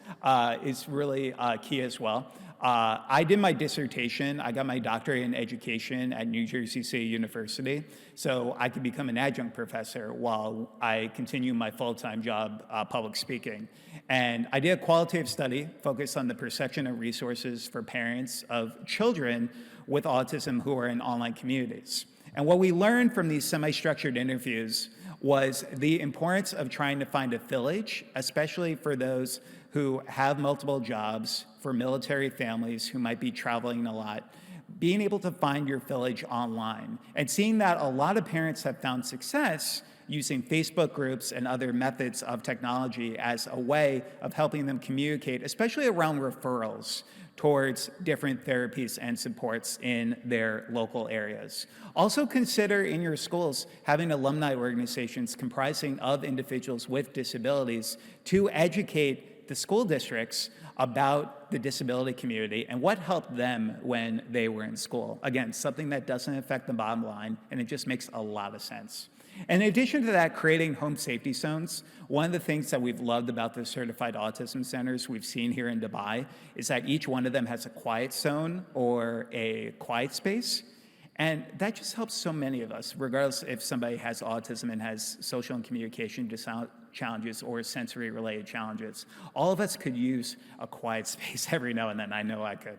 Speaker 27: is really key as well. I did my dissertation. I got my doctorate in education at New Jersey City University, so I could become an adjunct professor while I continue my full-time job public speaking. And I did a qualitative study focused on the perception of resources for parents of children with autism who are in online communities. And what we learned from these semi-structured interviews was the importance of trying to find a village, especially for those who have multiple jobs, for military families who might be traveling a lot, being able to find your village online. And seeing that a lot of parents have found success using Facebook groups and other methods of technology as a way of helping them communicate, especially around referrals towards different therapies and supports in their local areas. Also consider in your schools having alumni organizations comprising of individuals with disabilities to educate the school districts about the disability community and what helped them when they were in school. Again, something that doesn't affect the bottom line, and it just makes a lot of sense. In addition to that, creating home safety zones, one of the things that we've loved about the certified autism centers we've seen here in Dubai is that each one of them has a quiet zone or a quiet space. And that just helps so many of us, regardless if somebody has autism and has social and communication challenges or sensory-related challenges. All of us could use a quiet space every now and then. I know I could.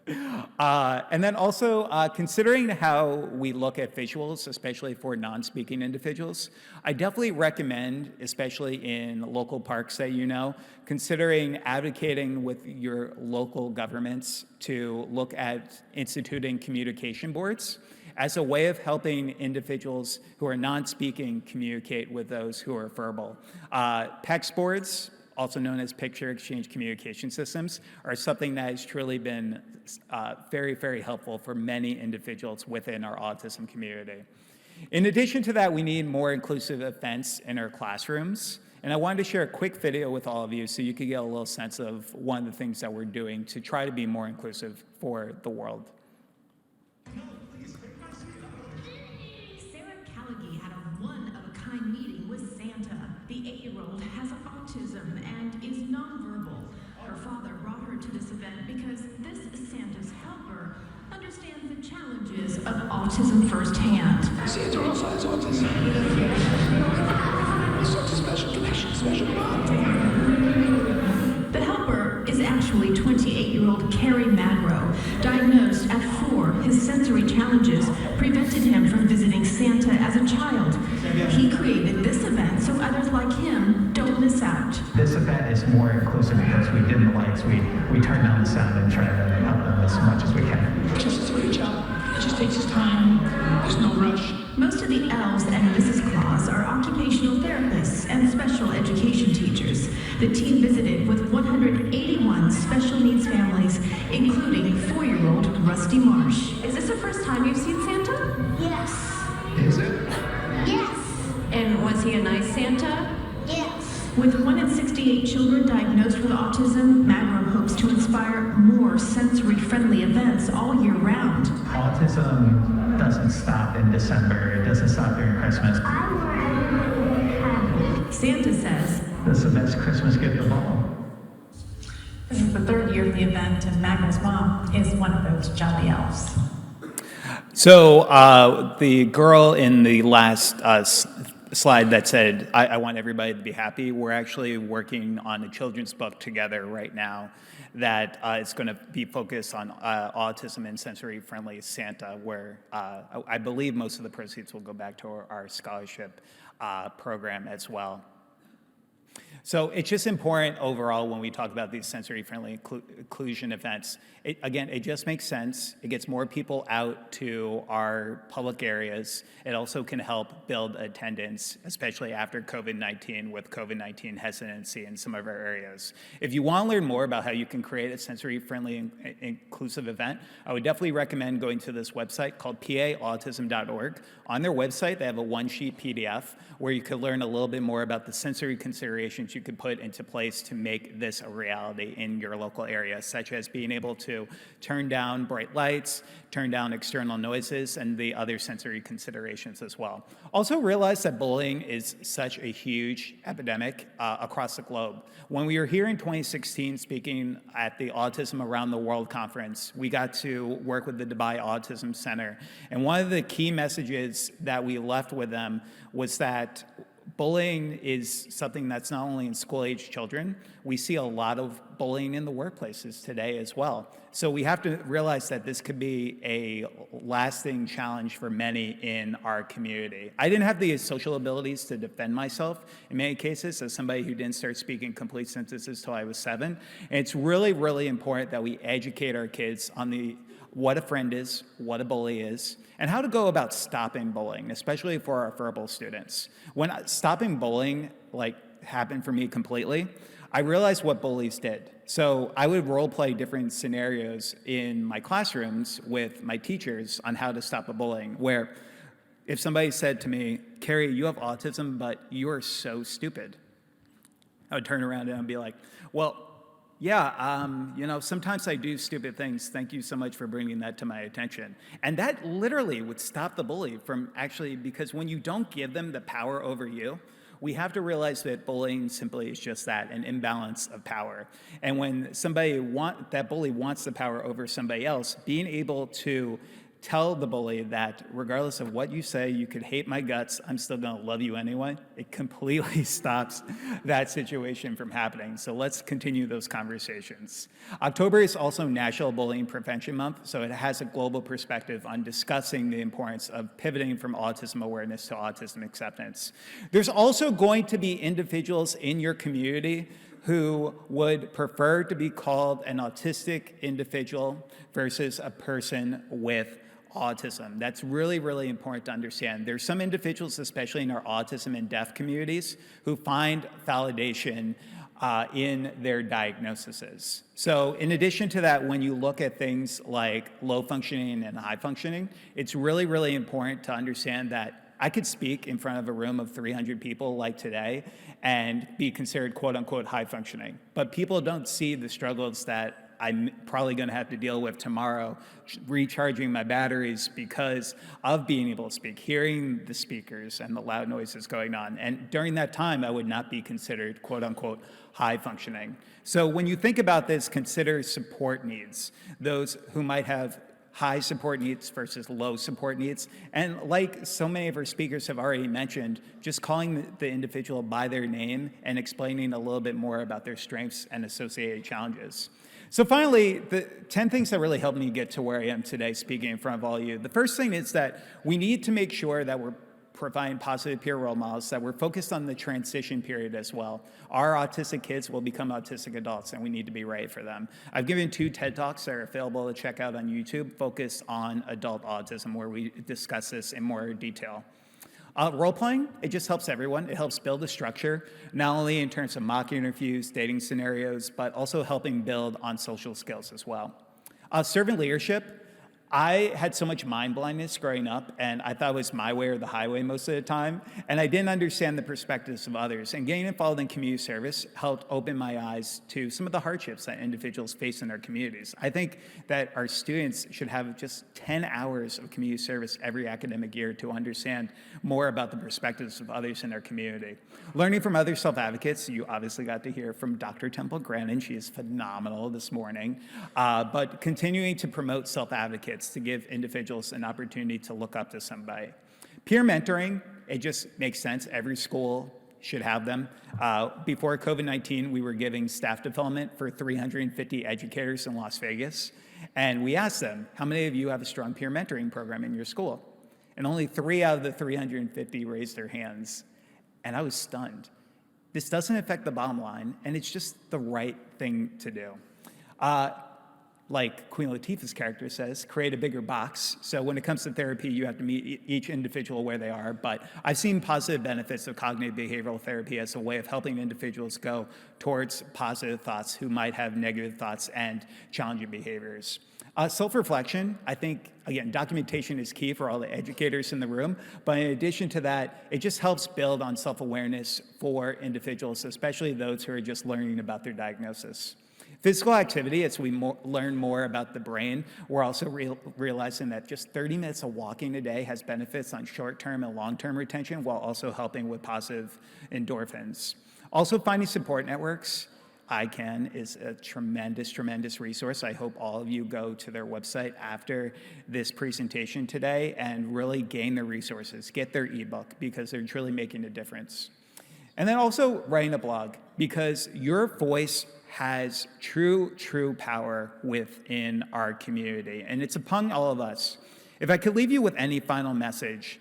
Speaker 27: And then also considering how we look at visuals, especially for non-speaking individuals, I definitely recommend, especially in local parks that you know, considering advocating with your local governments to look at instituting communication boards as a way of helping individuals who are non-speaking communicate with those who are verbal. PECS boards, also known as Picture Exchange Communication Systems, are something that has truly been very, very helpful for many individuals within our autism community. In addition to that, we need more inclusive events in our classrooms. And I wanted to share a quick video with all of you so you could get a little sense of one of the things that we're doing to try to be more inclusive for the world.
Speaker 6: Meeting with Santa. The 8-year-old has autism and is nonverbal. Her father brought her to this event because this Santa's helper understands the challenges of autism firsthand.
Speaker 7: Santa also has autism. Such a special connection, special bond.
Speaker 6: The helper is actually 28-year-old Kerry Magro. Diagnosed at 4, his sensory challenges prevented him from visiting Santa as a child. He created this event so others like him don't miss out.
Speaker 25: This event is more inclusive because we dim the lights, we turn down the sound and try to help them as much as we can.
Speaker 7: Just does a great job. It just takes his time. There's no rush.
Speaker 6: Most of the elves and Mrs. Claus are occupational therapists and special education teachers. The team visited with 181 special needs families, including 4-year-old Rusty Marsh. Is this the first time you've seen Santa?
Speaker 19: Yes.
Speaker 7: Is it?
Speaker 19: Yes.
Speaker 6: And was he a nice Santa?
Speaker 19: Yes.
Speaker 6: With 1 in 68 children diagnosed with autism, Magro hopes to inspire more sensory-friendly events all year round.
Speaker 25: Autism doesn't stop in December. It doesn't stop during Christmas.
Speaker 6: Santa says,
Speaker 25: "This is the best Christmas gift of all."
Speaker 6: This is the 3rd year of the event, and Magro's mom is one of those jolly elves.
Speaker 27: So the girl in the last slide that said, I want everybody to be happy, we're actually working on a children's book together right now that is going to be focused on autism and sensory-friendly Santa, where I believe most of the proceeds will go back to our scholarship program as well. So it's just important overall when we talk about these sensory-friendly inclusion events. Again, it just makes sense. It gets more people out to our public areas. It also can help build attendance, especially after COVID-19, with COVID-19 hesitancy in some of our areas. If you want to learn more about how you can create a sensory-friendly inclusive event, I would definitely recommend going to this website called paautism.org. On their website, they have a one-sheet PDF where you could learn a little bit more about the sensory considerations you could put into place to make this a reality in your local area, such as being able to turn down bright lights, turn down external noises, and the other sensory considerations as well. Also realize that bullying is such a huge epidemic across the globe. When we were here in 2016 speaking at the Autism Around the World conference, we got to work with the Dubai Autism Center. And one of the key messages that we left with them was that bullying is something that's not only in school-age children, we see a lot of bullying in the workplaces today as well. So we have to realize that this could be a lasting challenge for many in our community. I didn't have the social abilities to defend myself in many cases as somebody who didn't start speaking complete sentences till I was 7. And it's really, really important that we educate our kids on what a friend is, what a bully is, and how to go about stopping bullying, especially for our verbal students. When stopping bullying happened for me completely, I realized what bullies did. So I would role play different scenarios in my classrooms with my teachers on how to stop a bullying, where if somebody said to me, "Kerry, you have autism, but you are so stupid," I would turn around and I'd be like, "Well, yeah, sometimes I do stupid things. Thank you so much for bringing that to my attention." And that literally would stop the bully from because when you don't give them the power over you, we have to realize that bullying simply is just that, an imbalance of power. And when that bully wants the power over somebody else, being able to tell the bully that regardless of what you say, you could hate my guts, I'm still gonna love you anyway, it completely stops that situation from happening. So let's continue those conversations. October is also National Bullying Prevention Month, so it has a global perspective on discussing the importance of pivoting from autism awareness to autism acceptance. There's also going to be individuals in your community who would prefer to be called an autistic individual versus a person with autism. That's really, really important to understand. There's some individuals, especially in our autism and deaf communities, who find validation in their diagnoses. So in addition to that, when you look at things like low functioning and high functioning, it's really, really important to understand that I could speak in front of a room of 300 people like today and be considered quote unquote high functioning. But people don't see the struggles that I'm probably going to have to deal with tomorrow, recharging my batteries because of being able to speak, hearing the speakers and the loud noises going on. And during that time, I would not be considered quote unquote high functioning. So when you think about this, consider support needs, those who might have high support needs versus low support needs. And like so many of our speakers have already mentioned, just calling the individual by their name and explaining a little bit more about their strengths and associated challenges. So finally, the 10 things that really helped me get to where I am today speaking in front of all of you. The first thing is that we need to make sure that we're providing positive peer role models, that we're focused on the transition period as well. Our autistic kids will become autistic adults, and we need to be ready for them. I've given 2 TED Talks that are available to check out on YouTube, focused on adult autism, where we discuss this in more detail. Role-playing, it just helps everyone. It helps build a structure, not only in terms of mock interviews, dating scenarios, but also helping build on social skills as well. Servant leadership, I had so much mind blindness growing up, and I thought it was my way or the highway most of the time, and I didn't understand the perspectives of others. And getting involved in community service helped open my eyes to some of the hardships that individuals face in our communities. I think that our students should have just 10 hours of community service every academic year to understand more about the perspectives of others in our community. Learning from other self-advocates, you obviously got to hear from Dr. Temple Grandin. She is phenomenal this morning. But continuing to promote self-advocates to give individuals an opportunity to look up to somebody. Peer mentoring, it just makes sense. Every school should have them. Before COVID-19, we were giving staff development for 350 educators in Las Vegas. And we asked them, how many of you have a strong peer mentoring program in your school? And only 3 out of the 350 raised their hands. And I was stunned. This doesn't affect the bottom line, and it's just the right thing to do. Like Queen Latifah's character says, create a bigger box. So when it comes to therapy, you have to meet each individual where they are. But I've seen positive benefits of cognitive behavioral therapy as a way of helping individuals go towards positive thoughts who might have negative thoughts and challenging behaviors. Self-reflection, I think, again, documentation is key for all the educators in the room. But in addition to that, it just helps build on self-awareness for individuals, especially those who are just learning about their diagnosis. Physical activity, as we learn more about the brain, we're also realizing that just 30 minutes of walking a day has benefits on short-term and long-term retention, while also helping with positive endorphins. Also, finding support networks. ICAN is a tremendous, tremendous resource. I hope all of you go to their website after this presentation today and really gain their resources, get their ebook, because they're truly making a difference. And then also writing a blog, because your voice has true power within our community, and it's upon all of us. If I could leave you with any final message,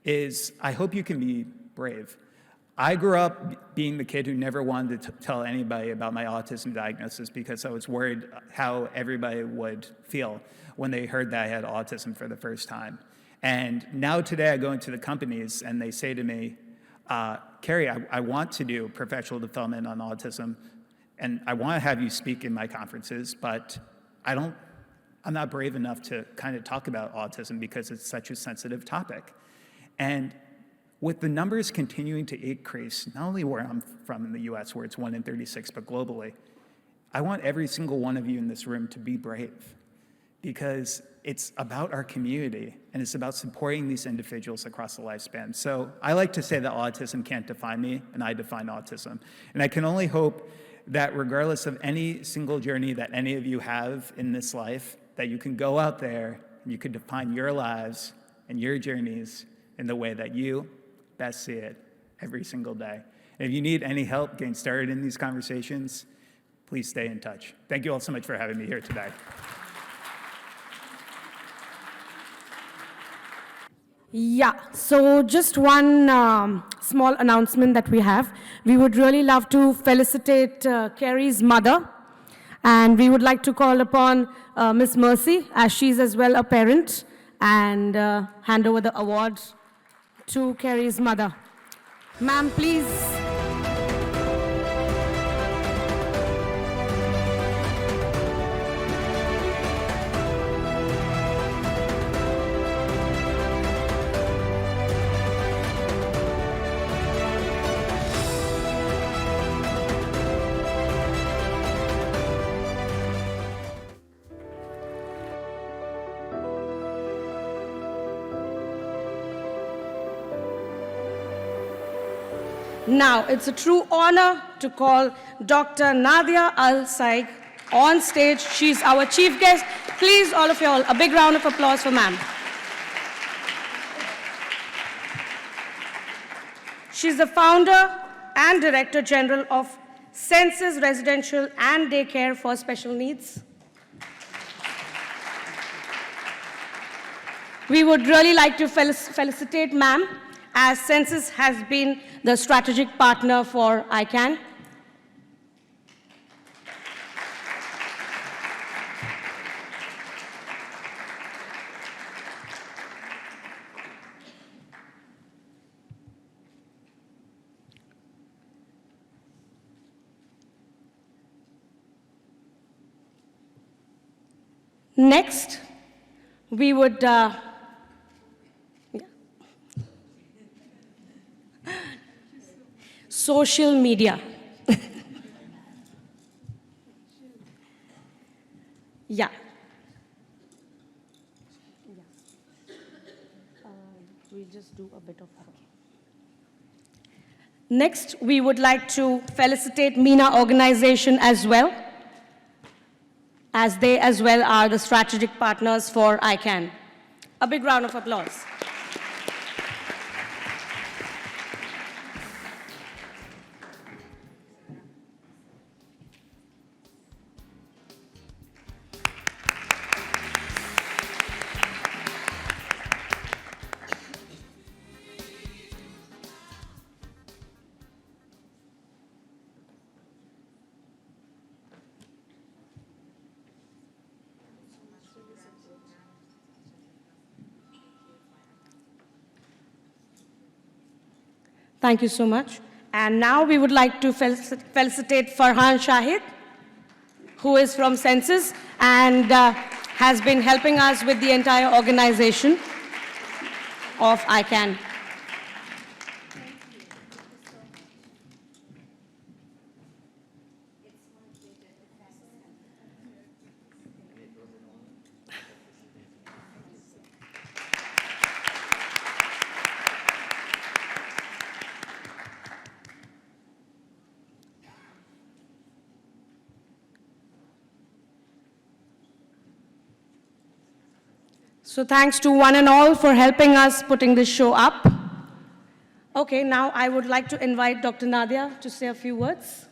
Speaker 27: is I hope you can be brave. I grew up being the kid who never wanted to tell anybody about my autism diagnosis because I was worried how everybody would feel when they heard that I had autism for the first time. And now today I go into the companies and they say to me, Kerry, I want to do professional development on autism, and I want to have you speak in my conferences, but I'm not brave enough to kind of talk about autism because it's such a sensitive topic. And with the numbers continuing to increase, not only where I'm from in the US, where it's 1 in 36, but globally, I want every single one of you in this room to be brave, because it's about our community and it's about supporting these individuals across the lifespan. So I like to say that autism can't define me, and I define autism. And I can only hope that regardless of any single journey that any of you have in this life, that you can go out there and you can define your lives and your journeys in the way that you best see it every single day. And if you need any help getting started in these conversations, please stay in touch. Thank you all so much for having me here today.
Speaker 5: Yeah, so just one small announcement that we have. We would really love to felicitate Kerry's mother, and we would like to call upon Miss Mercy, as she's as well a parent, and hand over the award to Kerry's mother. Ma'am, please. Now, it's a true honor to call Dr. Nadia Al-Saig on stage. She's our chief guest. Please, all of you all, a big round of applause for ma'am. She's the founder and director general of Senses Residential and Daycare for Special Needs. We would really like to felicitate ma'am, as Senses has been the strategic partner for ICAN. Next, we would social media. Yeah. We'll just do a bit of that. Next, we would like to felicitate MENA organization as well, as they as well are the strategic partners for ICAN. A big round of applause. Thank you so much. And now we would like to felicitate Farhan Shahid, who is from Senses and has been helping us with the entire organization of ICAN. So thanks to one and all for helping us putting this show up. Okay, now I would like to invite Dr. Nadia to say a few words.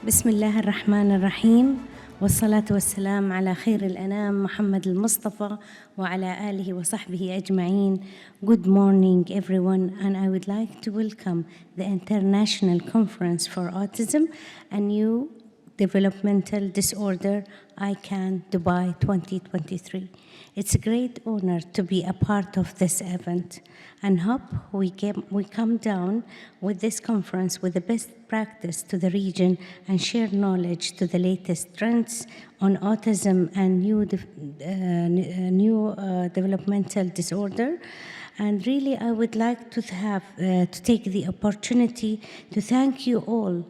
Speaker 8: بسم الله الرحمن الرحيم والصلاة والسلام على خير الأنام محمد المصطفى وعلى آله وصحبه أجمعين. Good morning everyone, and I would like to welcome the International Conference for Autism and Neurodevelopmental Disorder, ICAN Dubai 2023. It's a great honor to be a part of this event, and hope we come down with this conference with the best practice to the region and share knowledge to the latest trends on autism and neurodevelopmental disorder. And really, I would like to take the opportunity to thank you all,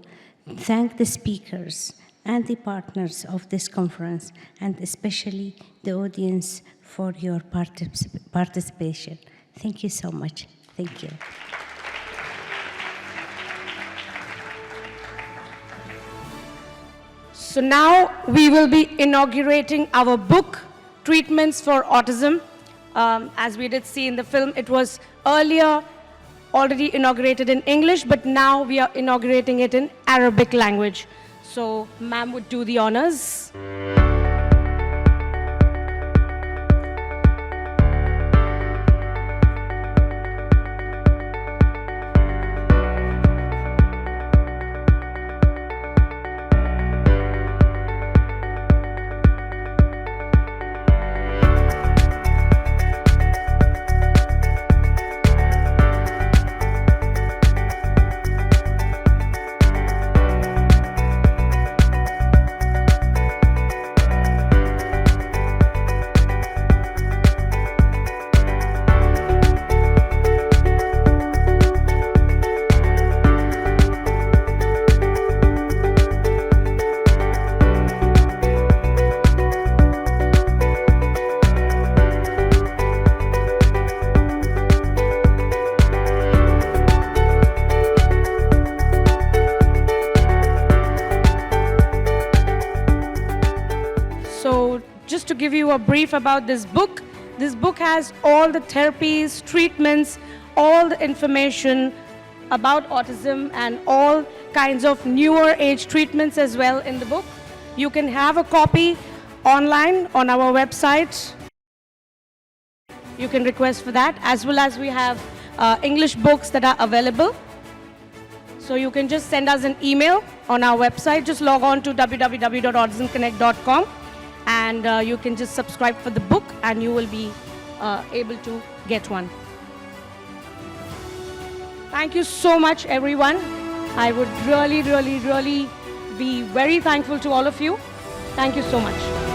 Speaker 8: thank the speakers and the partners of this conference, and especially the audience for your participation. Thank you so much. Thank you.
Speaker 5: So now we will be inaugurating our book, Treatments for Autism. As we did see in the film, it was earlier already inaugurated in English, but now we are inaugurating it in Arabic language. So ma'am would do the honors. To give you a brief about this book has all the therapies, treatments, all the information about autism and all kinds of newer age treatments as well in the book. You can have a copy online on our website. You can request for that, as well as we have English books that are available. So you can just send us an email on our website. Just log on to www.autismconnect.com. and you can just subscribe for the book and you will be able to get one. Thank you so much, everyone. I would really be very thankful to all of you. Thank you so much.